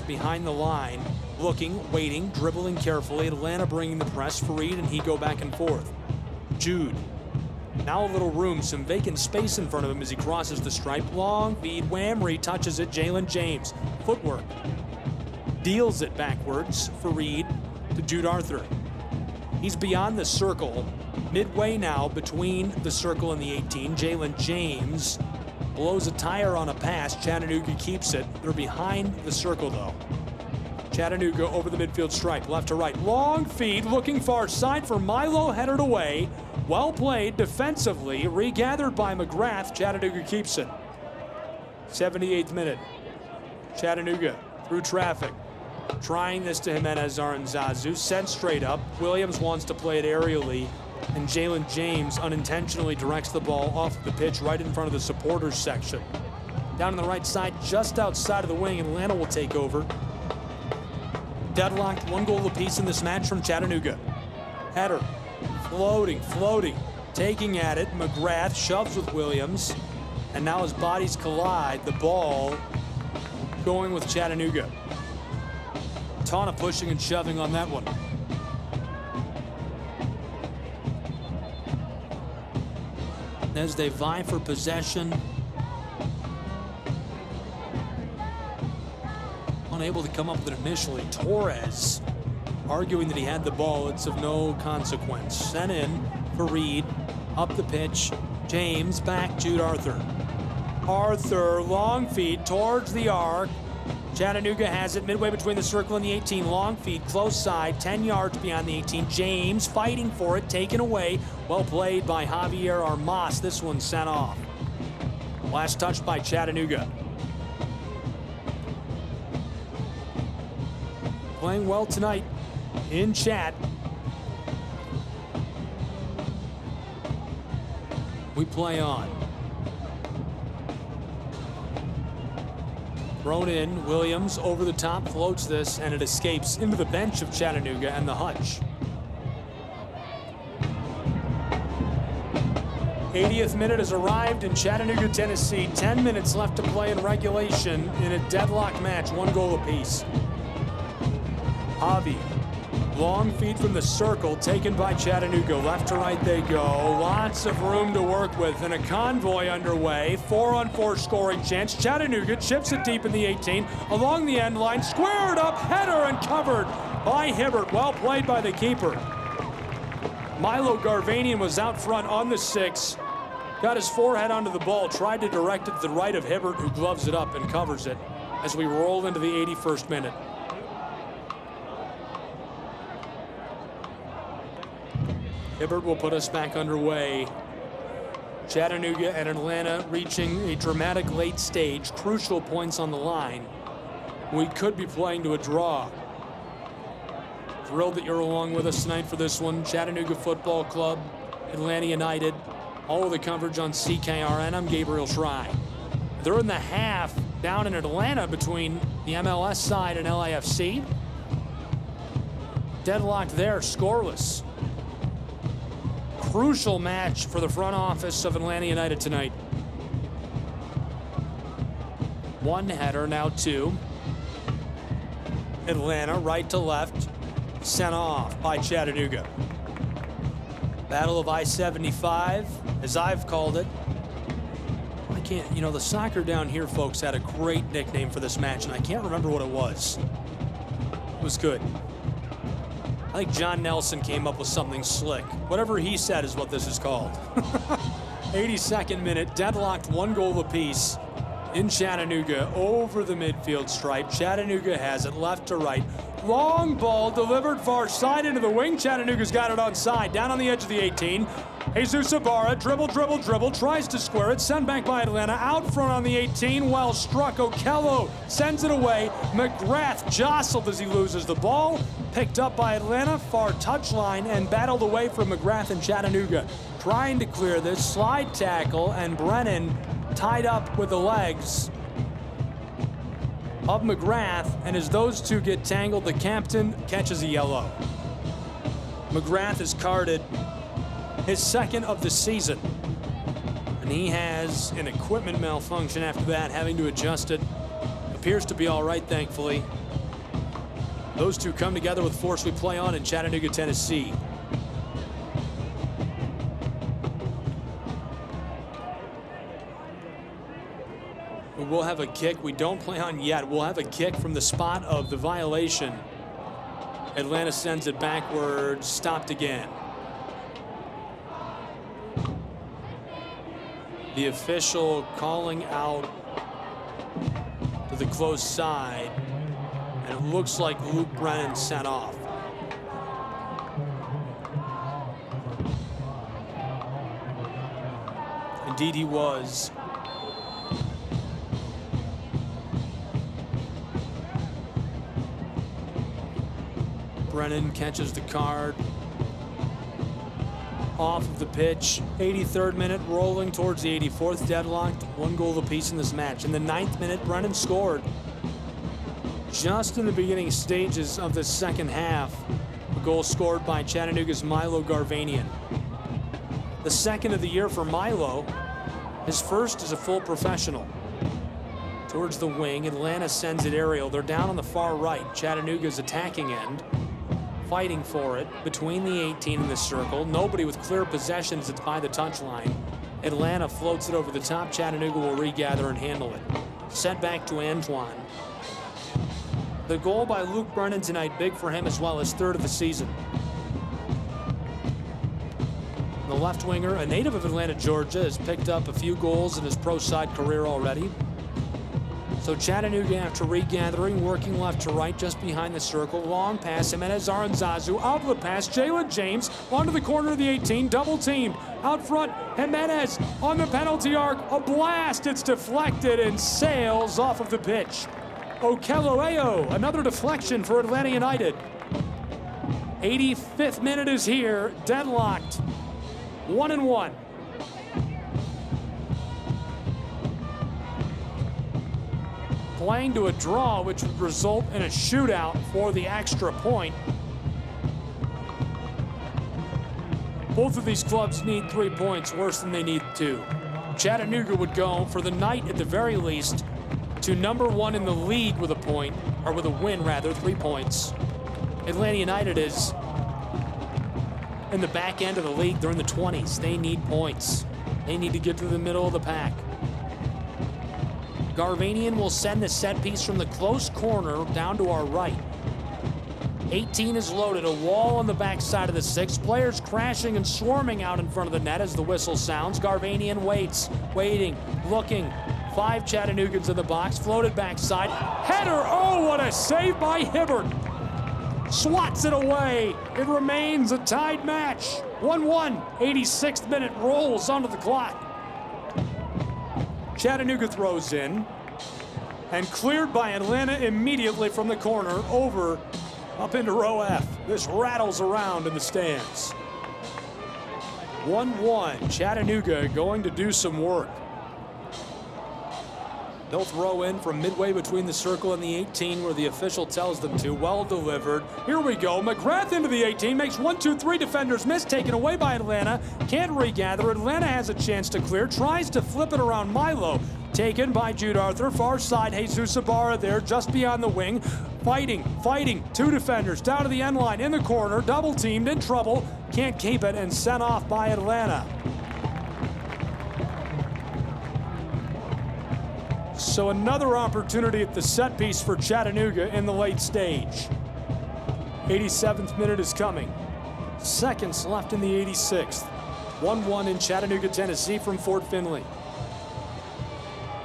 S7: behind the line, looking, waiting, dribbling carefully. Atlanta bringing the press. Fareed and he go back and forth. Jude. Now a little room, some vacant space in front of him as he crosses the stripe. Long feed, Whamry touches it. Jalen James. Footwork. Deals it backwards. Fareed to Jude Arthur. He's beyond the circle. Midway now between the circle and the 18. Jalen James blows a tire on a pass. Chattanooga keeps it. They're behind the circle, though. Chattanooga over the midfield stripe, left to right. Long feed, looking far side for Milo, headed away. Well played defensively, regathered by McGrath. Chattanooga keeps it. 78th minute. Chattanooga through traffic. Trying this to Jimenez Aranzazu, sent straight up. Williams wants to play it aerially, and Jalen James unintentionally directs the ball off the pitch right in front of the supporters section. Down on the right side, just outside of the wing, Atlanta will take over. Deadlocked, 1 goal apiece in this match from Chattanooga. Header, floating, taking at it. McGrath shoves with Williams, and now as bodies collide, the ball going with Chattanooga. Ton of pushing and shoving on that one. As they vie for possession, unable to come up with it initially. Torres arguing that he had the ball. It's of no consequence. Sent in for Reed. Up the pitch. James back. Jude Arthur. Arthur, long feed towards the arc. Chattanooga has it midway between the circle and the 18. Long feed, close side, 10 yards beyond the 18. James fighting for it, taken away. Well played by Javier Armas. This one sent off. Last touch by Chattanooga. Playing well tonight in Chat. We play on. Thrown in, Williams over the top, floats this, and it escapes into the bench of Chattanooga and the hutch. 80th minute has arrived in Chattanooga, Tennessee. 10 minutes left to play in regulation in a deadlock match, 1 goal apiece. Javi, long feed from the circle, taken by Chattanooga. Left to right they go. Lots of room to work with, and a convoy underway. 4-on-4 scoring chance. Chattanooga chips it deep in the 18, along the end line, squared up, header, and covered by Hibbert. Well played by the keeper. Milo Garvanian was out front on the 6. Got his forehead onto the ball, tried to direct it to the right of Hibbert, who gloves it up and covers it as we roll into the 81st minute. Hibbert will put us back underway. Chattanooga and Atlanta reaching a dramatic late stage, crucial points on the line. We could be playing to a draw. Thrilled that you're along with us tonight for this one. Chattanooga Football Club, Atlanta United, all of the coverage on CKRN. I'm Gabriel Schrei. They're in the half down in Atlanta between the MLS side and LAFC. Deadlocked there, scoreless. Crucial match for the front office of Atlanta United tonight. 1 header, now 2. Atlanta, right to left, sent off by Chattanooga. Battle of I-75, as I've called it. I can't, the soccer down here, folks, had a great nickname for this match, and I can't remember what it was. It was good. I think John Nelson came up with something slick. Whatever he said is what this is called. 82nd minute, deadlocked, 1 goal apiece in Chattanooga over the midfield stripe. Chattanooga has it left to right. Long ball delivered far side into the wing. Chattanooga's got it onside, down on the edge of the 18. Jesus Ibarra, dribble, tries to square it, sent back by Atlanta, out front on the 18, well struck. Okello sends it away. McGrath jostled as he loses the ball, picked up by Atlanta, far touchline, and battled away from McGrath and Chattanooga. Trying to clear this, slide tackle, and Brennan tied up with the legs of McGrath, and as those two get tangled, the captain catches a yellow. McGrath is carded, his 2nd of the season, and he has an equipment malfunction after that, having to adjust it. Appears to be all right, thankfully. Those two come together with force. We play on in Chattanooga, Tennessee. We'll have a kick. We don't play on yet. We'll have a kick from the spot of the violation. Atlanta sends it backwards, stopped again. The official calling out to the close side, and it looks like Luke Brennan sent off. Indeed he was. Brennan catches the card. Off of the pitch. 83rd minute, rolling towards the 84th, deadlocked. 1 goal apiece in this match. In the 9th minute, Brennan scored. Just in the beginning stages of the second half, a goal scored by Chattanooga's Milo Garvanian. The 2nd of the year for Milo. His 1st as a full professional. Towards the wing, Atlanta sends it aerial. They're down on the far right. Chattanooga's attacking end. Fighting for it between the 18 and the circle. Nobody with clear possession as it's by the touchline. Atlanta floats it over the top. Chattanooga will regather and handle it. Sent back to Antoine. The goal by Luke Brennan tonight, big for him as well, his third of the season. The left winger, a native of Atlanta, Georgia, has picked up a few goals in his pro side career already. So Chattanooga, after regathering, working left to right, just behind the circle. Long pass, Jimenez Aranzazu, outlet pass, Jalen James, onto the corner of the 18, double teamed. Out front, Jimenez on the penalty arc, a blast, it's deflected and sails off of the pitch. Okelloeo, another deflection for Atlanta United. 85th minute is here, deadlocked, 1-1. Playing to a draw, which would result in a shootout for the extra point. Both of these clubs need 3 points, worse than they need 2. Chattanooga would go, for the night at the very least, to number 1 in the league with a point, or with a win rather, 3 points. Atlanta United is in the back end of the league. They're in the 20s. They need points. They need to get to the middle of the pack. Garvanian will send the set piece from the close corner down to our right. 18 is loaded, a wall on the backside of the 6. Players crashing and swarming out in front of the net as the whistle sounds. Garvanian waits, waiting, looking. 5 Chattanoogans in the box, floated backside. Header, oh, what a save by Hibbert. Swats it away. It remains a tied match. 1-1, 86th minute rolls onto the clock. Chattanooga throws in and cleared by Atlanta immediately from the corner over up into row F. This rattles around in the stands. 1-1, Chattanooga going to do some work. They'll throw in from midway between the circle and the 18 where the official tells them to. Well delivered. Here we go. McGrath into the 18. Makes 1-2-3 defenders miss. Taken away by Atlanta. Can't regather. Atlanta has a chance to clear. Tries to flip it around Milo. Taken by Jude Arthur. Far side. Jesus Ibarra there just beyond the wing. Fighting. 2 defenders down to the end line in the corner. Double teamed. In trouble. Can't keep it and sent off by Atlanta. So another opportunity at the set piece for Chattanooga in the late stage. 87th minute is coming. Seconds left in the 86th. 1-1 in Chattanooga, Tennessee from Fort Finley.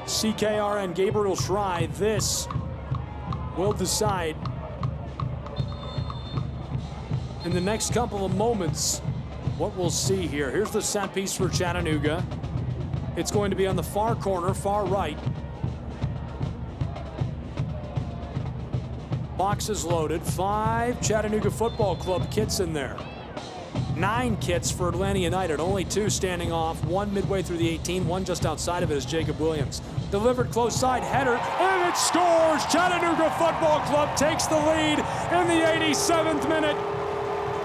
S7: CKR and Gabriel Schrei, this will decide in the next couple of moments what we'll see here. Here's the set piece for Chattanooga. It's going to be on the far corner, far right. Box is loaded. 5 Chattanooga Football Club kits in there. 9 kits for Atlanta United. Only 2 standing off. 1 midway through the 18. 1 just outside of it is Jacob Williams. Delivered close side header, and it scores! Chattanooga Football Club takes the lead in the 87th minute.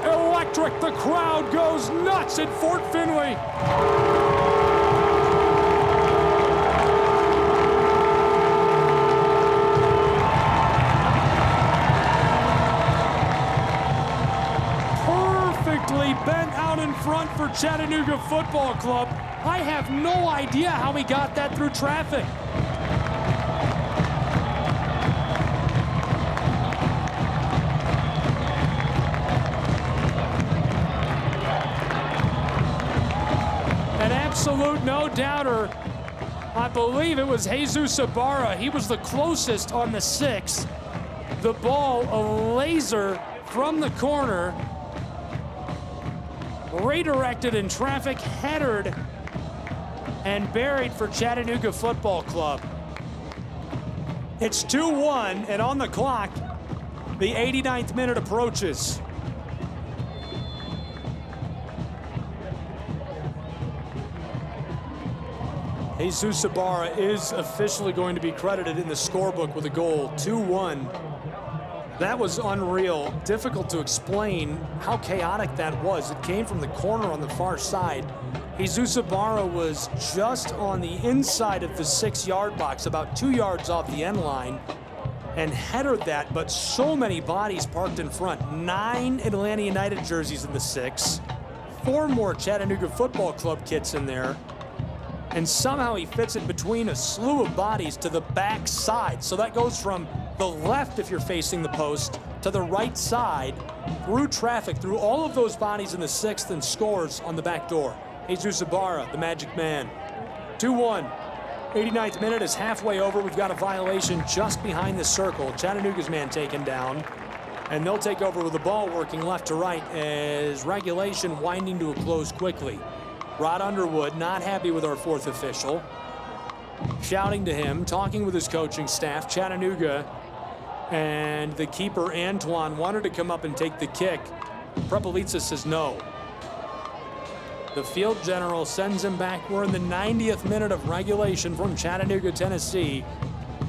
S7: Electric. The crowd goes nuts at Fort Finley. Bent out in front for Chattanooga Football Club. I have no idea how he got that through traffic. An absolute no-doubter. I believe it was Jesus Ibarra. He was the closest on the 6. The ball, a laser from the corner. Redirected in traffic, headered, and buried for Chattanooga Football Club. It's 2-1, and on the clock, the 89th minute approaches. Jesus Ibarra is officially going to be credited in the scorebook with a goal. 2-1. That was unreal. Difficult to explain how chaotic that was. It came from the corner on the far side. Jesus Ibarra was just on the inside of the 6-yard box, about 2 yards off the end line, and headed that, but so many bodies parked in front. 9 Atlanta United jerseys in the 6. 4 more Chattanooga Football Club kits in there. And somehow he fits it between a slew of bodies to the back side. So that goes from the left if you're facing the post, to the right side, through traffic, through all of those bodies in the 6th, and scores on the back door. Jesus Ibarra, the magic man. 2-1. 89th minute is halfway over. We've got a violation just behind the circle. Chattanooga's man taken down, and they'll take over with the ball working left to right as regulation winding to a close quickly. Rod Underwood not happy with our 4th official, shouting to him, talking with his coaching staff. Chattanooga and the keeper, Antoine, wanted to come up and take the kick. Prepelica says no. The field general sends him back. We're in the 90th minute of regulation from Chattanooga, Tennessee.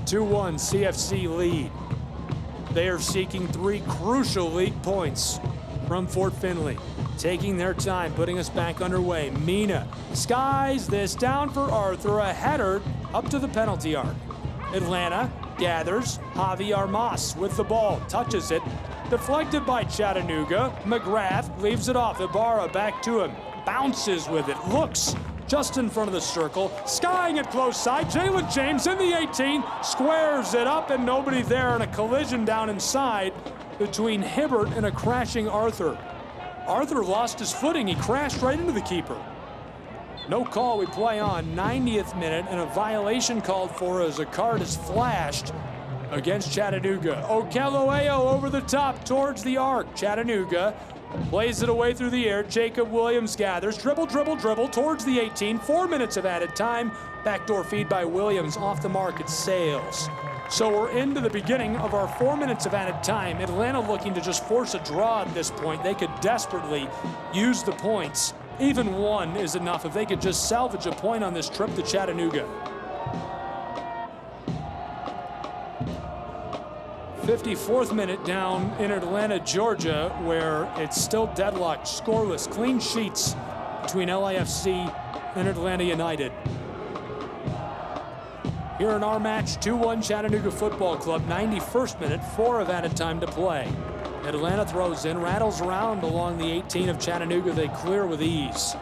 S7: 2-1 CFC lead. They are seeking 3 crucial league points from Fort Finley. Taking their time, putting us back underway. Mina skies this down for Arthur, a header up to the penalty arc. Atlanta gathers. Javi Armas with the ball, touches it. Deflected by Chattanooga. McGrath leaves it off. Ibarra back to him. Bounces with it. Looks just in front of the circle. Skying it close side. Jalen James in the 18. Squares it up and nobody there, and a collision down inside between Hibbert and a crashing Arthur. Arthur lost his footing. He crashed right into the keeper. No call, we play on. 90th minute, and a violation called for as a card is flashed against Chattanooga. Okelloeo over the top towards the arc. Chattanooga plays it away through the air. Jacob Williams gathers. Dribble, dribble, dribble towards the 18. 4 minutes of added time. Backdoor feed by Williams. Off the mark, it sails. So we're into the beginning of our 4 minutes of added time. Atlanta looking to just force a draw at this point. They could desperately use the points. Even one is enough if they could just salvage a point on this trip to Chattanooga. 54th minute down in Atlanta, Georgia, where it's still deadlocked, scoreless, clean sheets between LAFC and Atlanta United. Here in our match, 2-1 Chattanooga Football Club, 91st minute, 4 of added time to play. Atlanta throws in, rattles around along the 18 of Chattanooga. They clear with ease.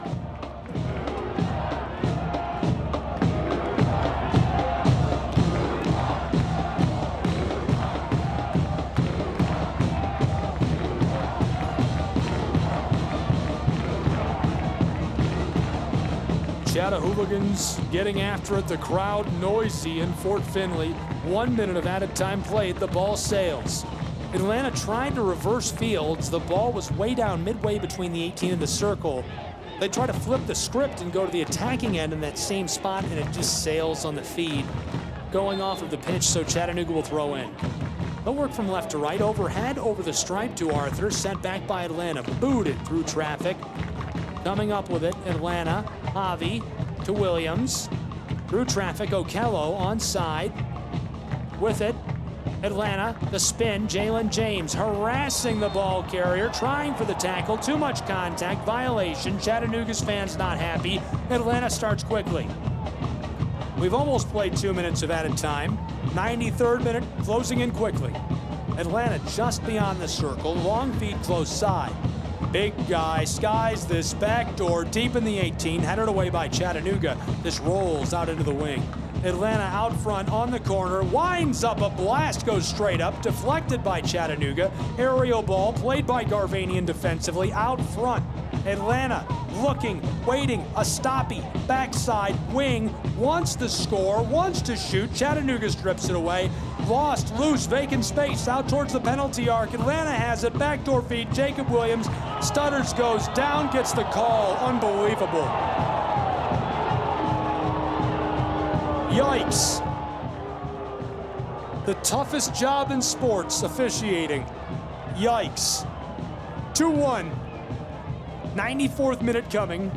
S7: Chattahooligans getting after it. The crowd noisy in Fort Finley. 1 minute of added time played. The ball sails. Atlanta tried to reverse fields. The ball was way down midway between the 18 and the circle. They try to flip the script and go to the attacking end in that same spot, and it just sails on the feed. Going off of the pitch, so Chattanooga will throw in. They'll work from left to right, overhead, over the stripe to Arthur, sent back by Atlanta, booted through traffic. Coming up with it, Atlanta, Javi to Williams. Through traffic, Okello onside. With it, Atlanta, the spin, Jalen James harassing the ball carrier, trying for the tackle, too much contact, violation. Chattanooga's fans not happy. Atlanta starts quickly. We've almost played 2 minutes of added time. 93rd minute, closing in quickly. Atlanta just beyond the circle, long feed close side. Big guy skies this backdoor deep in the 18, headed away by Chattanooga. This rolls out into the wing. Atlanta out front on the corner, winds up, a blast goes straight up, deflected by Chattanooga. Aerial ball played by Garvanian defensively out front. Atlanta looking, waiting, a stoppie, backside, wing, wants to score, wants to shoot. Chattanooga strips it away. Lost, loose, vacant space out towards the penalty arc. Atlanta has it, backdoor feed, Jacob Williams. Stutters, goes down, gets the call. Unbelievable. Yikes. The toughest job in sports, officiating. Yikes. 2-1. 94th minute coming.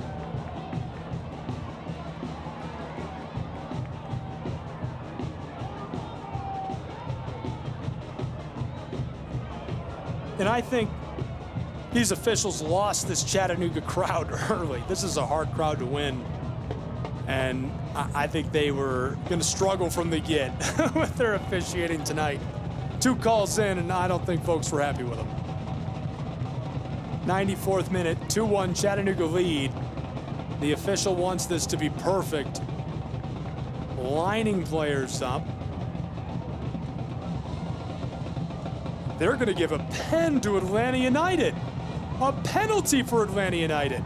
S7: And I think these officials lost this Chattanooga crowd early. This is a hard crowd to win. And I think they were going to struggle from the get with their officiating tonight. 2 calls in, and I don't think folks were happy with them. 94th minute, 2-1 Chattanooga lead. The official wants this to be perfect. Lining players up. They're going to give a pen to Atlanta United. A penalty for Atlanta United.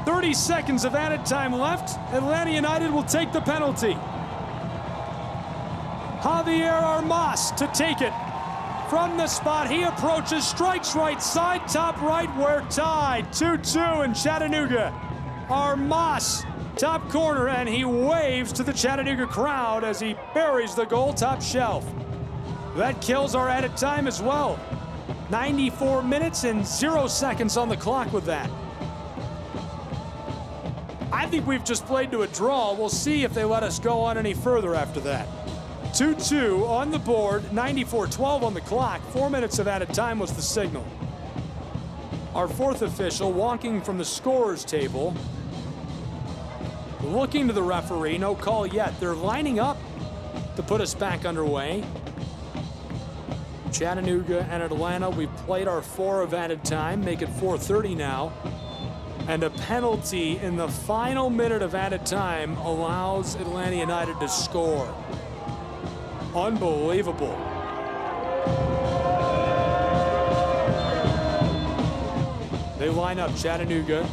S7: "30 seconds of added time left. Atlanta United will take the penalty. Javier Armas to take it. From the spot, he approaches, strikes right side, top right, we're tied. 2-2 in Chattanooga. Armas, top corner, and he waves to the Chattanooga crowd as he buries the goal top shelf. That kills our added time as well. 94 minutes and 0 seconds on the clock with that. I think we've just played to a draw. We'll see if they let us go on any further after that. 2-2 on the board, 94-12 on the clock. 4 minutes of added time was the signal. Our fourth official walking from the scorer's table, looking to the referee, no call yet. They're lining up to put us back underway. Chattanooga and Atlanta, we've played our 4 of added time, make it 4:30 now. And a penalty in the final minute of added time allows Atlanta United to score. Unbelievable. They line up. Chattanooga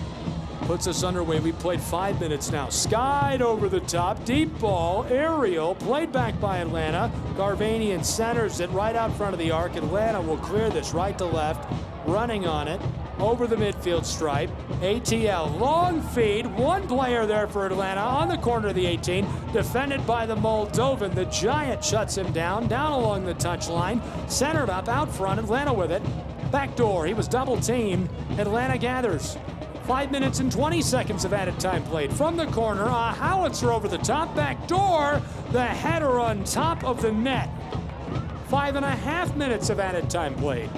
S7: puts us underway. We played 5 minutes now. Skied over the top. Deep ball. Aerial. Played back by Atlanta. Garvanian centers it right out front of the arc. Atlanta will clear this right to left. Running on it. Over the midfield stripe. ATL. Long feed. One player there for Atlanta on the corner of the 18. Defended by the Moldovan. The Giant shuts him down. Down along the touchline. Centered up out front. Atlanta with it. Backdoor. He was double teamed. Atlanta gathers. 5 minutes and 20 seconds of added time played. From the corner, a howitzer over the top. Back door. The header on top of the net. 5.5 minutes of added time played.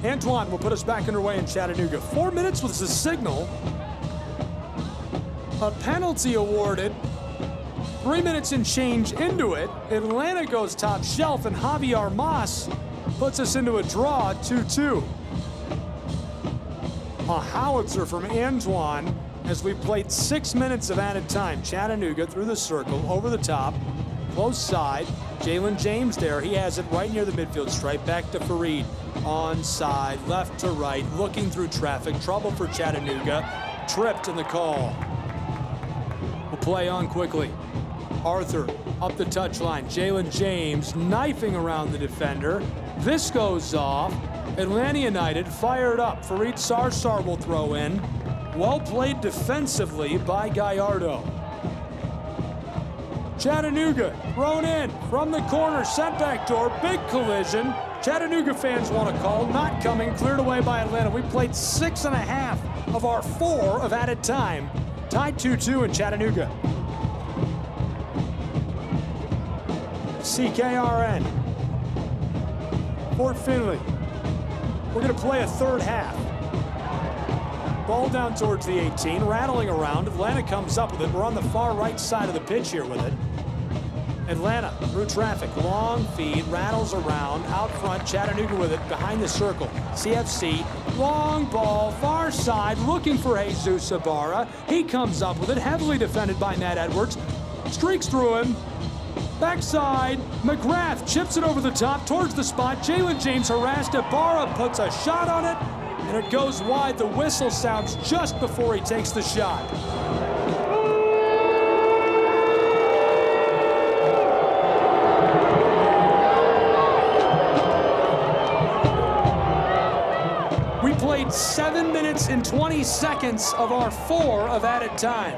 S7: Antoine will put us back underway in Chattanooga. 4 minutes was the signal. A penalty awarded. 3 minutes and change into it. Atlanta goes top shelf, and Javier Armas puts us into a draw, 2-2. A howitzer from Antoine as we played 6 minutes of added time. Chattanooga through the circle, over the top, close side. Jalen James there. He has it right near the midfield stripe. Back to Fareed. Onside, left to right, looking through traffic. Trouble for Chattanooga. Tripped in the call. We'll play on quickly. Arthur up the touchline. Jalen James knifing around the defender. This goes off. Atlanta United fired up. Fareed Sarsar will throw in. Well played defensively by Gallardo. Chattanooga thrown in from the corner, sent back door. Big collision. Chattanooga fans want a call, not coming, cleared away by Atlanta. We played 6.5 of our 4 of added time. Tied 2-2 in Chattanooga. CKRN. Fort Finley. We're going to play a third half. Ball down towards the 18, rattling around. Atlanta comes up with it. We're on the far right side of the pitch here with it. Atlanta through traffic, long feed, rattles around, out front, Chattanooga with it, behind the circle. CFC, long ball, far side, looking for Jesus Ibarra. He comes up with it, heavily defended by Matt Edwards. Streaks through him, backside, McGrath chips it over the top, towards the spot. Jalen James harassed, Ibarra puts a shot on it, and it goes wide. The whistle sounds just before he takes the shot. Played 7 minutes and 20 seconds of our 4 of added time.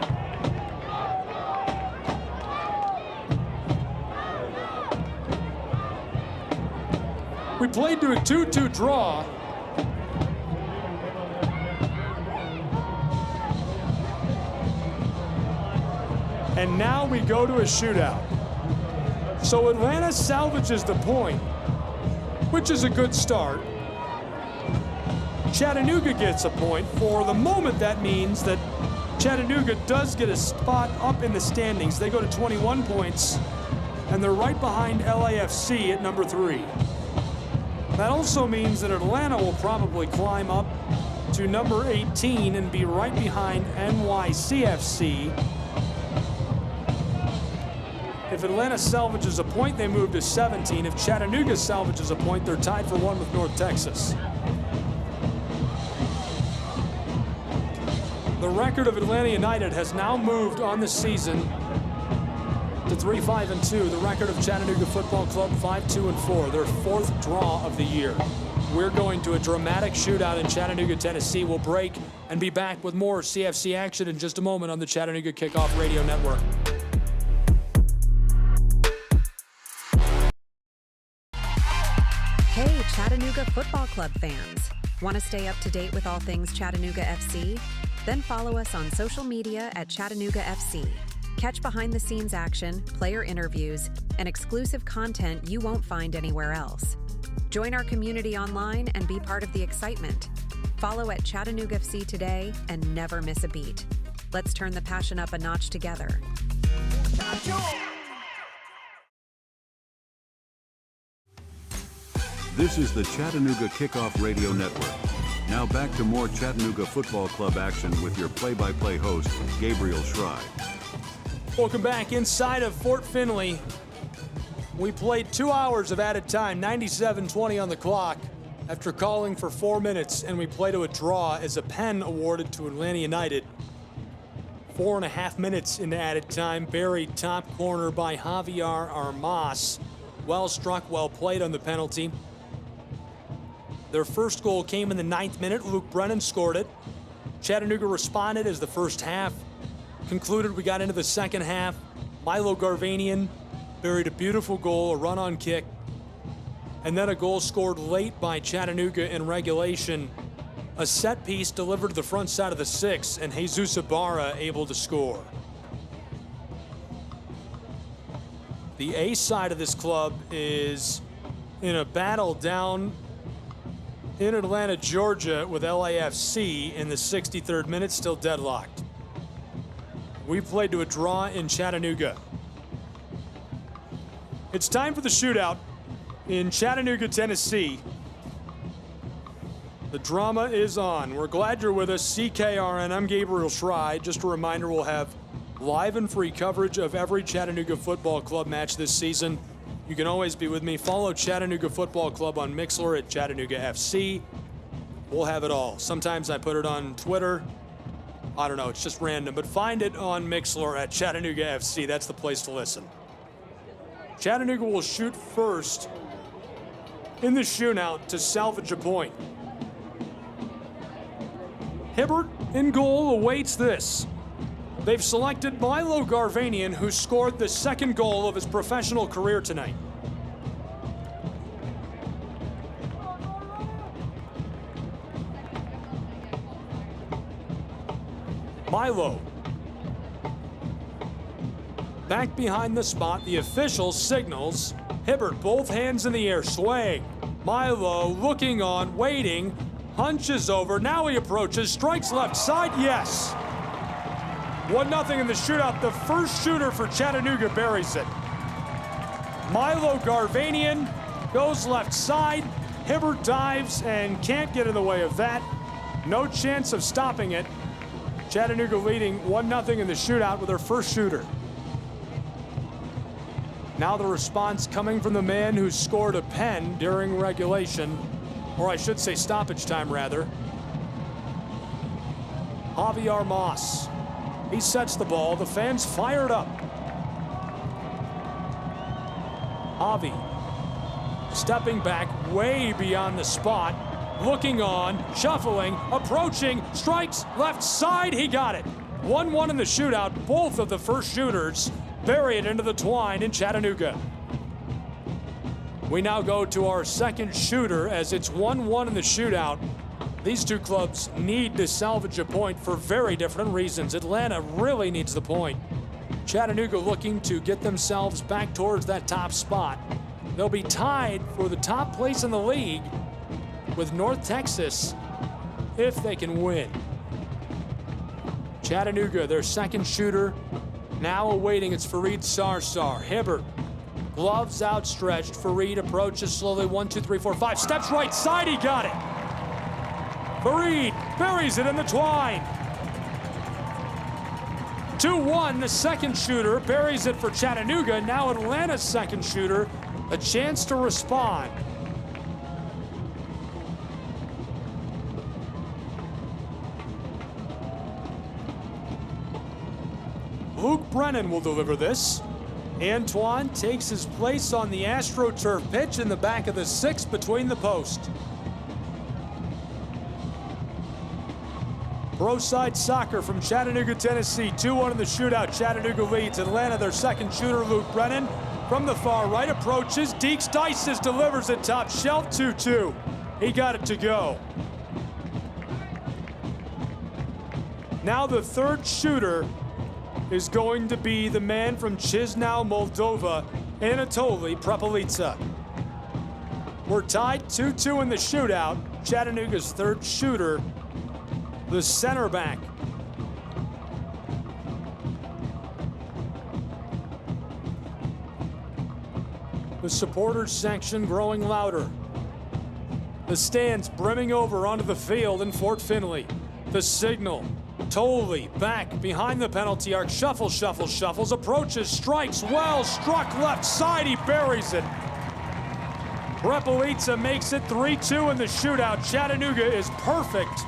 S7: We played to a 2-2 draw. And now we go to a shootout. So Atlanta salvages the point, which is a good start. Chattanooga gets a point. For the moment, that means that Chattanooga does get a spot up in the standings. They go to 21 points, and they're right behind LAFC at number 3. That also means that Atlanta will probably climb up to number 18 and be right behind NYCFC If Atlanta salvages a point, they move to 17. If Chattanooga salvages a point, they're tied for 1 with North Texas. The record of Atlanta United has now moved on the season to 3-5-2. The record of Chattanooga Football Club 5-2-4. Their 4th draw of the year. We're going to a dramatic shootout in Chattanooga, Tennessee. We'll break and be back with more CFC action in just a moment on the Chattanooga Kickoff Radio Network.
S9: Hey, Chattanooga Football Club fans. Want to stay up to date with all things Chattanooga FC? Then follow us on social media at Chattanooga FC. Catch behind-the-scenes action, player interviews, and exclusive content you won't find anywhere else. Join our community online and be part of the excitement. Follow at Chattanooga FC today and never miss a beat. Let's turn the passion up a notch together.
S16: This is the Chattanooga Kickoff Radio Network. Now back to more Chattanooga Football Club action with your play-by-play host, Gabriel Schrei.
S7: Welcome back inside of Fort Finley. We played 2 hours of added time, 97-20 on the clock, after calling for 4 minutes, and we play to a draw as a pen awarded to Atlanta United. 4.5 minutes into added time, buried top corner by Javier Armas. Well struck, well played on the penalty. Their first goal came in the 9th minute. Luke Brennan scored it. Chattanooga responded as the first half concluded. We got into the second half. Milo Garvanian buried a beautiful goal, a run-on kick, and then a goal scored late by Chattanooga in regulation. A set piece delivered to the front side of the 6, and Jesus Ibarra able to score. The A side of this club is in a battle down in Atlanta, Georgia with LAFC in the 63rd minute, still deadlocked. We played to a draw in Chattanooga. It's time for the shootout in Chattanooga, Tennessee. The drama is on. We're glad you're with us. CKRN, I'm Gabriel Schrei. Just a reminder, we'll have live and free coverage of every Chattanooga Football Club match this season. You can always be with me. Follow Chattanooga Football Club on Mixlr at Chattanooga FC. We'll have it all. Sometimes I put it on Twitter. I don't know, it's just random, but find it on Mixlr at Chattanooga FC. That's the place to listen. Chattanooga will shoot first in the shootout to salvage a point. Hibbert in goal awaits this. They've selected Milo Garvanian, who scored the 2nd goal of his professional career tonight. Milo. Back behind the spot, the official signals. Hibbert, both hands in the air, swaying. Milo looking on, waiting, hunches over, now he approaches, strikes left side, yes. 1-0 in the shootout. The first shooter for Chattanooga buries it. Milo Garvanian goes left side. Hibbert dives and can't get in the way of that. No chance of stopping it. Chattanooga leading 1-0 in the shootout with their first shooter. Now the response coming from the man who scored a pen during regulation, or I should say stoppage time rather. Javier Moss. He sets the ball. The fans fired up. Javi stepping back way beyond the spot. Looking on, shuffling, approaching, strikes left side. He got it. 1-1 in the shootout. Both of the first shooters bury it into the twine in Chattanooga. We now go to our second shooter as it's 1-1 in the shootout. These two clubs need to salvage a point for very different reasons. Atlanta really needs the point. Chattanooga looking to get themselves back towards that top spot. They'll be tied for the top place in the league with North Texas if they can win. Chattanooga, their second shooter, now awaiting. It's Fareed Sarsar. Hibbert, gloves outstretched. Fareed approaches slowly. 1, 2, 3, 4, 5. Steps right side. He got it. Fareed buries it in the twine. 2-1, the second shooter buries it for Chattanooga. Now Atlanta's second shooter, a chance to respond. Luke Brennan will deliver this. Antoine takes his place on the AstroTurf pitch in the back of the 6 between the posts. Pro Side Soccer from Chattanooga, Tennessee. 2-1 in the shootout. Chattanooga leads. Atlanta, their second shooter, Luke Brennan. From the far right approaches. Deeks Dices delivers it top shelf. 2-2. He got it to go. Now the third shooter is going to be the man from Chisinau, Moldova, Anatoly Prepelica. We're tied 2-2 in the shootout. Chattanooga's third shooter, the center back. The supporters section growing louder. The stands brimming over onto the field in Fort Finley. The signal. Tolley back behind the penalty arc. Shuffles, approaches, strikes, well struck left side. He buries it. Prepelica makes it 3-2 in the shootout. Chattanooga is perfect.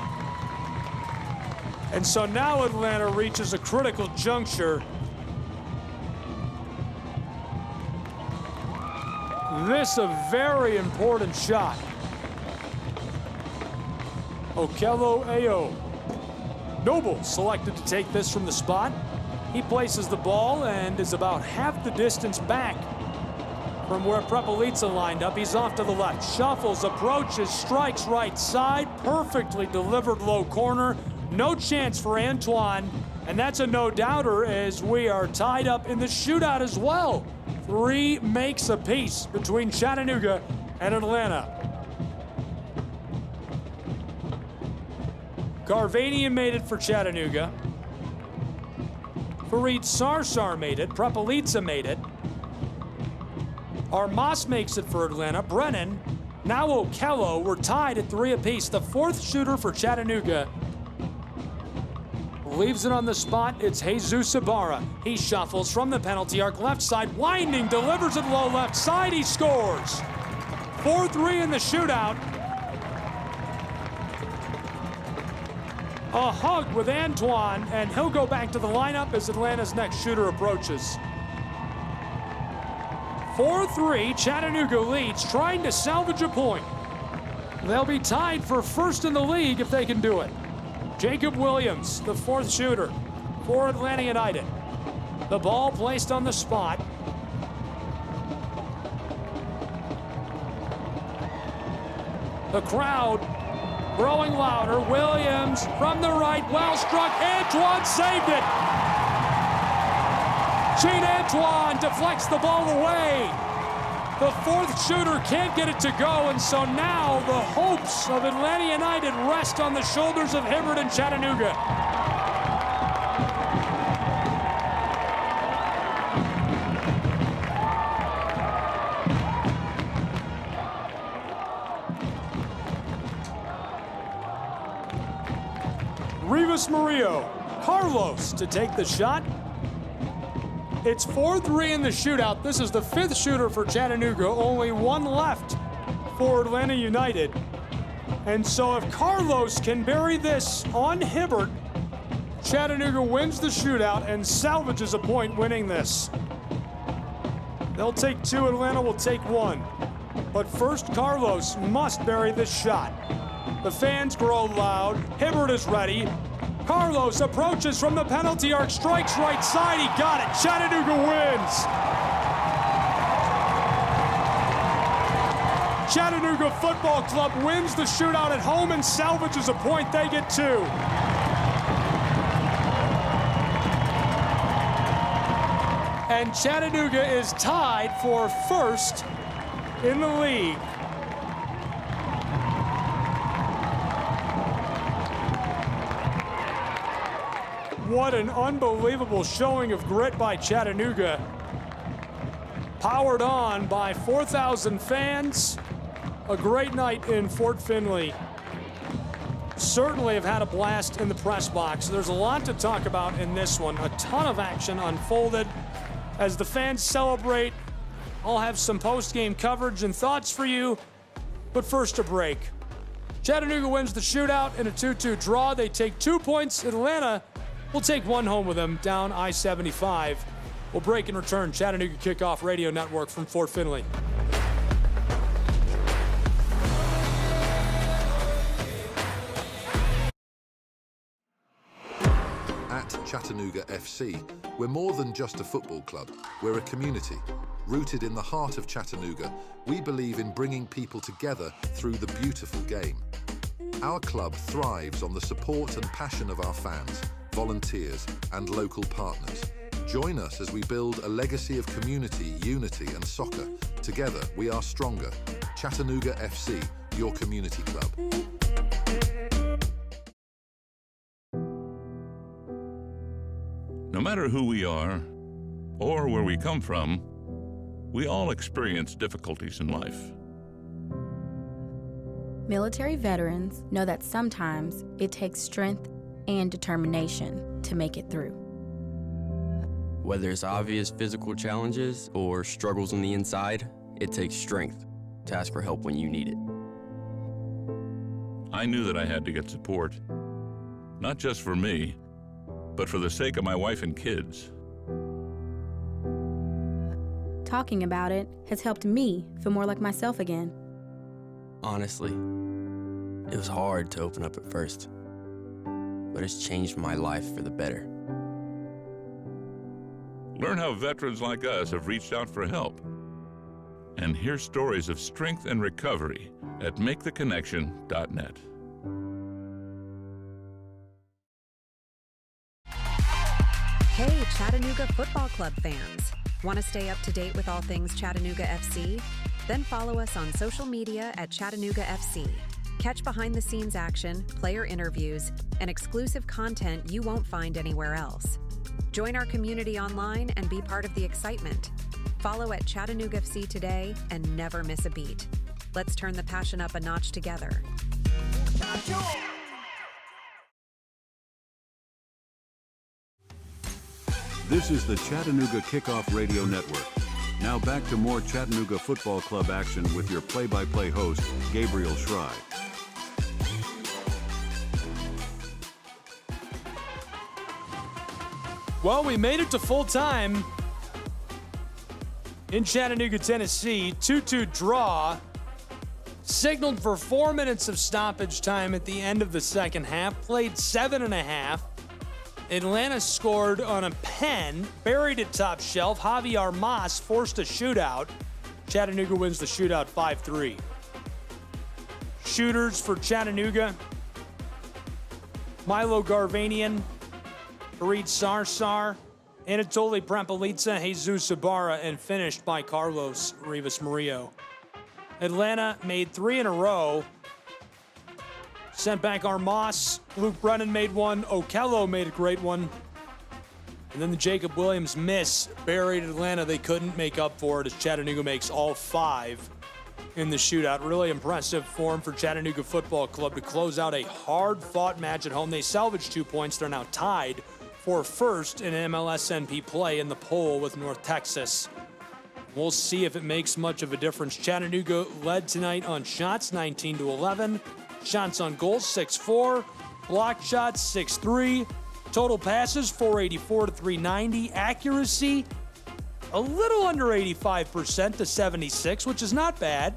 S7: And so now Atlanta reaches a critical juncture. This a very important shot. Okello Ayo. Noble selected to take this from the spot. He places the ball and is about half the distance back from where Prepelica lined up. He's off to the left. Shuffles, approaches, strikes right side. Perfectly delivered low corner. No chance for Antoine. And that's a no-doubter as we are tied up in the shootout as well. 3 makes apiece between Chattanooga and Atlanta. Garvanian made it for Chattanooga. Fareed Sarsar made it. Prepelica made it. Armas makes it for Atlanta. Brennan, now Okello. We're tied at 3 apiece. The fourth shooter for Chattanooga leaves it on the spot. It's Jesus Ibarra. He shuffles from the penalty arc left side. Winding, delivers it low left side. He scores. 4-3 in the shootout. A hug with Antoine, and he'll go back to the lineup as Atlanta's next shooter approaches. 4-3, Chattanooga leads, trying to salvage a point. They'll be tied for first in the league if they can do it. Jacob Williams, the fourth shooter for Atlanta United. The ball placed on the spot. The crowd growing louder. Williams from the right, well struck. Antoine saved it. Gene Antoine deflects the ball away. The fourth shooter can't get it to go, and so now the hopes of Atlanta United rest on the shoulders of Hibbert and Chattanooga. Rivas Murillo, Carlos to take the shot. It's 4-3 in the shootout. This is the fifth shooter for Chattanooga. Only one left for Atlanta United. And so if Carlos can bury this on Hibbert, Chattanooga wins the shootout and salvages a point winning this. They'll take 2, Atlanta will take 1. But first, Carlos must bury this shot. The fans grow loud. Hibbert is ready. Carlos approaches from the penalty arc, strikes right side. He got it. Chattanooga wins. Chattanooga Football Club wins the shootout at home and salvages a point. They get 2. And Chattanooga is tied for first in the league. What an unbelievable showing of grit by Chattanooga. Powered on by 4,000 fans. A great night in Fort Finley. certainly have had a blast in the press box. There's a lot to talk about in this one. A ton of action unfolded as the fans celebrate. I'll have some post-game coverage and thoughts for you, but first a break. Chattanooga wins the shootout in a 2-2 draw. They take 2 points. Atlanta will take one home with them down I-75. We'll break and return. Chattanooga Kickoff Radio Network from Fort Finley.
S17: At Chattanooga FC, we're more than just a football club. We're a community. Rooted in the heart of Chattanooga, we believe in bringing people together through the beautiful game. Our club thrives on the support and passion of our fans, volunteers, and local partners. Join us as we build a legacy of community, unity, and soccer. Together, we are stronger. Chattanooga FC, your community club.
S1: No matter who we are or where we come from, we all experience difficulties in life.
S10: Military veterans know that sometimes it takes strength and determination to make it through.
S11: Whether it's obvious physical challenges or struggles on the inside, it takes strength to ask for help when you need it.
S1: I knew that I had to get support, not just for me, but for the sake of my wife and kids.
S10: Talking about it has helped me feel more like myself again.
S11: Honestly, it was hard to open up at first, but it's changed my life for the better.
S1: Learn how veterans like us have reached out for help. And hear stories of strength and recovery at maketheconnection.net.
S9: Hey, Chattanooga Football Club fans. Want to stay up to date with all things Chattanooga FC? Then follow us on social media at Chattanooga FC. Catch behind-the-scenes action, player interviews, and exclusive content you won't find anywhere else. Join our community online and be part of the excitement. Follow at Chattanooga FC today and never miss a beat. Let's turn the passion up a notch together.
S16: This is the Chattanooga Kickoff Radio Network. Now back to more Chattanooga Football Club action with your play-by-play host, Gabriel Schrei.
S7: Well, we made it to full time in Chattanooga, Tennessee. 2-2 draw. Signaled for 4 minutes of stoppage time at the end of the second half. Played 7.5. Atlanta scored on a pen, buried at top shelf. Javier Mas forced a shootout. Chattanooga wins the shootout 5-3. Shooters for Chattanooga: Milo Garvanian, Farid Sarsar, Anatoly Prempelica, Jesus Ibarra, and finished by Carlos Rivas Murillo. Atlanta made 3 in a row. Sent back Armas. Luke Brennan made one. Okello made a great one. And then the Jacob Williams miss buried Atlanta. They couldn't make up for it as Chattanooga makes all 5 in the shootout. Really impressive form for Chattanooga Football Club to close out a hard-fought match at home. They salvaged 2 points. They're now tied for first in MLSNP play in the poll with North Texas. We'll see if it makes much of a difference. Chattanooga led tonight on shots, 19-11. Shots on goals, 6-4. Blocked shots, 6-3. Total passes, 484 to 390. Accuracy, a little under 85% to 76, which is not bad.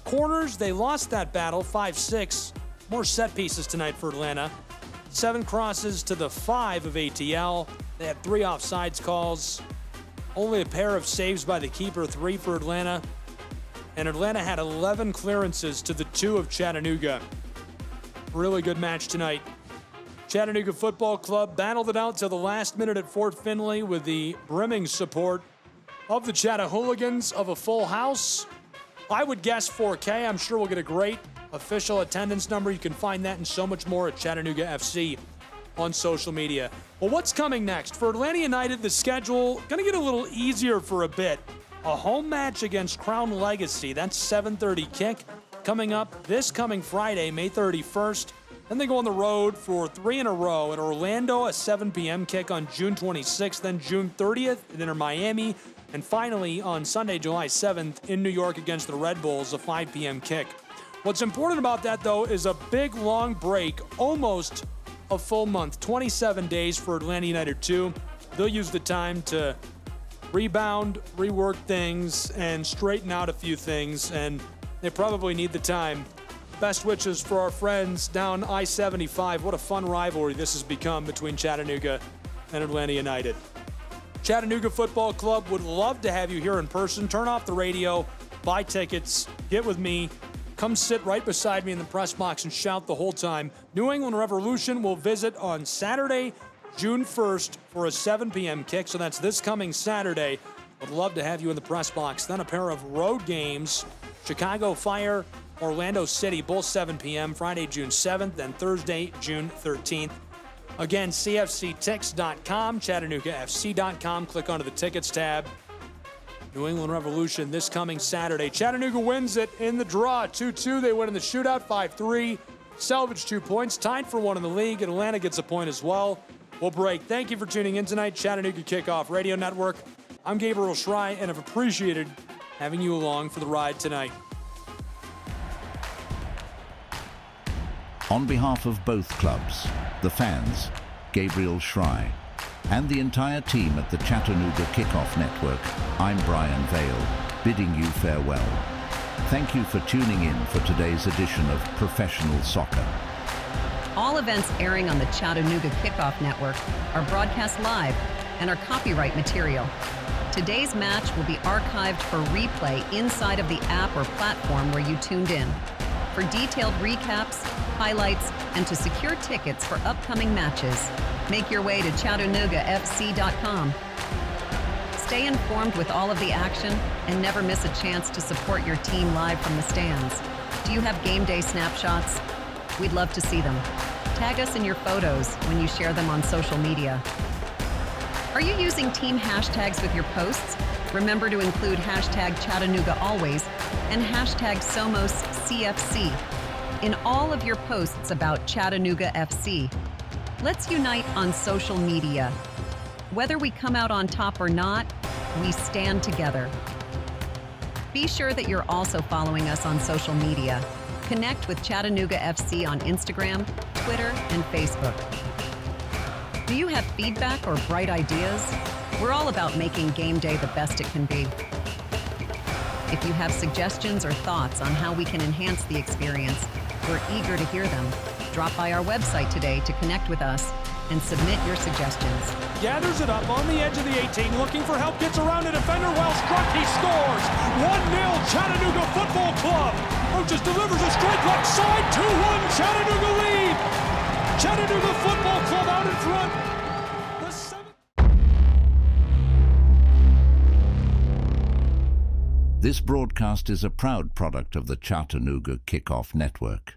S7: Corners, they lost that battle, 5-6. More set pieces tonight for Atlanta. 7 crosses to the 5 of ATL. They had 3 offsides calls. Only a pair of saves by the keeper, 3 for Atlanta. And Atlanta had 11 clearances to the 2 of Chattanooga. Really good match tonight. Chattanooga Football Club battled it out to the last minute at Fort Finley with the brimming support of the Chattahooligans of a full house. I would guess 4K. I'm sure we'll get a great official attendance number. You can find that and so much more at Chattanooga FC on social media. Well, what's coming next? For Atlanta United, the schedule going to get a little easier for a bit. A home match against Crown Legacy. That's 7:30 kick. Coming up this coming Friday, May 31st. Then they go on the road for 3 in a row at Orlando, a 7 p.m. kick on June 26th, then June 30th, then in Miami, and finally on Sunday, July 7th, in New York against the Red Bulls, a 5 p.m. kick. What's important about that, though, is a big, long break, almost a full month, 27 days for Atlanta United 2. They'll use the time to rebound, rework things, and straighten out a few things, and they probably need the time. Best wishes for our friends down I-75. What a fun rivalry this has become between Chattanooga and Atlanta United. Chattanooga Football Club would love to have you here in person. Turn off the radio, buy tickets, get with me. Come sit right beside me in the press box and shout the whole time. New England Revolution will visit on Saturday, June 1st for a 7 p.m. kick, so that's this coming Saturday. Would love to have you in the press box. Then a pair of road games, Chicago Fire, Orlando City, both 7 p.m., Friday, June 7th, and Thursday, June 13th. Again, cfctix.com, ChattanoogaFC.com. Click onto the Tickets tab. New England Revolution this coming Saturday. Chattanooga wins it in the draw, 2-2. They win in the shootout, 5-3. Salvage 2 points, tied for 1 in the league, and Atlanta gets a point as well. We'll break. Thank you for tuning in tonight, Chattanooga Kickoff Radio Network. I'm Gabriel Schrei, and have appreciated having you along for the ride tonight.
S5: On behalf of both clubs, the fans, Gabriel Schrei, and the entire team at the Chattanooga Kickoff Network, I'm Brian Vale, bidding you farewell. Thank you for tuning in for today's edition of Professional Soccer.
S8: All events airing on the Chattanooga Kickoff Network are broadcast live and are copyright material. Today's match will be archived for replay inside of the app or platform where you tuned in. For detailed recaps, highlights, and to secure tickets for upcoming matches, make your way to ChattanoogaFC.com. Stay informed with all of the action and never miss a chance to support your team live from the stands. Do you have game day snapshots? We'd love to see them. Tag us in your photos when you share them on social media. Are you using team hashtags with your posts? Remember to include hashtag Chattanooga Always and hashtag SomosCFC in all of your posts about Chattanooga FC. Let's unite on social media. Whether we come out on top or not, we stand together. Be sure that you're also following us on social media. Connect with Chattanooga FC on Instagram, Twitter, and Facebook. Do you have feedback or bright ideas? We're all about making game day the best it can be. If you have suggestions or thoughts on how we can enhance the experience, we're eager to hear them. Drop by our website today to connect with us and submit your suggestions.
S7: Gathers it up on the edge of the 18, looking for help, gets around a defender, well struck, he scores! 1-0 Chattanooga Football Club! Roaches delivers a straight left side, 2-1 Chattanooga lead! Chattanooga Football Club out in front.
S5: This broadcast is a proud product of the Chattanooga Kickoff Network.